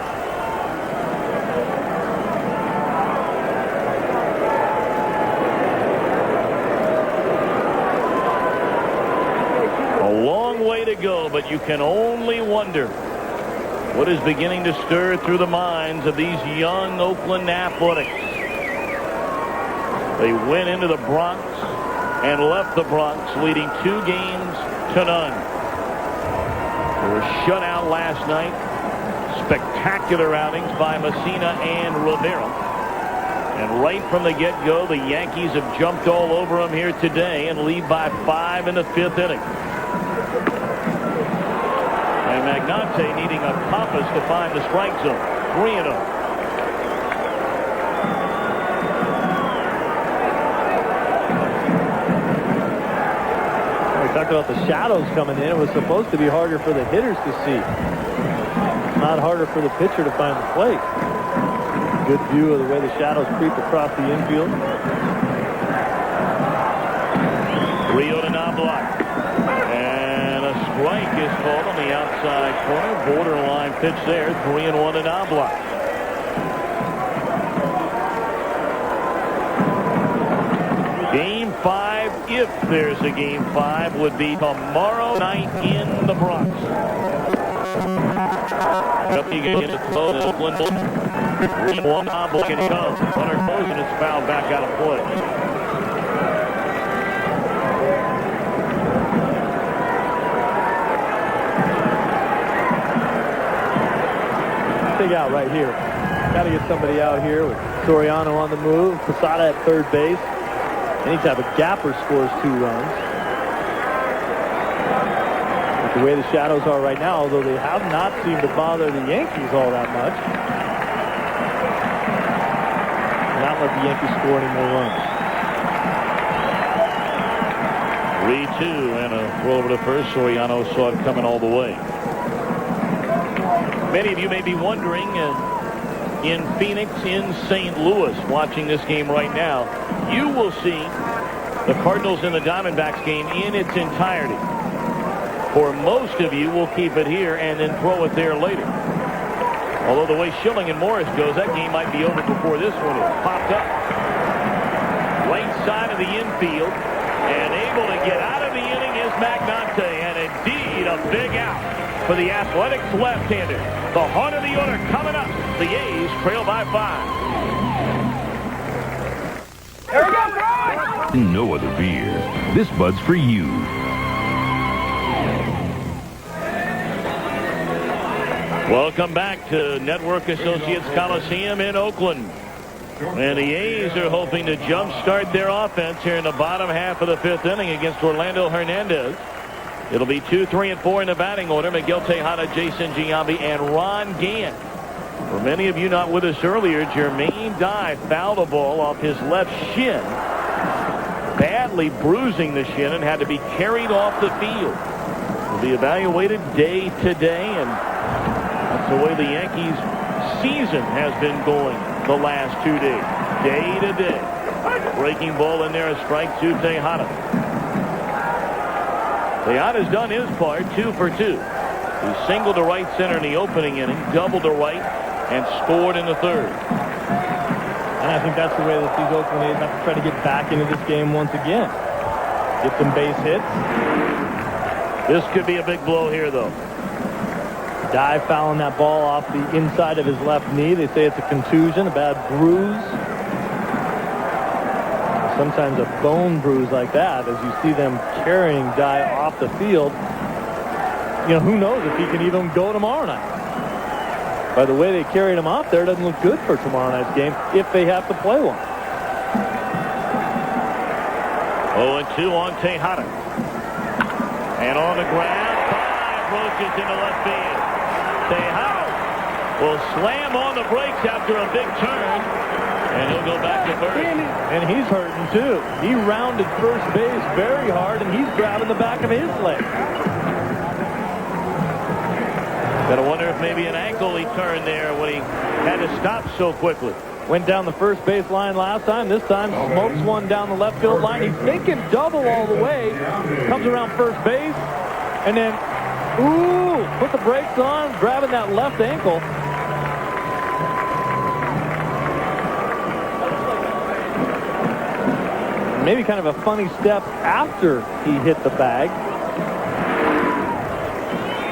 A long way to go, but you can only wonder what is beginning to stir through the minds of these young Oakland Athletics. They went into the Bronx and left the Bronx leading 2 games to none. They were shut out last night. Spectacular outings by Messina and Rivera. And right from the get-go, the Yankees have jumped all over them here today and lead by 5 in the 5th inning. And Magnante needing a compass to find the strike zone. 3-0. Talked about the shadows coming in. It was supposed to be harder for the hitters to see. Not harder for the pitcher to find the plate. Good view of the way the shadows creep across the infield. Rio to Knobloch. And a strike is called on the outside corner. Borderline pitch there. 3-1 to Knobloch. Game 5, if there's a Game 5, would be tomorrow night in the Bronx. Up again to close this one. 3-1 Knobloch and comes. Runner goes and it's fouled back out of play. Big out right here. Got to get somebody out here with Soriano on the move. Posada at third base. Any type of gapper scores 2 runs. With the way the shadows are right now, although they have not seemed to bother the Yankees all that much. Not let the Yankees score any more runs. 3-2 and a throw over to first. Soriano saw it coming all the way. Many of you may be wondering, in Phoenix, in St. Louis, watching this game right now, you will see the Cardinals and the Diamondbacks game in its entirety. For most of you, we'll keep it here and then throw it there later. Although the way Schilling and Morris goes, that game might be over before this one is popped up. Right side of the infield, and able to get out of the inning is Magnante, and indeed a big out for the Athletics left-hander. The heart of the order coming up. The A's trail by 5. No other beer. This Bud's for you. Welcome back to Network Associates Coliseum in Oakland. And the A's are hoping to jumpstart their offense here in the bottom half of the 5th inning against Orlando Hernandez. It'll be 2, 3, and 4 in the batting order. Miguel Tejada, Jason Giambi, and Ron Gant. For many of you not with us earlier, Jermaine Dye fouled a ball off his left shin. badly bruising the shin and had to be carried off the field. Will be evaluated day to day, and that's the way the Yankees season has been going the last 2 days. Day to day. Breaking ball in there, a strike to Tejada. Tejada's done his part, 2 for 2. He singled to right center in the opening inning, doubled to right, and scored in the third. And I think that's the way that these Oakland A's have to try to get back into this game once again. Get some base hits. This could be a big blow here, though. Dive fouling that ball off the inside of his left knee. They say it's a contusion, a bad bruise. Sometimes a bone bruise like that, as you see them carrying Dye off the field, you know, who knows if he can even go tomorrow night. By the way they carried him off there, it doesn't look good for tomorrow night's game if they have to play one. 0-2 on Tejada. And on the ground, Bye approaches into left field. Tejada will slam on the brakes after a big turn, and he'll go back to first. And he's hurting too. He rounded first base very hard, and he's grabbing the back of his leg. Gotta wonder if maybe an ankle he turned there when he had to stop so quickly. Went down the first base line last time. This time smokes one down the left field line. He's thinking double all the way. Comes around first base. And then, ooh, put the brakes on, grabbing that left ankle. Maybe kind of a funny step after he hit the bag.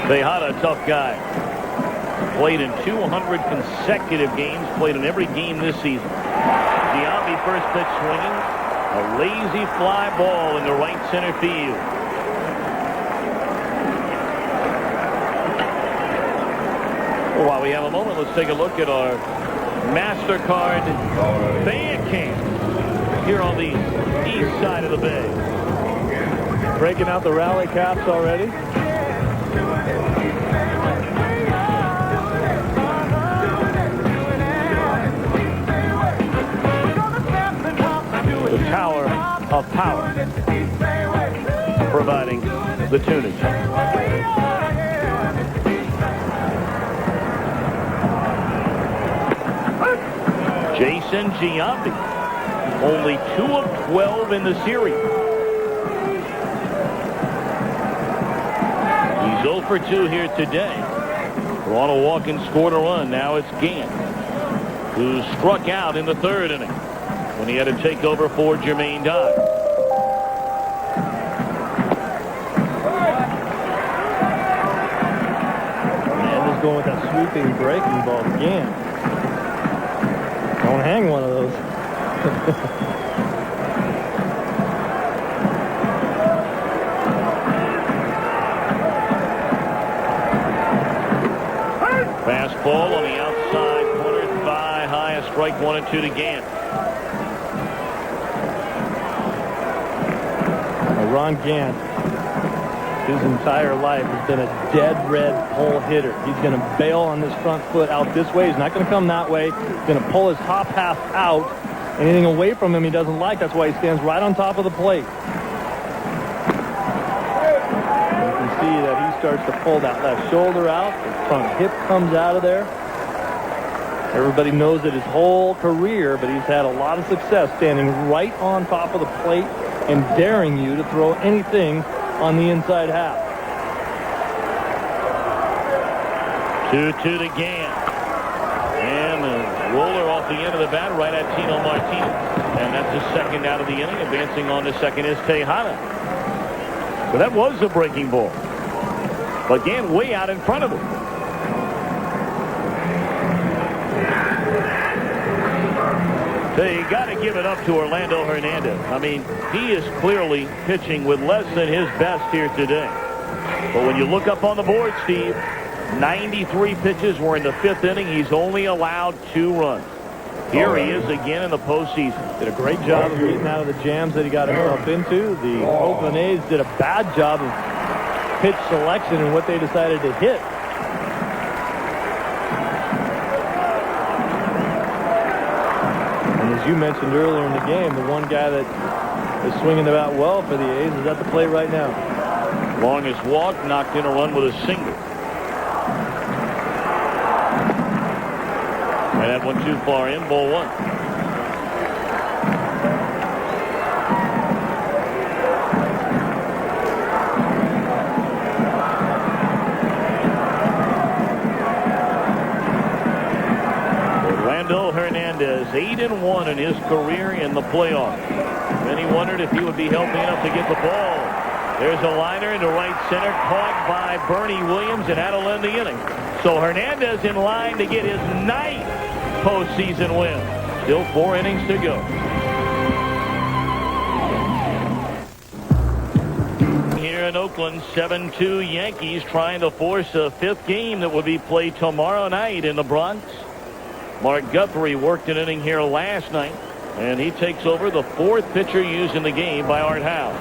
Tejada, a tough guy. Played in 200 consecutive games. Played in every game this season. Giambi first pitch swinging. A lazy fly ball into right center field. Well, while we have a moment, let's take a look at our MasterCard fan camp here on the east side of the bay. Breaking out the rally caps already. The Tower of Power, providing the tunage. Jason Giambi, only 2 of 12 in the series. He's 0 for 2 here today. On a walk and scored a run. Now it's Gant, who struck out in the third inning when he had to take over for Jermaine Dye. Man, just going with that sweeping breaking ball again. Don't hang one of those. Fastball on the outside corner, thigh high, a strike 1-2 to Gant. Ron Gant, his entire life, has been a dead red pull hitter. He's going to bail on this front foot out this way. He's not going to come that way. He's going to pull his hop half out. Anything away from him he doesn't like. That's why he stands right on top of the plate. You can see that he starts to pull that left shoulder out. The front hip comes out of there. Everybody knows it his whole career, but he's had a lot of success standing right on top of the plate and daring you to throw anything on the inside half. 2-2 to Gant. And the roller off the end of the bat right at Tino Martinez. And that's his second out of the inning. Advancing on to second is Tejada. So that was a breaking ball. But Gant way out in front of it. So you got to give it up to Orlando Hernandez. I mean, he is clearly pitching with less than his best here today. But when you look up on the board, Steve, 93 pitches. We're in the 5th inning. He's only allowed 2 runs. Here he is again in the postseason. Did a great job of getting out of the jams that he got himself into. The Oakland A's did a bad job of pitch selection and what they decided to hit. And as you mentioned earlier in the game, the one guy that is swinging the bat well for the A's. Is at the plate right now. Longest walk, knocked in a run with a single. And that one too far in, ball one. Hernandez, 8-1 in his career in the playoffs. Then he wondered if he would be healthy enough to get the ball. There's a liner into right center, caught by Bernie Williams, and that'll end the inning. So Hernandez in line to get his 9th postseason win. Still 4 innings to go. Here in Oakland, 7-2 Yankees trying to force a 5th game that will be played tomorrow night in the Bronx. Mark Guthrie worked an inning here last night, and he takes over the 4th pitcher used in the game by Art Howe.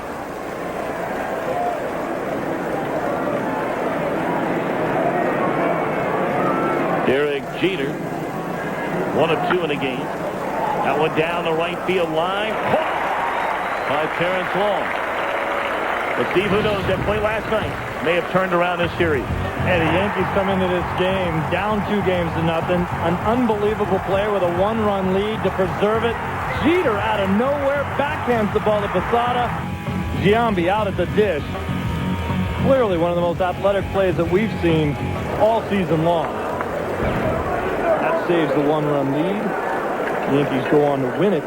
Derek Jeter, 1 of 2 in the game. That one down the right field line, caught by Terrence Long. But Steve, who knows, that play last night may have turned around this series. And the Yankees come into this game down 2 games to nothing. An unbelievable play with a 1-run lead to preserve it. Jeter out of nowhere backhands the ball to Posada. Giambi out at the dish. Clearly one of the most athletic plays that we've seen all season long. That saves the 1-run lead. The Yankees go on to win it.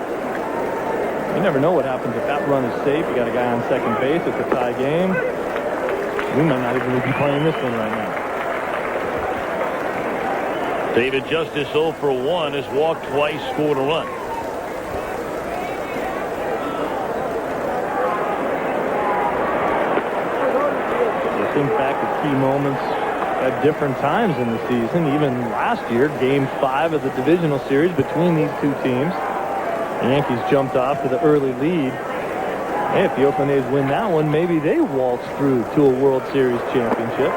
You never know what happens if that run is safe. You got a guy on second base. It's a tie game. We might not even be playing this one right now. David Justice 0 for 1 has walked twice, scored a run. You think back to key moments at different times in the season. Even last year, Game 5 of the divisional series between these 2 teams. The Yankees jumped off to the early lead. Hey, if the Oakland A's win that one, maybe they waltz through to a World Series championship.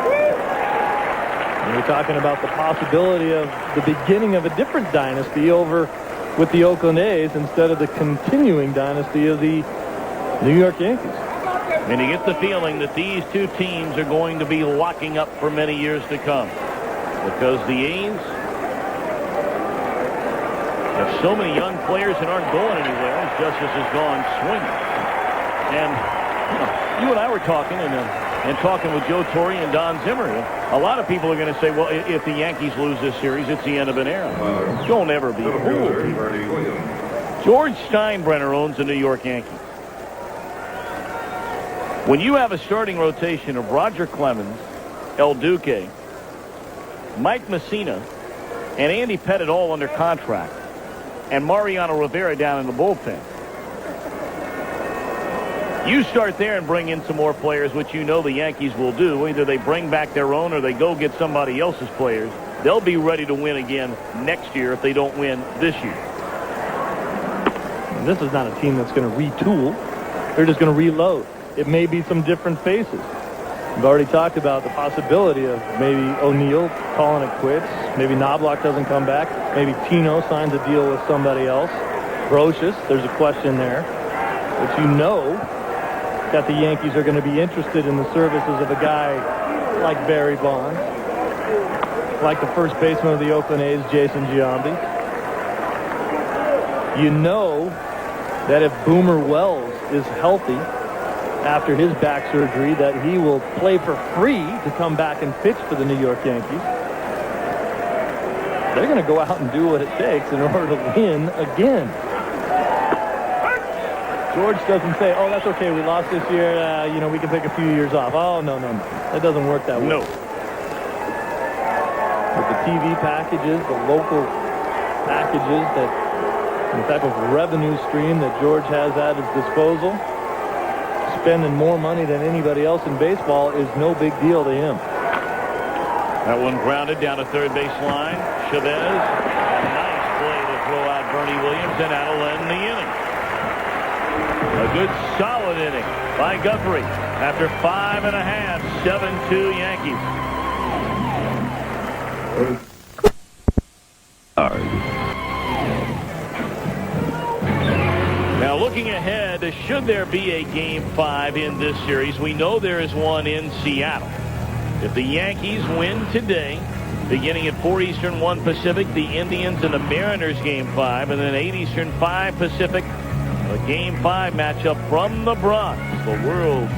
And we're talking about the possibility of the beginning of a different dynasty over with the Oakland A's instead of the continuing dynasty of the New York Yankees. And you get the feeling that these 2 teams are going to be locking up for many years to come. Because the A's have so many young players that aren't going anywhere as Justice has gone swinging. And you and I were talking and talking with Joe Torre and Don Zimmer. A lot of people are going to say, well, if the Yankees lose this series, it's the end of an era. Don't ever be fooled. George Steinbrenner owns the New York Yankees. When you have a starting rotation of Roger Clemens, El Duque, Mike Messina, and Andy Pettit all under contract, and Mariano Rivera down in the bullpen, you start there and bring in some more players, which you know the Yankees will do. Either they bring back their own or they go get somebody else's players. They'll be ready to win again next year if they don't win this year. And this is not a team that's going to retool. They're just going to reload. It may be some different faces. We've already talked about the possibility of maybe O'Neill calling it quits. Maybe Knobloch doesn't come back. Maybe Tino signs a deal with somebody else. Brocious, there's a question there. But you know that the Yankees are going to be interested in the services of a guy like Barry Bonds, like the first baseman of the Oakland A's, Jason Giambi. You know that if Boomer Wells is healthy after his back surgery, that he will play for free to come back and pitch for the New York Yankees. They're going to go out and do what it takes in order to win again. George doesn't say, oh, that's okay, we lost this year, we can take a few years off. Oh, no. That doesn't work that way. No. With the TV packages, the local packages, that the type of revenue stream that George has at his disposal, spending more money than anybody else in baseball is no big deal to him. That one grounded down to third base line. Chavez, a nice play to throw out Bernie Williams, and that'll end the inning. A good solid inning by Guthrie. After 5.5, 7-2 Yankees. Now, looking ahead, should there be a Game 5 in this series, we know there is one in Seattle. If the Yankees win today, beginning at 4 Eastern, 1 Pacific, the Indians and the Mariners Game 5, and then 8 Eastern, 5 Pacific, a Game 5 matchup from the Bronx, the World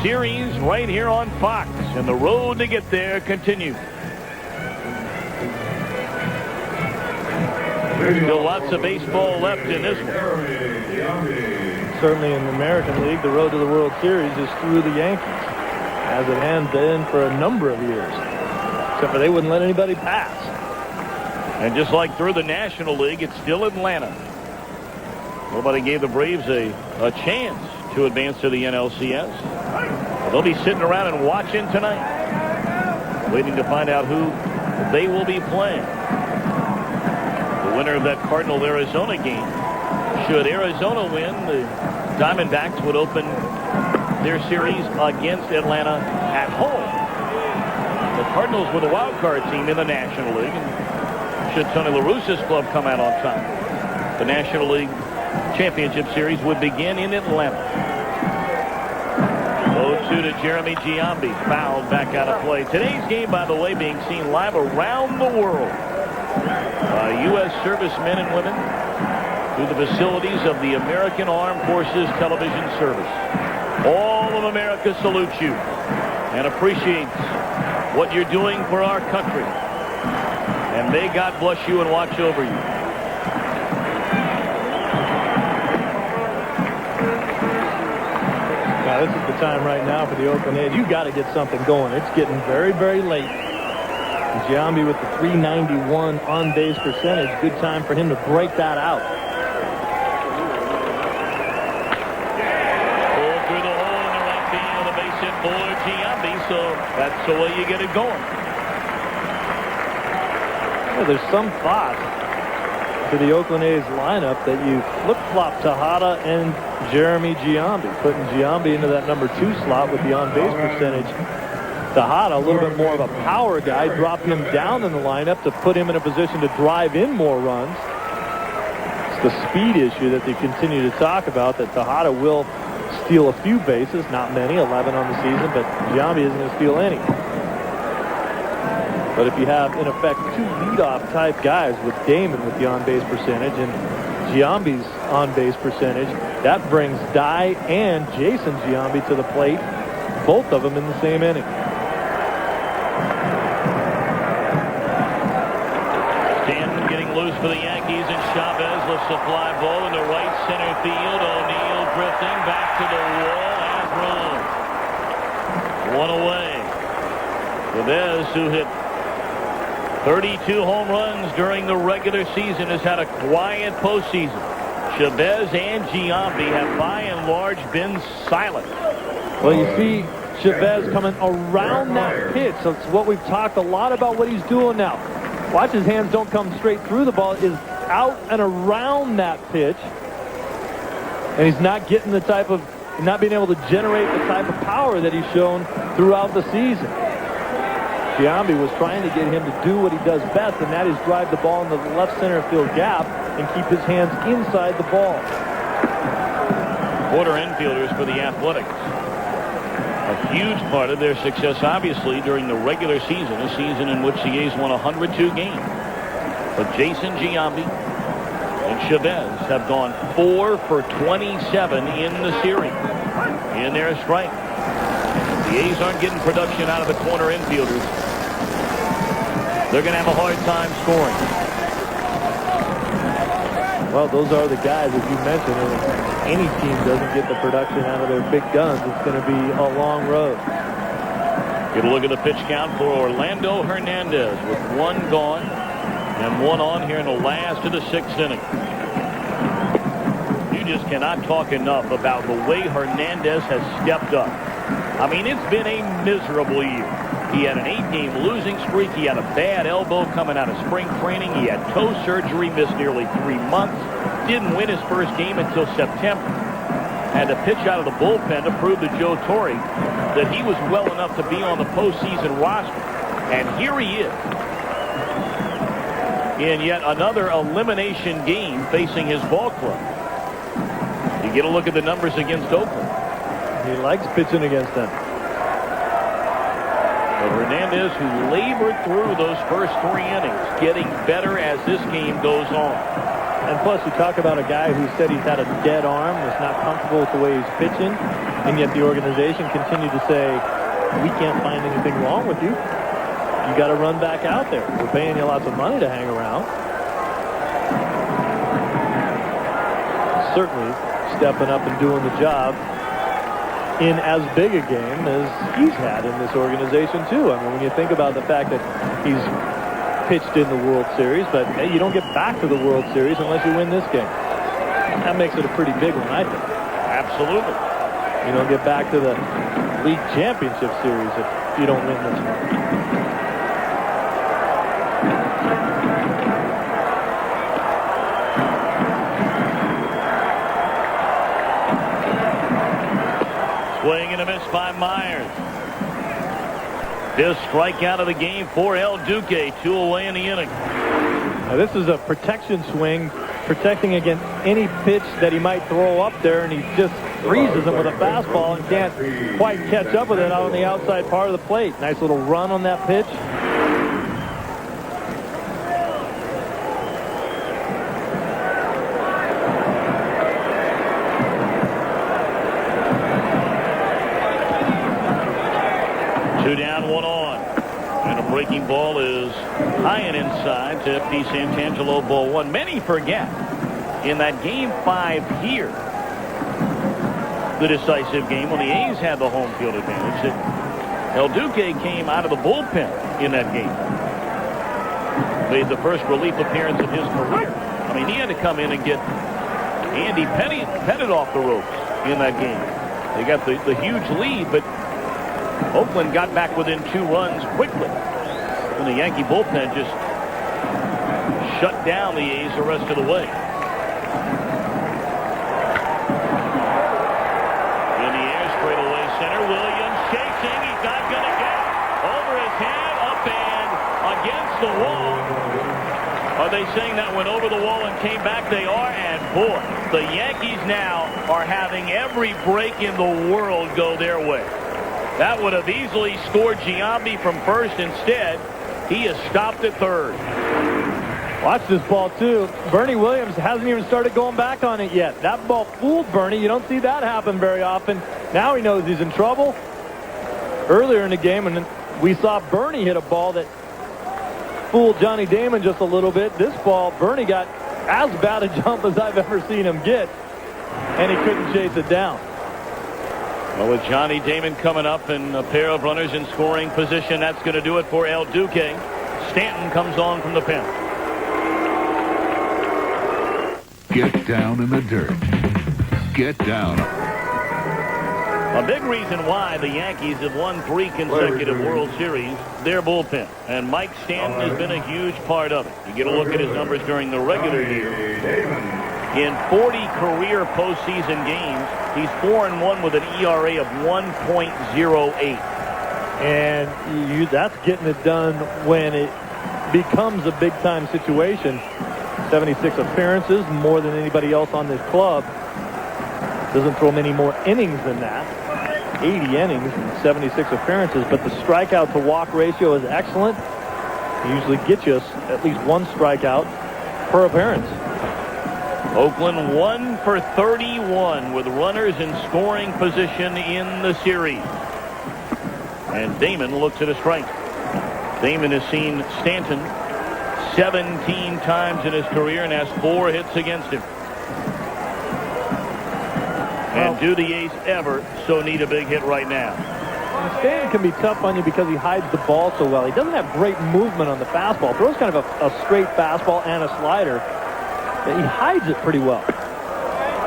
Series right here on Fox, and the road to get there continues. Still lots of baseball left in this one. Certainly in the American League, the road to the World Series is through the Yankees, as it has been for a number of years. Except for they wouldn't let anybody pass. And just like through the National League, it's still Atlanta. Nobody gave the Braves a chance to advance to the NLCS. They'll be sitting around and watching tonight, waiting to find out who they will be playing. The winner of that Cardinal-Arizona game. Should Arizona win, the Diamondbacks would open their series against Atlanta at home. The Cardinals were the wild card team in the National League. And should Tony La Russa's club come out on top, the National League Championship Series would begin in Atlanta. 0-2 to Jeremy Giambi, fouled back out of play. Today's game, by the way, being seen live around the world by U.S. servicemen and women through the facilities of the American Armed Forces Television Service. All of America salutes you and appreciates what you're doing for our country. And may God bless you and watch over you. Now, this is the time right now for the Oakland A's. You've got to get something going. It's getting very, very late. Giambi with the .391 on-base percentage. Good time for him to break that out. Pull through the hole in the right field, a base hit for Giambi, so that's the way you get it going. Well, there's some thought to the Oakland A's lineup that you flip-flop Tejada and Jeremy Giambi, putting Giambi into that number 2 slot with the on-base percentage. Tejada, a little bit more of a power guy, drop him down in the lineup to put him in a position to drive in more runs. It's the speed issue that they continue to talk about, that Tejada will steal a few bases, not many, 11 on the season, but Giambi isn't going to steal any. But if you have, in effect, 2 leadoff type guys with Damon with the on-base percentage and Giambi's on-base percentage, that brings Dye and Jason Giambi to the plate, both of them in the same inning. Stanton getting loose for the Yankees, and Chavez lifts a fly ball into right center field. O'Neill drifting back to the wall, has room. One away. Chavez, who hit 32 home runs during the regular season, has had a quiet postseason. Chavez and Giambi have by and large been silent. Well, you see Chavez coming around that pitch. So it's what we've talked a lot about what he's doing now. Watch his hands don't come straight through the ball. Is out and around that pitch. And he's not getting the type of, not being able to generate the type of power that he's shown throughout the season. Giambi was trying to get him to do what he does best, and that is drive the ball in the left center field gap and keep his hands inside the ball. Quarter infielders for the Athletics. A huge part of their success, obviously, during the regular season, a season in which the A's won 102 games. But Jason Giambi and Chavez have gone 4 for 27 in the series in their strike. The A's aren't getting production out of the corner infielders. They're going to have a hard time scoring. Well, those are the guys, as you mentioned. If any team doesn't get the production out of their big guns, it's going to be a long road. Get a look at the pitch count for Orlando Hernandez with 1 gone and 1 on here in the last of the 6th inning. You just cannot talk enough about the way Hernandez has stepped up. I mean, it's been a miserable year. He had an 8-game losing streak. He had a bad elbow coming out of spring training. He had toe surgery, missed nearly 3 months. Didn't win his first game until September. Had to pitch out of the bullpen to prove to Joe Torre that he was well enough to be on the postseason roster. And here he is in yet another elimination game facing his ball club. You get a look at the numbers against Oakland. He likes pitching against them. But Hernandez, who labored through those first 3 innings, getting better as this game goes on. And plus, you talk about a guy who said he's had a dead arm, was not comfortable with the way he's pitching, and yet the organization continued to say, we can't find anything wrong with you. You got to run back out there. We're paying you lots of money to hang around. Certainly stepping up and doing the job in as big a game as he's had in this organization, too. I mean, when you think about the fact that he's pitched in the World Series, but hey, you don't get back to the World Series unless you win this game. That makes it a pretty big one, I think. Absolutely. You don't get back to the League Championship Series if you don't win this one. Swing and a miss by Myers. This strikeout of the game for El Duque. 2 away in the inning. Now this is a protection swing, protecting against any pitch that he might throw up there, and he just freezes him with a fastball and can't quite catch up with it out on the outside part of the plate. Nice little run on that pitch. Breaking ball is high and inside to F.D. Santangelo, ball 1. Many forget in that game 5 here, the decisive game when the A's had the home field advantage, that El Duque came out of the bullpen in that game. Made the first relief appearance of his career. I mean, he had to come in and get Andy Pettit off the ropes in that game. They got the huge lead, but Oakland got back within 2 runs quickly. And the Yankee bullpen just shut down the A's the rest of the way. In the air, straight away center. Williams chasing. He's not going to get over his head, up and against the wall. Are they saying that went over the wall and came back? They are, and boy, the Yankees now are having every break in the world go their way. That would have easily scored Giambi from first. Instead, he is stopped at third. Watch this ball, too. Bernie Williams hasn't even started going back on it yet. That ball fooled Bernie. You don't see that happen very often. Now he knows he's in trouble. Earlier in the game, and we saw Bernie hit a ball that fooled Johnny Damon just a little bit. This ball, Bernie got as bad a jump as I've ever seen him get, and he couldn't chase it down. Well, with Johnny Damon coming up and a pair of runners in scoring position, that's going to do it for El Duque. Stanton comes on from the pen. Get down in the dirt. Get down. A big reason why the Yankees have won 3 consecutive World Series, their bullpen. And Mike Stanton has been a huge part of it. You get a look at his numbers during the regular year. In 40 career postseason games, he's 4-1 with an ERA of 1.08. And that's getting it done when it becomes a big-time situation. 76 appearances, more than anybody else on this club. Doesn't throw many more innings than that. 80 innings and 76 appearances, but the strikeout to walk ratio is excellent. He usually gets you at least 1 strikeout per appearance. Oakland 1 for 31 with runners in scoring position in the series. And Damon looks at a strike. Damon has seen Stanton 17 times in his career and has 4 hits against him. And do the A's ever so need a big hit right now? Stanton can be tough on you because he hides the ball so well. He doesn't have great movement on the fastball. Throws kind of a straight fastball and a slider. He hides it pretty well.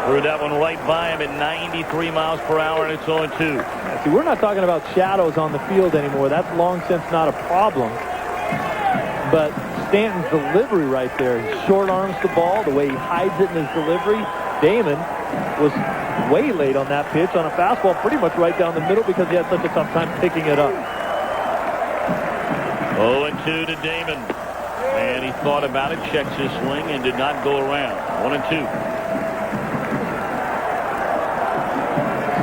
Threw that one right by him at 93 miles per hour, and it's 0-2. See, we're not talking about shadows on the field anymore. That's long since not a problem. But Stanton's delivery right there, he short arms the ball, the way he hides it in his delivery. Damon was way late on that pitch on a fastball pretty much right down the middle because he had such a tough time picking it up. 0-2 to Damon. And he thought about it, checks his swing, and did not go around. 1-2.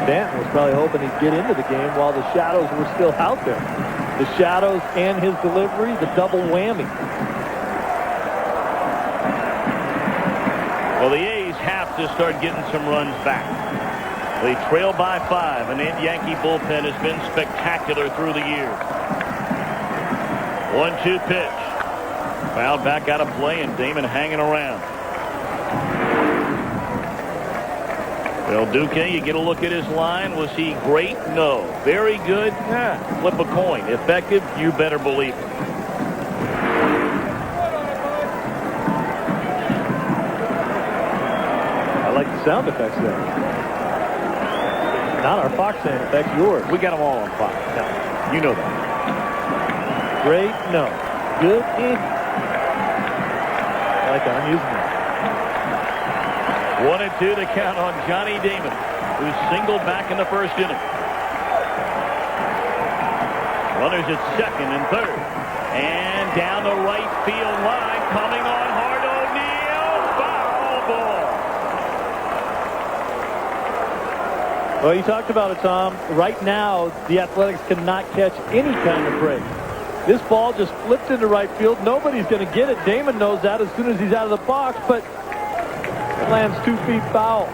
Stanton was probably hoping he'd get into the game while the shadows were still out there. The shadows and his delivery, the double whammy. Well, the A's have to start getting some runs back. They trail by 5, and the Yankee bullpen has been spectacular through the years. 1-2 pitch. Fouled back out of play, and Damon hanging around. Well, Duque, you get a look at his line. Was he great? No. Very good? Flip a coin. Effective? You better believe it. I like the sound effects there. Not our Fox sound effects, yours. We got them all on Fox. No. You know that. Great? No. Good? I like that. I'm using that. 1-2 to count on Johnny Damon, who singled back in the first inning. Runners at second and third. And down the right field line, coming on hard, O'Neill, foul ball. Well, you talked about it, Tom. Right now, the Athletics cannot catch any kind of break. This ball just flipped into right field. Nobody's going to get it. Damon knows that as soon as he's out of the box, but it lands 2 feet foul.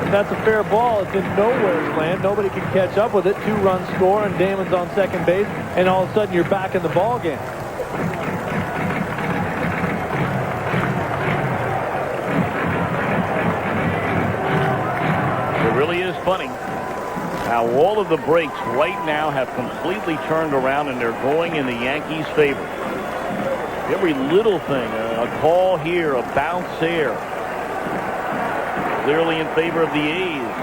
If that's a fair ball, it's in nowhere's land. Nobody can catch up with it. 2-run score, and Damon's on second base, and all of a sudden you're back in the ball game. It really is funny how all of the breaks right now have completely turned around, and they're going in the Yankees' favor. Every little thing, a call here, a bounce there, clearly in favor of the A's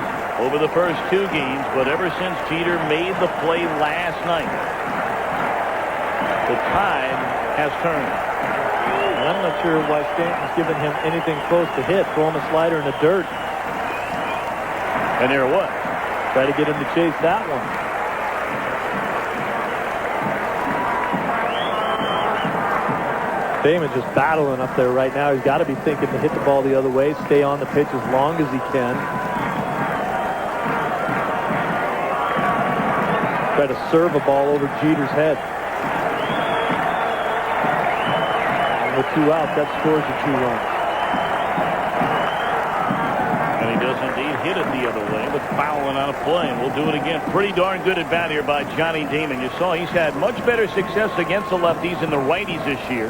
over the first 2 games, but ever since Jeter made the play last night, the tide has turned. And I'm not sure why Stanton's giving him anything close to hit. Throw him a slider in the dirt. And there it was. Try to get him to chase that one. Damon just battling up there right now. He's got to be thinking to hit the ball the other way, stay on the pitch as long as he can. Try to serve a ball over Jeter's head. And with 2 outs, that scores you 2 runs. And he does indeed hit it the other way, but fouling out of play, and we'll do it again. Pretty darn good at bat here by Johnny Damon. You saw he's had much better success against the lefties and the righties this year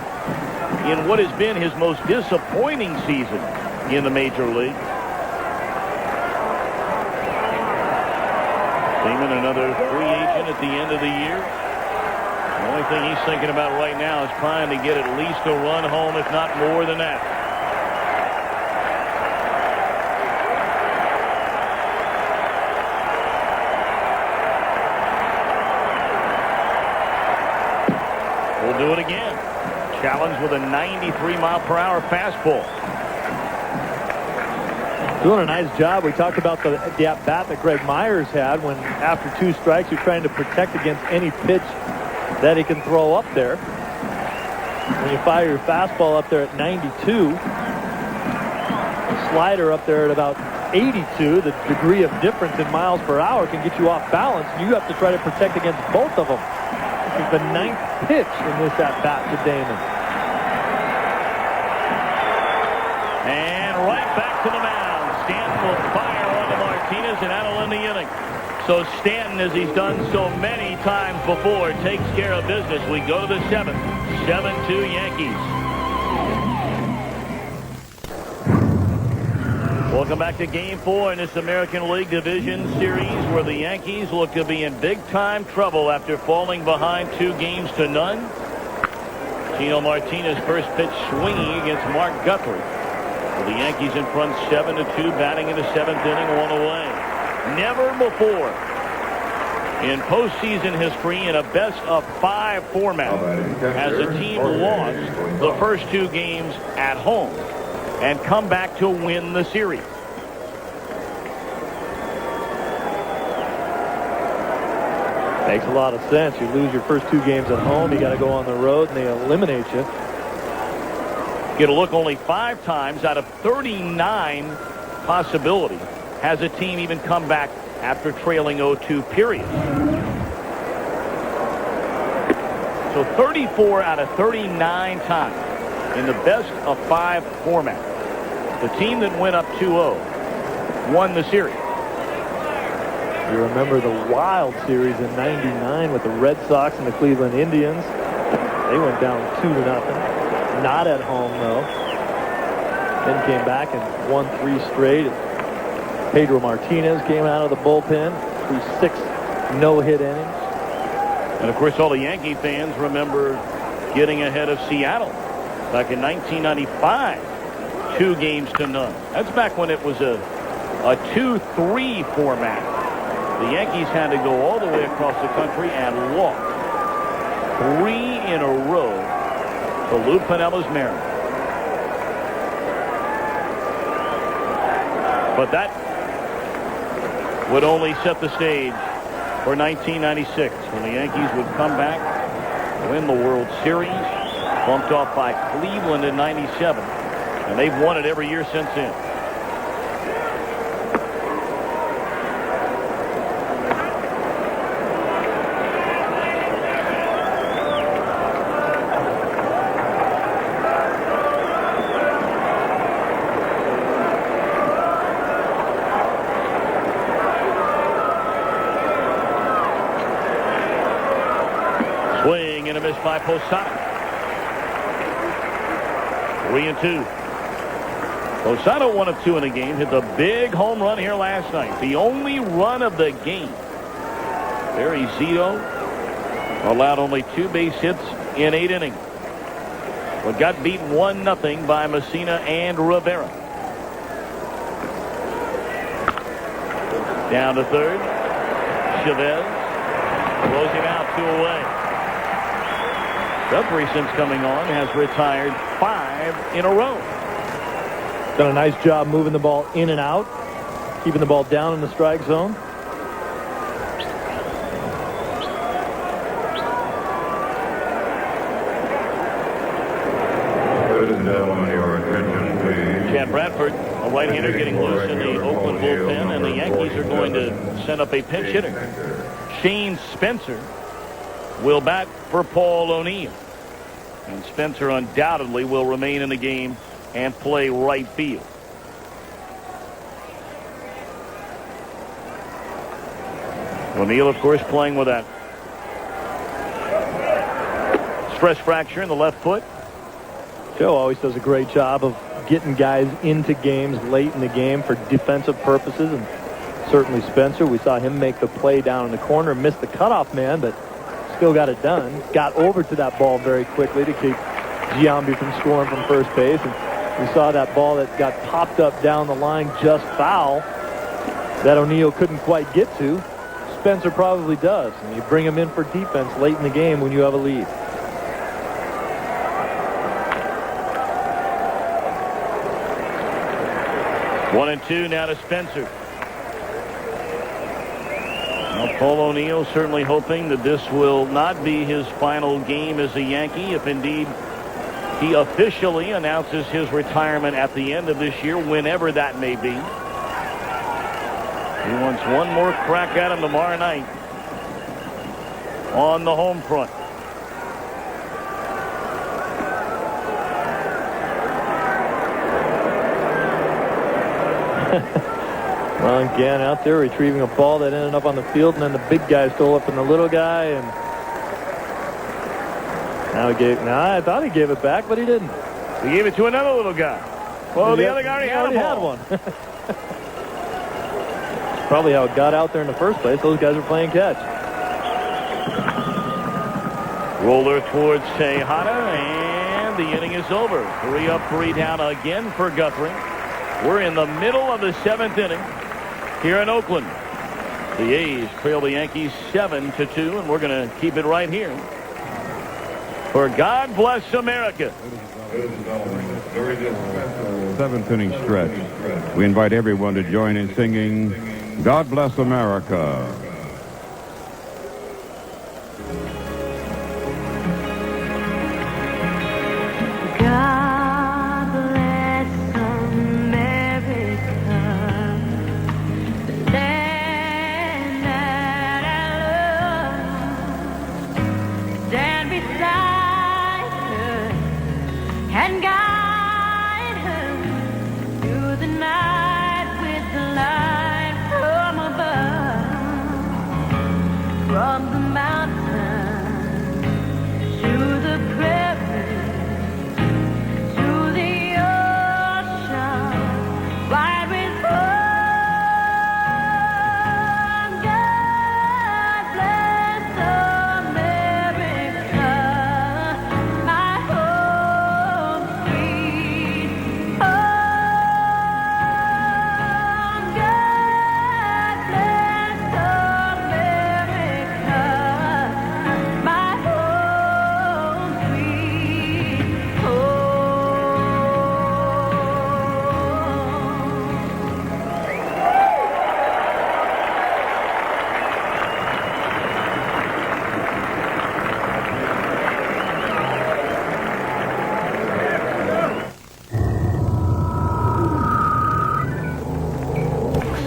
in what has been his most disappointing season in the major league. Damon, another free agent at the end of the year. The only thing he's thinking about right now is trying to get at least a run home, if not more than that. We'll do it again. Challenge with a 93-mile-per-hour fastball. Doing a nice job. We talked about the at-bat that Greg Myers had when after 2 strikes you're trying to protect against any pitch that he can throw up there. When you fire your fastball up there at 92, the slider up there at about 82, the degree of difference in miles per hour can get you off balance. You have to try to protect against both of them. This is the 9th pitch in this at-bat to Damon. And right back to the mound. Stanton will fire onto Martinez, and that'll end the inning. So Stanton, as he's done so many times before, takes care of business. We go to the 7th. 7-2 Yankees. Welcome back to Game 4 in this American League Division Series, where the Yankees look to be in big-time trouble after falling behind 2-0. Tino Martinez first pitch swinging against Mark Guthrie. With the Yankees in front 7-2, batting in the 7th inning, 1 away. Never before in postseason history in a best-of-5 format has a team lost the first 2 games at home and come back to win the series. Makes a lot of sense. You lose your first 2 games at home, you got to go on the road, and they eliminate you. Get a look, only 5 times out of 39 possibility has a team even come back after trailing 0-2 period. So 34 out of 39 times in the best of 5 format, the team that went up 2-0 won the series. You remember the wild series in '99 with the Red Sox and the Cleveland Indians. They went down 2-0. Not at home, though. Then came back and won 3 straight. Pedro Martinez came out of the bullpen through 6 no-hit innings. And, of course, all the Yankee fans remember getting ahead of Seattle back in 1995, 2-0. That's back when it was a 2-3 format. The Yankees had to go all the way across the country and walk 3 in a row to Lou Pinella's Mariners. But that would only set the stage for 1996, when the Yankees would come back, win the World Series, bumped off by Cleveland in '97, and they've won it every year since then. Swing and a miss by Posada. 3-2. Posada 1 of 2 in the game. Hit the big home run here last night. The only run of the game. Barry Zito allowed only 2 base hits in 8 innings. But got beat 1-0 by Messina and Rivera. Down to third. Chavez throws him out 2 away. Guthrie, since coming on, has retired 5 in a row. Done a nice job moving the ball in and out, keeping the ball down in the strike zone. Ladies and gentlemen, your attention, please. Chad Bradford, a right-hander, getting loose in the Oakland bullpen, and the Yankees are going to send up a pinch hitter. Shane Spencer will bat for Paul O'Neill. And Spencer undoubtedly will remain in the game and play right field. O'Neill, of course, playing with that stress fracture in the left foot. Joe always does a great job of getting guys into games late in the game for defensive purposes, and certainly Spencer, we saw him make the play down in the corner, missed the cutoff man, but still got it done. Got over to that ball very quickly to keep Giambi from scoring from first base. And we saw that ball that got popped up down the line just foul that O'Neill couldn't quite get to. Spencer probably does. And you bring him in for defense late in the game when you have a lead. One and two now to Spencer. Well, Paul O'Neill certainly hoping that this will not be his final game as a Yankee, if indeed he officially announces his retirement at the end of this year, whenever that may be. He wants one more crack at him tomorrow night on the home front. Well, again, out there retrieving a ball that ended up on the field, and then the big guy stole it from the little guy, and now he gave. Now I thought he gave it back, but he didn't. He gave it to another little guy. Well, the other guy already had a ball. Had one. Probably how it got out there in the first place. Those guys were playing catch. Roller towards Tejada, and the inning is over. 3 up, 3 down again for Guthrie. We're in the middle of the 7th inning here in Oakland. The A's trail the Yankees 7-2, and we're going to keep it right here for God Bless America. Ladies and gentlemen, very disrespectful. 7th inning stretch. We invite everyone to join in singing God Bless America. God bless America, the land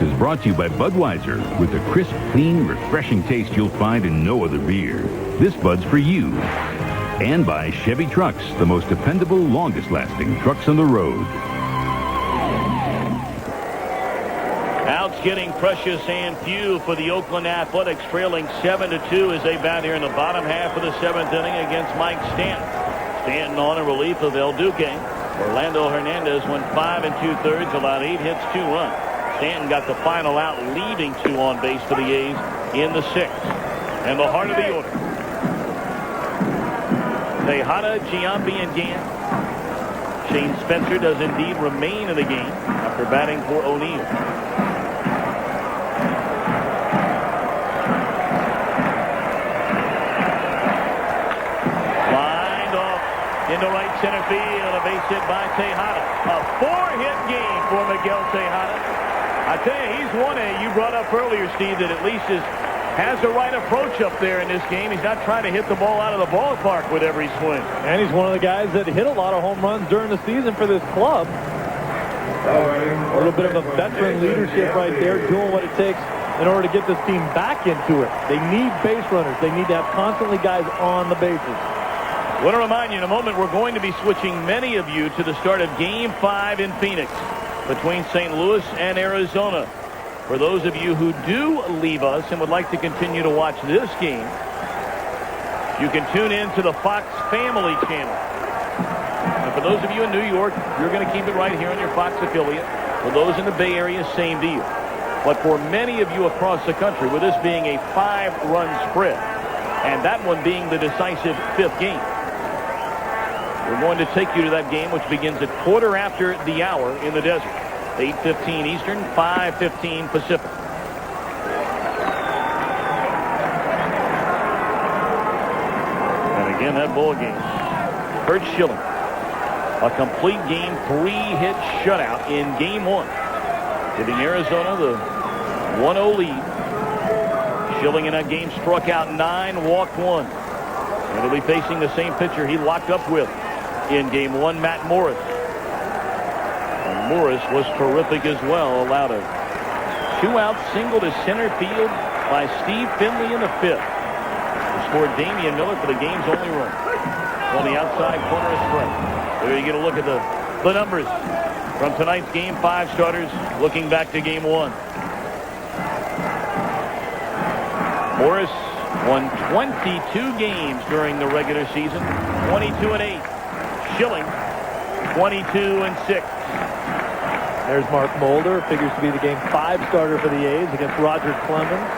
is brought to you by Budweiser, with the crisp, clean, refreshing taste you'll find in no other beer. This Bud's for you. And by Chevy Trucks, the most dependable, longest-lasting trucks on the road. Outs getting precious and few for the Oakland Athletics, trailing 7-2 as they bat here in the bottom half of the 7th inning against Mike Stanton. Stanton on in relief of El Duque. Orlando Hernandez went 5 2/3, allowed 8 hits, 2 runs. Stanton got the final out, leaving 2 on base for the A's in the 6th. And the heart of the order: Tejada, Giambi, and Gann. Shane Spencer does indeed remain in the game after batting for O'Neill. Into right center field, a base hit by Tejada. A 4-hit game for Miguel Tejada. I tell you, he's one you brought up earlier, Steve, that at least has the right approach up there in this game. He's not trying to hit the ball out of the ballpark with every swing. And he's one of the guys that hit a lot of home runs during the season for this club. A little bit of a veteran leadership right there, doing what it takes in order to get this team back into it. They need base runners. They need to have constantly guys on the bases. I want to remind you, in a moment, we're going to be switching many of you to the start of Game 5 in Phoenix between St. Louis and Arizona. For those of you who do leave us and would like to continue to watch this game, you can tune in to the Fox Family Channel. And for those of you in New York, you're going to keep it right here on your Fox affiliate. For those in the Bay Area, same deal. But for many of you across the country, with this being a 5-run spread, and that one being the decisive 5th game, we're going to take you to that game, which begins at 1/4 the hour in the desert. 8:15 Eastern, 5:15 Pacific. And again, that ball game. Kurt Schilling, a complete game 3-hit shutout in Game 1, giving Arizona the 1-0 lead. Schilling in that game struck out 9, walked 1. And he'll be facing the same pitcher he locked up with in Game 1, Matt Morris. And Morris was terrific as well. Allowed a 2-out single to center field by Steve Finley in the 5th. He scored Damian Miller for the game's only run on the outside corner of strike. There you get a look at the numbers from tonight's Game 5 starters looking back to Game 1. Morris won 22 games during the regular season, 22-8. Schilling, 22-6. There's Mark Mulder, figures to be the Game 5 starter for the A's against Roger Clemens.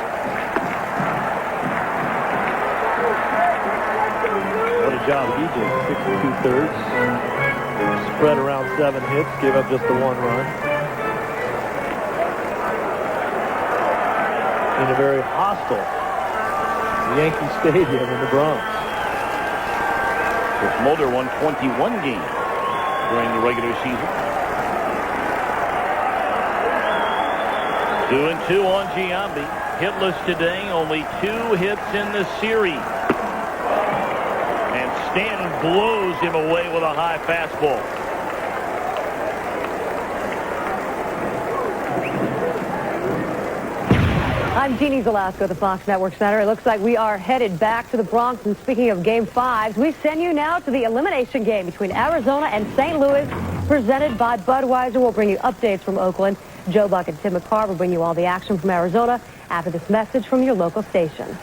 What a job he did, 6 2/3. Spread around 7 hits, gave up just the 1 run. In a very hostile Yankee Stadium in the Bronx. Mulder won 21 games during the regular season. 2-2 on Giambi. Hitless today, only 2 hits in the series. And Stanton blows him away with a high fastball. I'm Jeannie Zalasko at the Fox Network Center. It looks like we are headed back to the Bronx. And speaking of Game 5s, we send you now to the elimination game between Arizona and St. Louis, presented by Budweiser. We'll bring you updates from Oakland. Joe Buck and Tim McCarr will bring you all the action from Arizona after this message from your local station.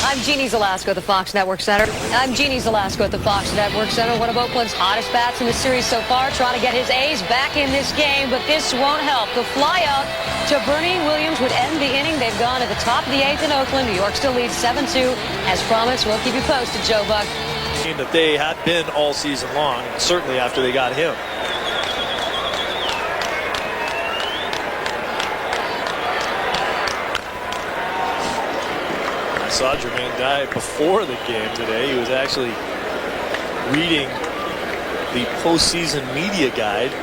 I'm Jeannie Zalasko at the Fox Network Center. I'm Jeannie Zalasko at the Fox Network Center. One of Oakland's hottest bats in the series so far, trying to get his A's back in this game, but this won't help. The flyout to Bernie Williams would end the inning. They've gone to the top of the 8th in Oakland. New York still leads 7-2. As promised, we'll keep you posted, Joe Buck. That they had been all season long, certainly after they got him. I saw Jermaine Dye before the game today. He was actually reading the postseason media guide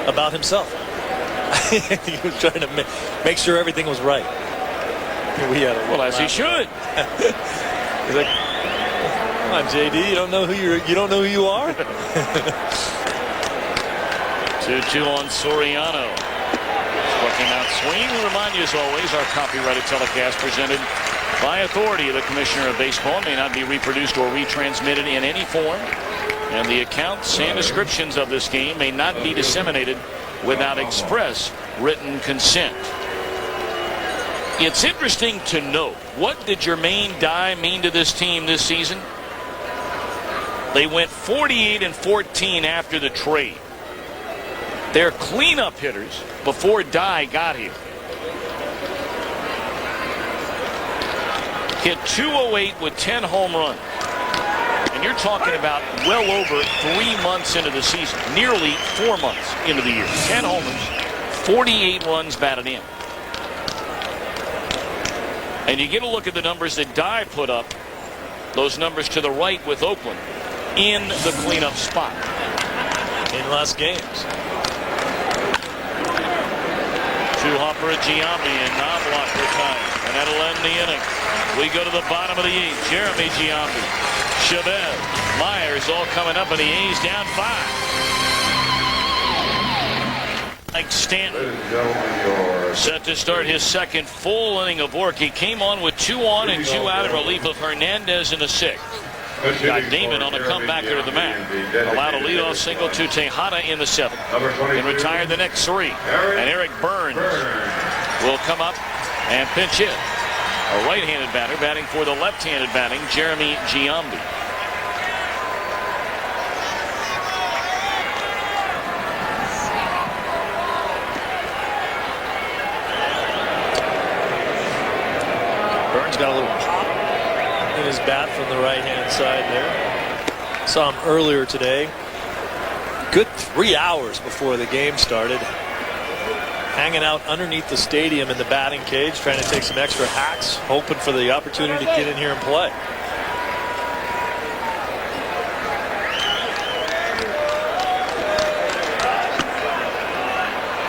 about himself. He was trying to make sure everything was right. We had Well, as he should. He's like, Come on, JD. You don't know who you are? 2-2 on Soriano. Working out swing. We remind you, as always, our copyrighted telecast presented by authority of the Commissioner of Baseball may not be reproduced or retransmitted in any form. And the accounts and descriptions of this game may not be disseminated without express written consent. It's interesting to note, what did Jermaine Dye mean to this team this season? They went 48-14 after the trade. They're cleanup hitters before Dye got here. Hit .208 with 10 home runs. And you're talking about well over 3 months into the season, nearly 4 months into the year. 10 homers, 48 runs batted in. And you get a look at the numbers that Dye put up, those numbers to the right with Oakland, in the cleanup spot. In less games. Two-hopper at Giambi and Knobloch retired. And that'll end the inning. We go to the bottom of the 8th. Jeremy Giambi, Chavez, Myers all coming up, and the A's down 5. Mike Stanton set to start his second full inning of work. He came on with 2 on and 2 out in relief of Hernandez in the 6th. Got Damon on a comebacker to the mat. Allowed a leadoff single to Tejada in the 7th. And retired the next 3. And Eric Burns will come up and pinch hit. A right-handed batter batting for the left-handed batting Jeremy Giambi. Burns got a little pop in his bat from the right-hand side there. Saw him earlier today. Good 3 hours before the game started. Hanging out underneath the stadium in the batting cage, trying to take some extra hacks, hoping for the opportunity to get in here and play.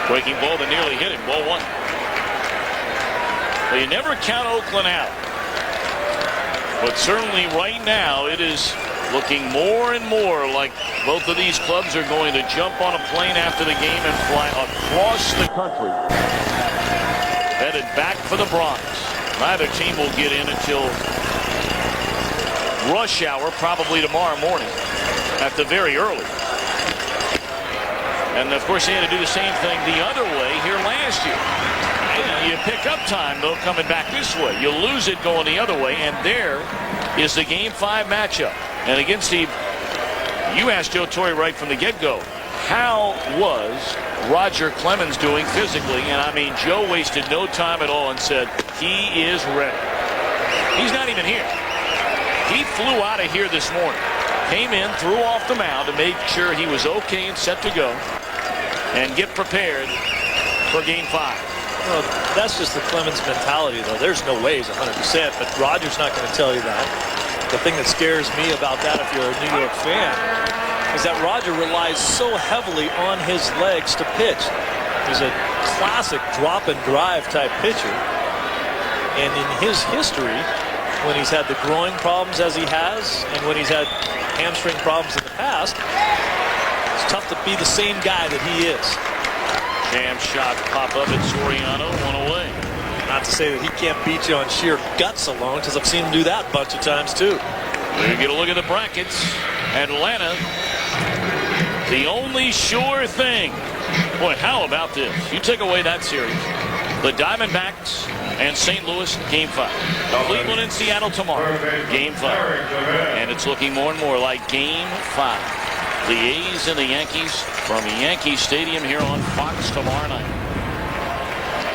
Breaking ball that nearly hit him. Ball 1. Well, you never count Oakland out. But certainly right now it is looking more and more like both of these clubs are going to jump on a plane after the game and fly across the country. Headed back for the Bronx. Neither team will get in until rush hour, probably tomorrow morning at the very early. And of course they had to do the same thing the other way here last year. You pick up time, though, coming back this way. You lose it going the other way, and there is the Game 5 matchup. And again, Steve, you asked Joe Torre right from the get-go, how was Roger Clemens doing physically? And, I mean, Joe wasted no time at all and said, he is ready. He's not even here. He flew out of here this morning, came in, threw off the mound to make sure he was okay and set to go and get prepared for Game 5. Well, that's just the Clemens mentality, though. There's no way he's 100%, but Roger's not going to tell you that. The thing that scares me about that, if you're a New York fan, is that Roger relies so heavily on his legs to pitch. He's a classic drop and drive type pitcher. And in his history, when he's had the groin problems as he has, and when he's had hamstring problems in the past, it's tough to be the same guy that he is. Jam shot pop up at Soriano, 1 away. Not to say that he can't beat you on sheer guts alone, because I've seen him do that a bunch of times too. We get a look at the brackets. Atlanta, the only sure thing. Boy, how about this? You take away that series. The Diamondbacks and St. Louis, Game 5. Cleveland and Seattle tomorrow, Game 5. And it's looking more and more like Game 5. The A's and the Yankees from Yankee Stadium here on Fox tomorrow night.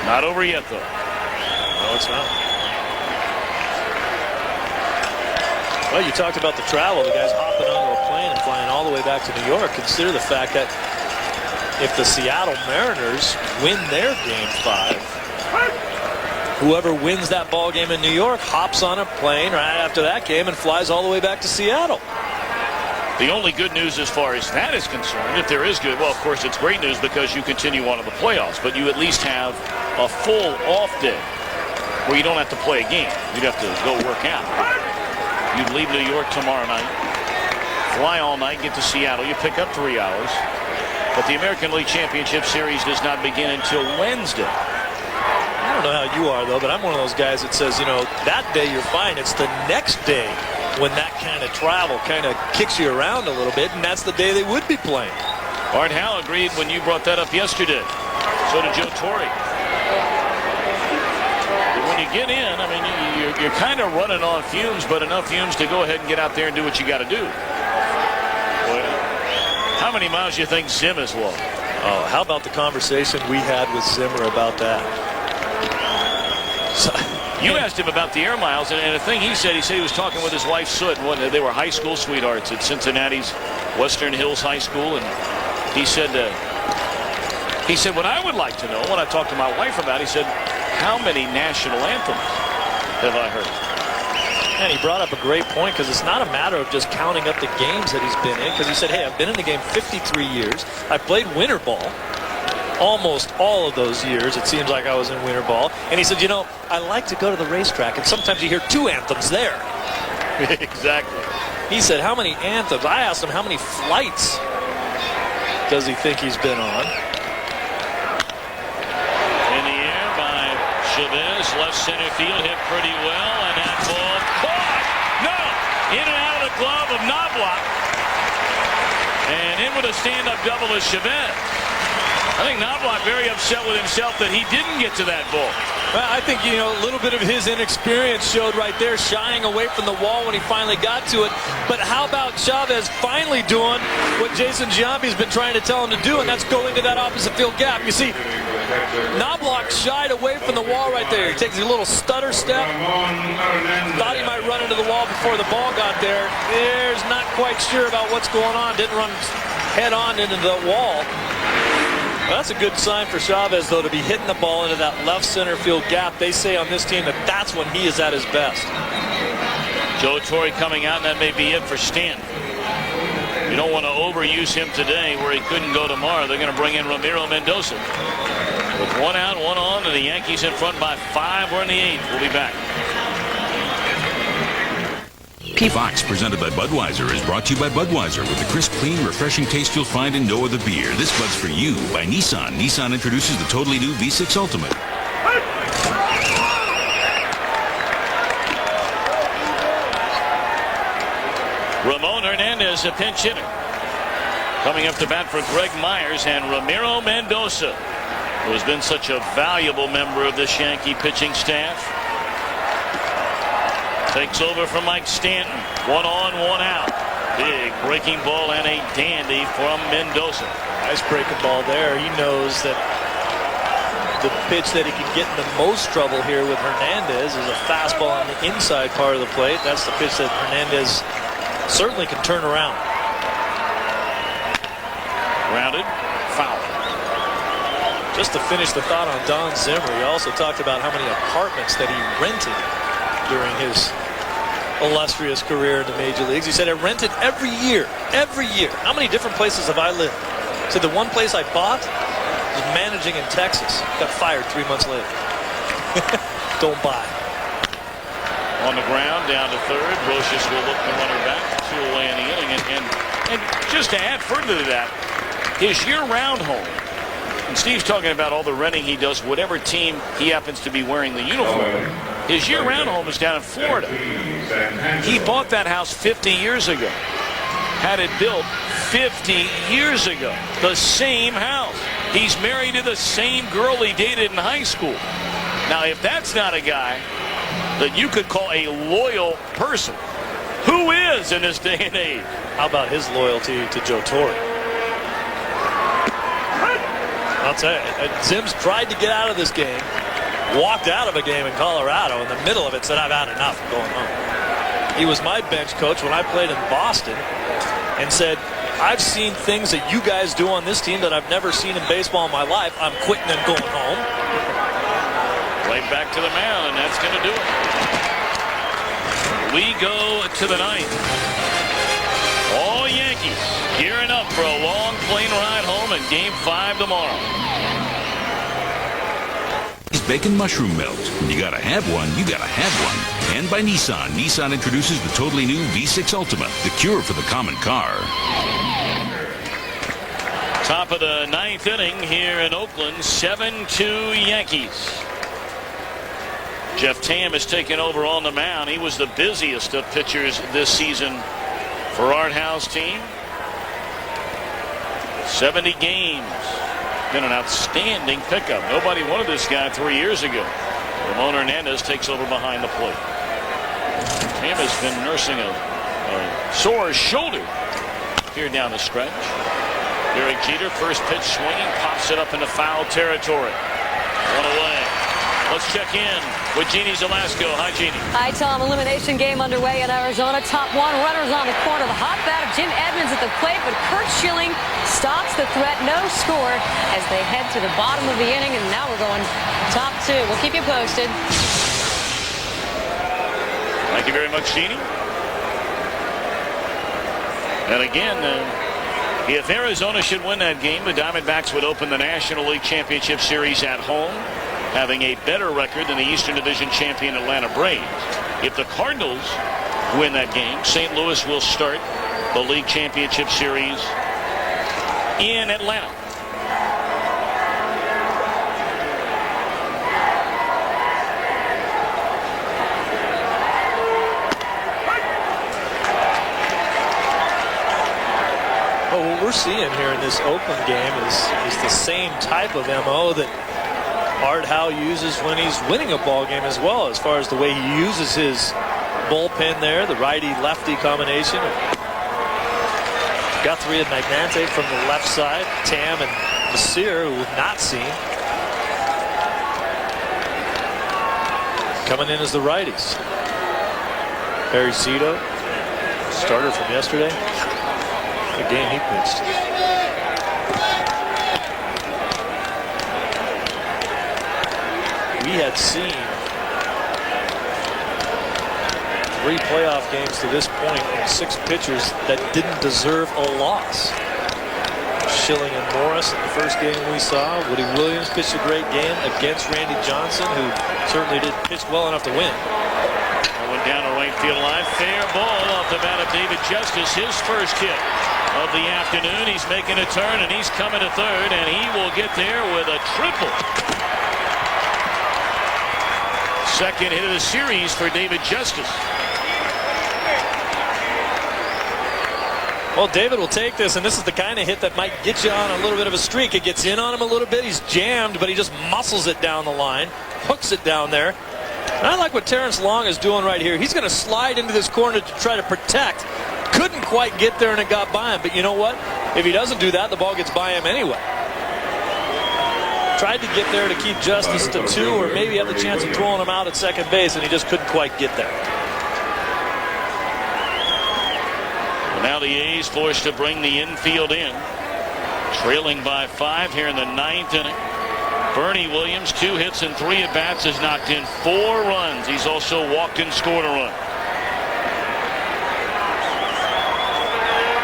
Not over yet, though. No, it's not. Well, you talked about the travel. The guys hopping onto a plane and flying all the way back to New York. Consider the fact that if the Seattle Mariners win their Game 5, whoever wins that ball game in New York hops on a plane right after that game and flies all the way back to Seattle. The only good news as far as that is concerned, if there is good, well, of course, it's great news because you continue on to the playoffs, but you at least have a full off day where you don't have to play a game. You'd have to go work out. You'd leave New York tomorrow night, fly all night, get to Seattle. You pick up 3 hours. But the American League Championship Series does not begin until Wednesday. I don't know how you are, though, but I'm one of those guys that says, you know, that day you're fine. It's the next day when that kind of travel kind of kicks you around a little bit, and that's the day they would be playing. Art Howe agreed when you brought that up yesterday. So did Joe Torre. When you get in, I mean, you're kind of running on fumes, but enough fumes to go ahead and get out there and do what you got to do. Well, how many miles do you think Zim has walked? Oh, how about the conversation we had with Zimmer about that? So, you asked him about the air miles, and the thing he said he was talking with his wife, Soot. They were high school sweethearts at Cincinnati's Western Hills High School, and he said, what I would like to know, when I talked to my wife about it, he said, how many national anthems have I heard? And he brought up a great point, because it's not a matter of just counting up the games that he's been in, because he said, hey, I've been in the game 53 years. I played winter ball almost all of those years. It seems like I was in winter ball. And he said, you know, I like to go to the racetrack, and sometimes you hear 2 anthems there. Exactly. He said, how many anthems? I asked him, how many flights does he think he's been on? In the air by Chavez, left center field, hit pretty well, and that ball caught. No! In and out of the glove of Knobloch. And in with a stand-up double is Chavez. I think Knobloch very upset with himself that he didn't get to that ball. Well, I think, you know, a little bit of his inexperience showed right there, shying away from the wall when he finally got to it. But how about Chavez finally doing what Jason Giambi's been trying to tell him to do, and that's go into that opposite field gap. You see, Knobloch shied away from the wall right there. He takes a little stutter step. Thought he might run into the wall before the ball got there. There's not quite sure about what's going on. Didn't run head on into the wall. Well, that's a good sign for Chavez, though, to be hitting the ball into that left center field gap. They say on this team that that's when he is at his best. Joe Torre coming out, and that may be it for Stanton. You don't want to overuse him today where he couldn't go tomorrow. They're going to bring in Ramiro Mendoza. With 1 out, 1 on, and the Yankees in front by 5. We're in the 8th. We'll be back. Fox, presented by Budweiser, is brought to you by Budweiser with the crisp, clean, refreshing taste you'll find in no other beer. This Bud's for you by Nissan. Nissan introduces the totally new V6 Ultimate. Ramon Hernandez, a pinch hitter. Coming up to bat for Greg Myers, and Ramiro Mendoza, who has been such a valuable member of this Yankee pitching staff. Takes over from Mike Stanton. 1 on, 1 out. Big breaking ball and a dandy from Mendoza. Nice breaking ball there. He knows that the pitch that he can get in the most trouble here with Hernandez is a fastball on the inside part of the plate. That's the pitch that Hernandez certainly can turn around. Grounded, foul. Just to finish the thought on Don Zimmer, he also talked about how many apartments that he rented during his illustrious career in the major leagues. He said, I rented every year. How many different places have I lived? He said, the one place I bought was managing in Texas. Got fired 3 months later. Don't buy. On the ground, down to third. Brocious will look the runner back. 2 away in the inning. And just to add further to that, his year-round home. And Steve's talking about all the renting he does, whatever team he happens to be wearing the uniform. His year-round home is down in Florida. He bought that house 50 years ago. Had it built 50 years ago. The same house. He's married to the same girl he dated in high school. Now, if that's not a guy that you could call a loyal person, who is in this day and age? How about his loyalty to Joe Torre? I'll tell you, Zim's tried to get out of this game. Walked out of a game in Colorado in the middle of it, said, I've had enough, I'm going home. He was my bench coach when I played in Boston and said, I've seen things that you guys do on this team that I've never seen in baseball in my life. I'm quitting and going home. Played back to the mound, and that's going to do it. We go to the 9th. All Yankees gearing up for a long plane ride home in Game 5 tomorrow. Bacon mushroom melt. When you gotta have one, you gotta have one. And by Nissan. Nissan introduces the totally new V6 Ultima, the cure for the common car. Top of the ninth inning here in Oakland, 7-2 Yankees. Jeff Tam has taken over on the mound. He was the busiest of pitchers this season for Art Howe's team. 70 games. Been an outstanding pickup. Nobody wanted this guy 3 years ago. Ramon Hernandez takes over behind the plate. Tam has been nursing a sore shoulder here down the stretch. Derek Jeter, first pitch swinging, pops it up into foul territory. One away. Let's check in with Jeannie Zelasco. Hi, Jeannie. Hi, Tom. Elimination game underway in Arizona. Top one, runners on the corner. The hot bat of Jim Edmonds at the plate, but Kurt Schilling stops the threat. No score as they head to the bottom of the inning, and now we're going top two. We'll keep you posted. Thank you very much, Jeannie. And again, if Arizona should win that game, the Diamondbacks would open the National League Championship Series at home, having a better record than the Eastern Division champion Atlanta Braves. If the Cardinals win that game, St. Louis will start the League Championship Series in Atlanta. Well, what we're seeing here in this Oakland game is the same type of MO that Art Howe uses when he's winning a ball game as well, as far as the way he uses his bullpen there, the righty-lefty combination. Guthrie and Magnante from the left side, Tam and Messier, who we've not seen, coming in as the righties. Barry Zito, starter from yesterday. Good game he pitched. We had seen 3 playoff games to this point and 6 pitchers that didn't deserve a loss. Schilling and Morris in the first game we saw. Woody Williams pitched a great game against Randy Johnson, who certainly did pitch well enough to win. That went down the right field line. Fair ball off the bat of David Justice. His first hit of the afternoon. He's making a turn, and he's coming to third, and he will get there with a triple. Second hit of the series for David Justice. Well, David will take this, and this is the kind of hit that might get you on a little bit of a streak. It gets in on him a little bit. He's jammed, but he just muscles it down the line, hooks it down there. And I like what Terrence Long is doing right here. He's going to slide into this corner to try to protect. Couldn't quite get there, and it got by him. But you know what? If he doesn't do that, the ball gets by him anyway. Tried to get there to keep Justice to 2, or maybe have the chance of throwing him out at second base, and he just couldn't quite get there. Well, now the A's forced to bring the infield in. Trailing by 5 here in the 9th inning. Bernie Williams, 2 hits and 3 at-bats, has knocked in 4 runs. He's also walked and scored a run.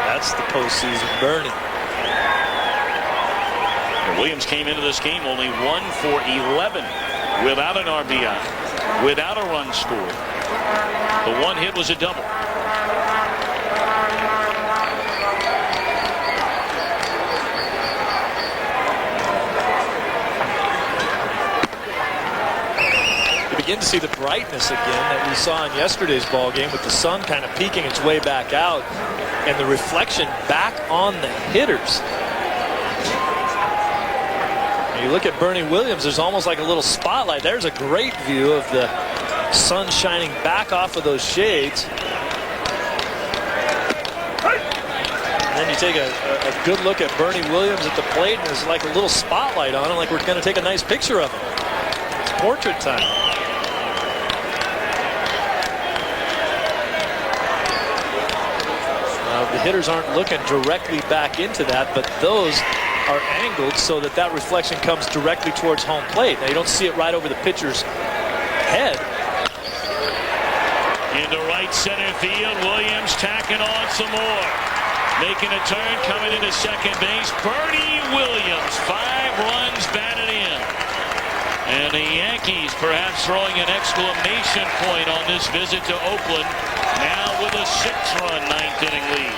That's the postseason Bernie. Williams came into this game only 1 for 11 without an RBI, without a run scored. The 1 hit was a double. You begin to see the brightness again that we saw in yesterday's ball game, with the sun kind of peeking its way back out and the reflection back on the hitters. You look at Bernie Williams, there's almost like a little spotlight. There's a great view of the sun shining back off of those shades. And then you take a good look at Bernie Williams at the plate, and there's like a little spotlight on him, like we're going to take a nice picture of him. It's portrait time. The hitters aren't looking directly back into that, but those are angled so that that reflection comes directly towards home plate. Now, you don't see it right over the pitcher's head. Into right center field, Williams tacking on some more. Making a turn, coming into second base, Bernie Williams. 5 runs batted in. And the Yankees perhaps throwing an exclamation point on this visit to Oakland. Now with a 6-run 9th-inning lead.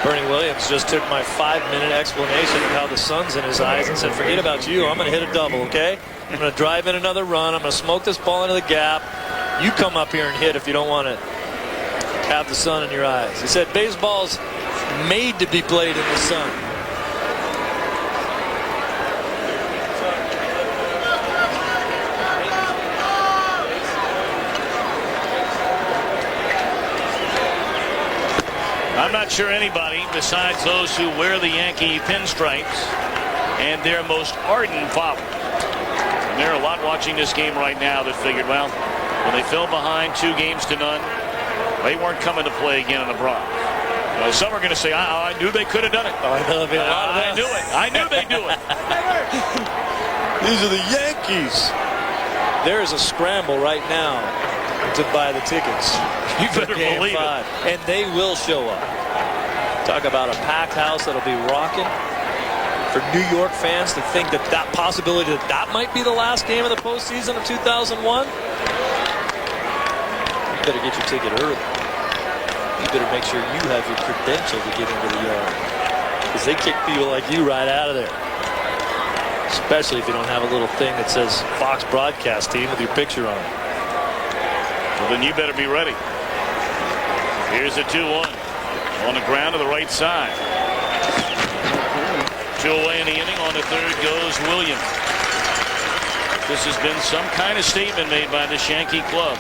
Bernie Williams just took my 5-minute explanation of how the sun's in his eyes and said, forget about you, I'm going to hit a double, okay? I'm going to drive in another run. I'm going to smoke this ball into the gap. You come up here and hit if you don't want to have the sun in your eyes. He said baseball's made to be played in the sun. I'm not sure anybody besides those who wear the Yankee pinstripes and their most ardent followers. And there are a lot watching this game right now that figured, well, when they fell behind 2-0, they weren't coming to play again in the Bronx. Well, some are going to say, I knew they could have done it. I knew it. I knew they'd do it. These are the Yankees. There is a scramble right now to buy the tickets. You better believe it. And they will show up. Talk about a packed house that'll be rocking. For New York fans to think that possibility that might be the last game of the postseason of 2001, you better get your ticket early. You better make sure you have your credential to get into the yard, because they kick people like you right out of there. Especially if you don't have a little thing that says Fox broadcast team with your picture on it. Well, then you better be ready. Here's a 2-1 on the ground to the right side. 2 away in the inning. On the third goes Williams. This has been some kind of statement made by this Yankee club.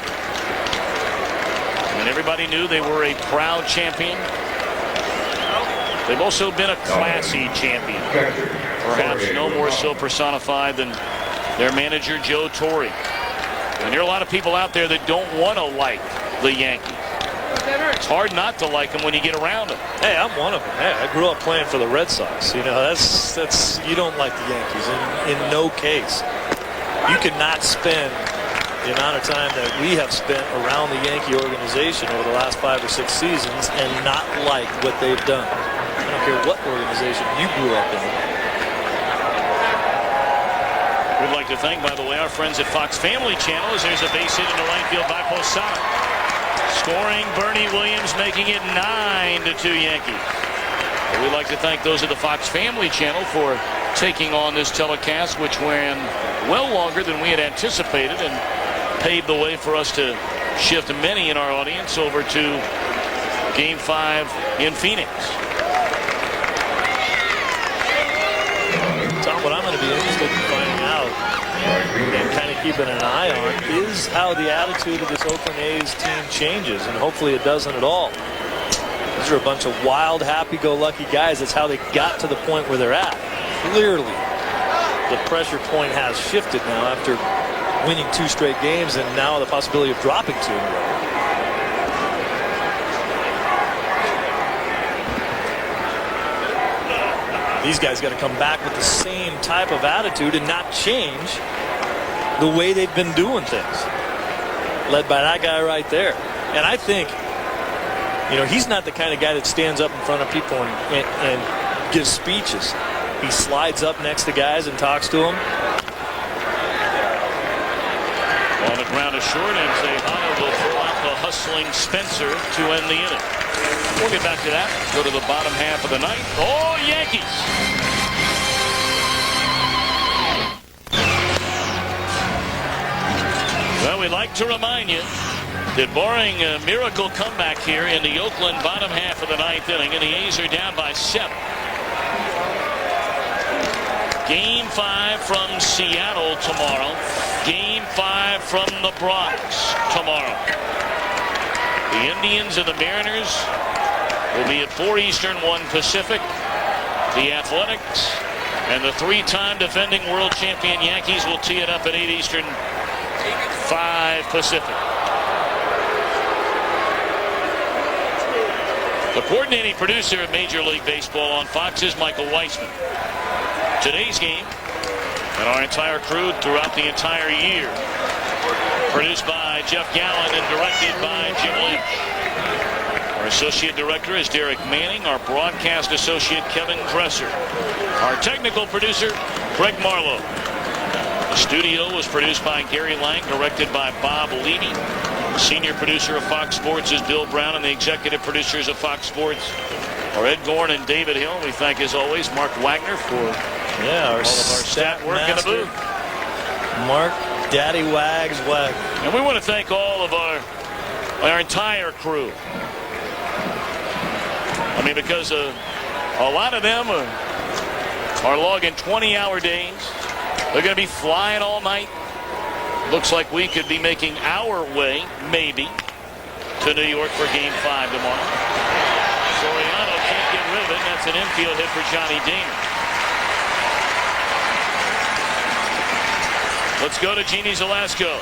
And everybody knew they were a proud champion. They've also been a classy champion. Perhaps no more so personified than their manager, Joe Torre. And there are a lot of people out there that don't want to like the Yankees. It's hard not to like them when you get around them. Hey, I'm one of them. Hey, I grew up playing for the Red Sox. You know, that's you don't like the Yankees in no case. You cannot spend the amount of time that we have spent around the Yankee organization over the last 5 or 6 seasons and not like what they've done. I don't care what organization you grew up in. We'd like to thank, by the way, our friends at Fox Family Channel, as there's a base hit in the right field by Posada. Scoring Bernie Williams, making it 9-2 Yankees. And we'd like to thank those at the Fox Family Channel for taking on this telecast, which ran well longer than we had anticipated and paved the way for us to shift many in our audience over to Game 5 in Phoenix. Tom, what I'm going to be interested in finding out and kind of keeping an eye on is how the attitude of this Oakland A's team changes, and hopefully it doesn't at all. These are a bunch of wild, happy-go-lucky guys. That's how they got to the point where they're at. Clearly, the pressure point has shifted now after winning 2 straight games and now the possibility of dropping 2 in a row. These guys got to come back with the same type of attitude and not change the way they've been doing things. Led by that guy right there. And I think, you know, he's not the kind of guy that stands up in front of people and gives speeches. He slides up next to guys and talks to them. On the ground is short, and Tejada will throw out the hustling Spencer to end the inning. We'll get back to that. Go to the bottom half of the ninth. Oh, Yankees! Well, we'd like to remind you that barring a miracle comeback here in the Oakland bottom half of the ninth inning, and the A's are down by 7. Game 5 from Seattle tomorrow. Game 5 from the Bronx tomorrow. The Indians and the Mariners will be at 4 Eastern, 1 Pacific. The Athletics and the 3-time defending world champion Yankees will tee it up at 8 Eastern, 5 Pacific. The coordinating producer of Major League Baseball on Fox is Michael Weissman. Today's game and our entire crew throughout the entire year, produced by Jeff Gallen and directed by Jim Lynch. Our associate director is Derek Manning. Our broadcast associate, Kevin Dresser. Our technical producer, Greg Marlowe. The studio was produced by Gary Lang, directed by Bob Levy. The senior producer of Fox Sports is Bill Brown, and the executive producers of Fox Sports are Ed Gorn and David Hill. We thank, as always, Mark Wagner for all of our stat work in the booth. Mark Daddy Wags Wagner. And we want to thank all of our entire crew. I mean, because a lot of them are logging 20-hour days. They're going to be flying all night. Looks like we could be making our way, maybe, to New York for Game 5 tomorrow. Soriano can't get rid of it. That's an infield hit for Johnny Damon. Let's go to Jeannie Zelasco.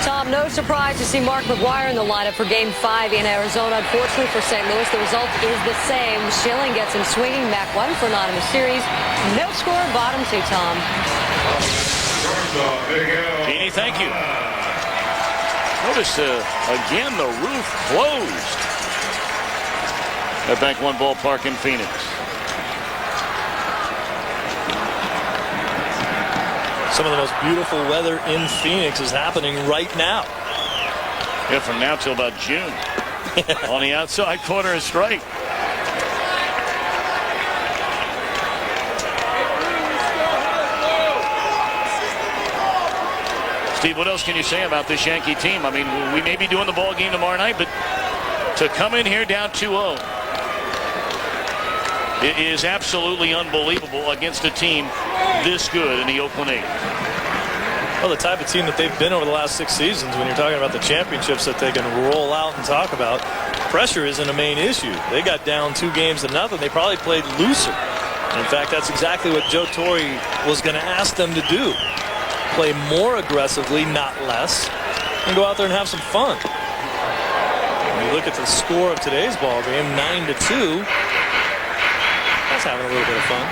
Tom, no surprise to see Mark McGwire in the lineup for Game 5 in Arizona. Unfortunately for St. Louis, the result is the same. Schilling gets him swinging, back 1 for 9 in the series. No score, bottom 2, Tom. Jeannie, thank you. Notice, again, the roof closed at Bank One Ballpark in Phoenix. Some of the most beautiful weather in Phoenix is happening right now. Yeah, from now till about June. On the outside corner is strike. Steve, what else can you say about this Yankee team? I mean, we may be doing the ball game tomorrow night, but to come in here down 2-0, it is absolutely unbelievable against a team this good in the Oakland A's. Well, the type of team that they've been over the last 6 seasons, when you're talking about the championships that they can roll out and talk about, pressure isn't a main issue. They got down 2-0. They probably played looser. In fact, that's exactly what Joe Torre was going to ask them to do. Play more aggressively, not less, and go out there and have some fun. When you look at the score of today's ball game, 9-2. That's having a little bit of fun.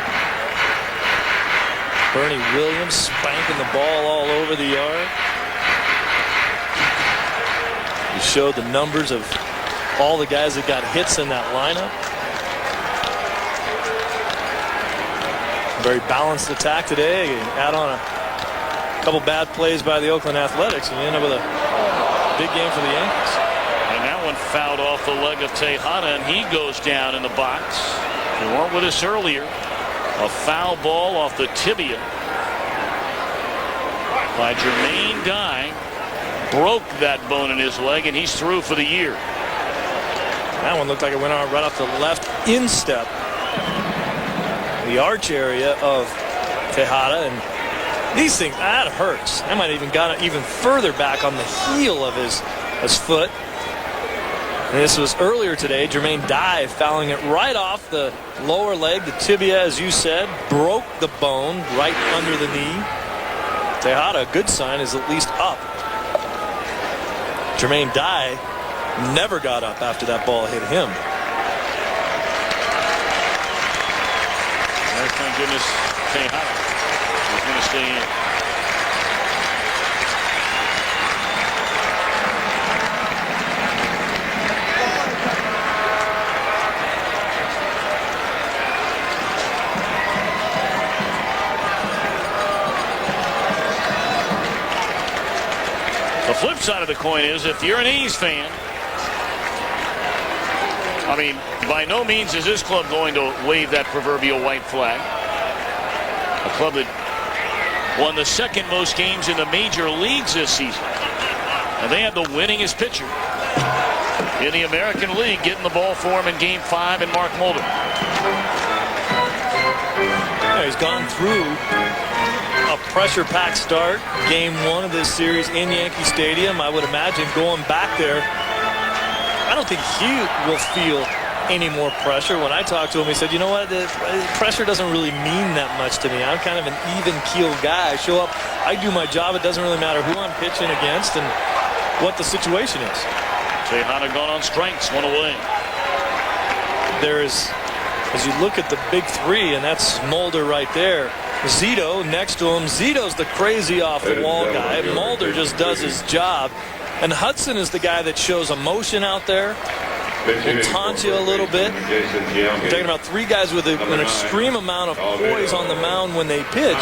Bernie Williams spanking the ball all over the yard. He showed the numbers of all the guys that got hits in that lineup. Very balanced attack today. You add on a couple bad plays by the Oakland Athletics, and you end up with a big game for the Yankees. And that one fouled off the leg of Tejada, and he goes down in the box. They weren't with us earlier. A foul ball off the tibia by Jermaine Dye. Broke that bone in his leg, and he's through for the year. That one looked like it went on right off the left instep, the arch area of Tejada, and these things, that hurts. That might have even got even further back on the heel of his foot. And this was earlier today. Jermaine Dye fouling it right off the lower leg. The tibia, as you said, broke the bone right under the knee. Tejada, a good sign, is at least up. Jermaine Dye never got up after that ball hit him. Oh, thank goodness Tejada is going to stay in. The flip side of the coin is, if you're an A's fan, I mean, by no means is this club going to wave that proverbial white flag. A club that won the second most games in the major leagues this season. And they have the winningest pitcher in the American League getting the ball for him in Game 5 in Mark Mulder. Yeah, he's gone through a pressure-packed start, Game 1 of this series in Yankee Stadium. I would imagine going back there, I don't think he will feel any more pressure. When I talked to him, he said, you know what, the pressure doesn't really mean that much to me. I'm kind of an even-keeled guy. I show up, I do my job. It doesn't really matter who I'm pitching against and what the situation is. Tejada gone on strikes, one away. There's, as you look at the big three, and that's Mulder right there, Zito next to him. Zito's the crazy off-the-wall guy. Mulder just does his job. And Hudson is the guy that shows emotion out there. will taunt you a little bit. You're talking about three guys with an extreme amount of poise on the mound when they pitch,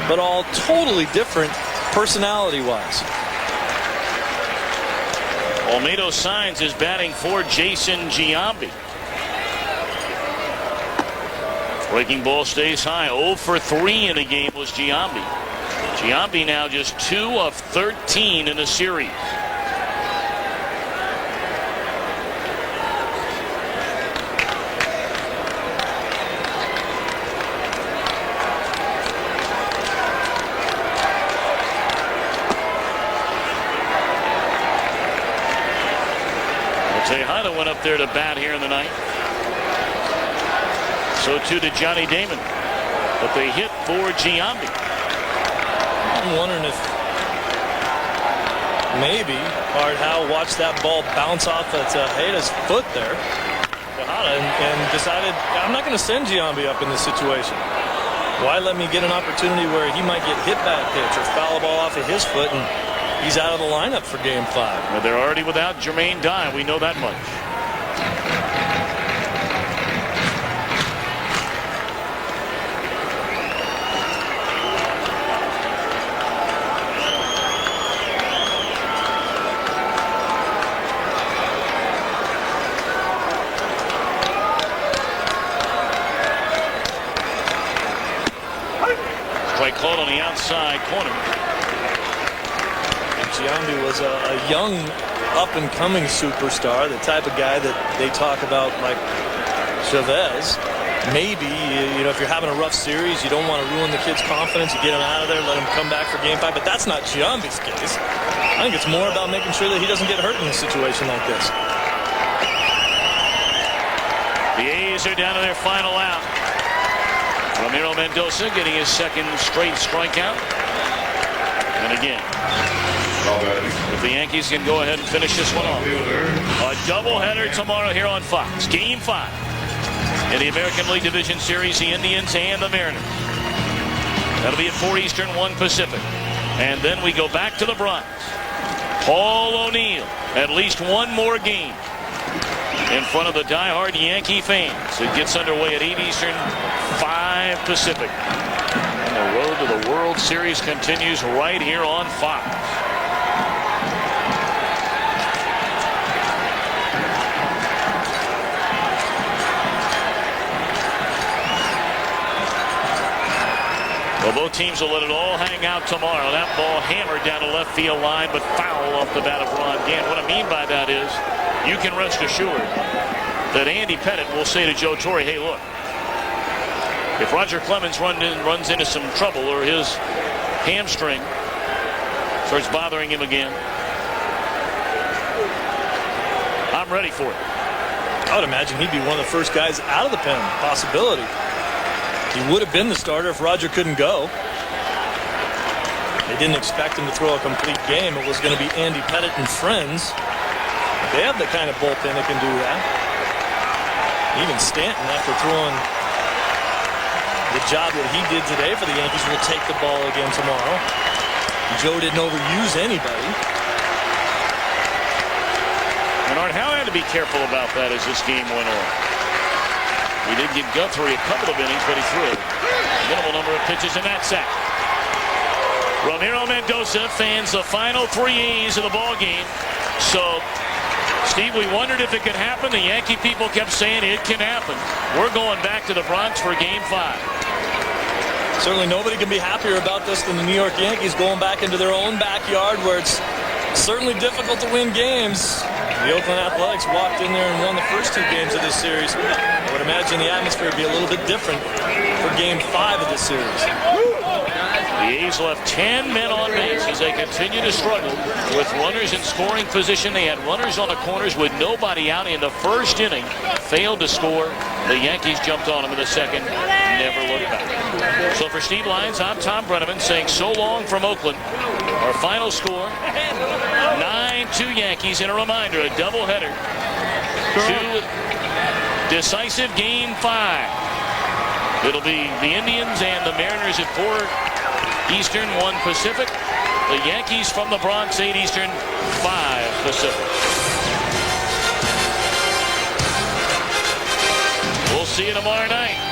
but all totally different personality-wise. Olmedo signs his batting for Jason Giambi. Breaking ball stays high. 0 for 3 in a game was Giambi. Giambi now just 2 of 13 in the series. Tejada went up there to bat here in the ninth. So too did Johnny Damon. But they hit for Giambi. I'm wondering if maybe Art Howe watched that ball bounce off of Tejeda's foot there. Tejada and decided, I'm not going to send Giambi up in this situation. Why let me get an opportunity where he might get hit by a pitch or foul a ball off of his foot, and he's out of the lineup for Game 5. Well, they're already without Jermaine Dye. We know that much. Strike called on the outside corner. Giambi was a young, up-and-coming superstar, the type of guy that they talk about like Chavez. Maybe, you know, if you're having a rough series, you don't want to ruin the kid's confidence. You get him out of there, let him come back for Game 5. But that's not Giambi's case. I think it's more about making sure that he doesn't get hurt in a situation like this. The A's are down to their final out. Ramiro Mendoza getting his second straight strikeout. And again, if the Yankees can go ahead and finish this one off. A doubleheader tomorrow here on Fox. Game 5 in the American League Division Series, the Indians and the Mariners. That'll be at 4 Eastern, 1 Pacific. And then we go back to the Bronx. Paul O'Neill, at least one more game in front of the diehard Yankee fans. It gets underway at 8 Eastern, 5 Pacific. And the road to the World Series continues right here on Fox. Well, both teams will let it all hang out tomorrow. That ball hammered down the left field line, but foul off the bat of Ron Gant. What I mean by that is, you can rest assured that Andy Pettitte will say to Joe Torre, hey, look, if Roger Clemens runs into some trouble or his hamstring starts bothering him again, I'm ready for it. I would imagine he'd be one of the first guys out of the pen. Possibility. He would have been the starter if Roger couldn't go. They didn't expect him to throw a complete game. It was going to be Andy Pettitte and friends. They have the kind of bullpen that can do that. Even Stanton, after throwing the job that he did today for the Yankees, will take the ball again tomorrow. Joe didn't overuse anybody. And Art Howe had to be careful about that as this game went on. He did give Guthrie a couple of innings, but he threw a minimal number of pitches in that sack. Ramiro Mendoza fans the final 3 A's of the ball game. So, Steve, we wondered if it could happen. The Yankee people kept saying it can happen. We're going back to the Bronx for Game 5. Certainly nobody can be happier about this than the New York Yankees going back into their own backyard, where it's certainly difficult to win games. The Oakland Athletics walked in there and won the first 2 games of this series. I would imagine the atmosphere would be a little bit different for Game 5 of this series. The A's left 10 men on base as they continue to struggle with runners in scoring position. They had runners on the corners with nobody out in the first inning. Failed to score. The Yankees jumped on them in the second. Never looked back. So for Steve Lyons, I'm Tom Brenneman saying so long from Oakland. Our final score, 9-2 Yankees. And a reminder, a doubleheader. 2 decisive Game 5. It'll be the Indians and the Mariners at 4 Eastern, 1 Pacific. The Yankees from the Bronx, 8 Eastern, 5 Pacific. see you tomorrow night.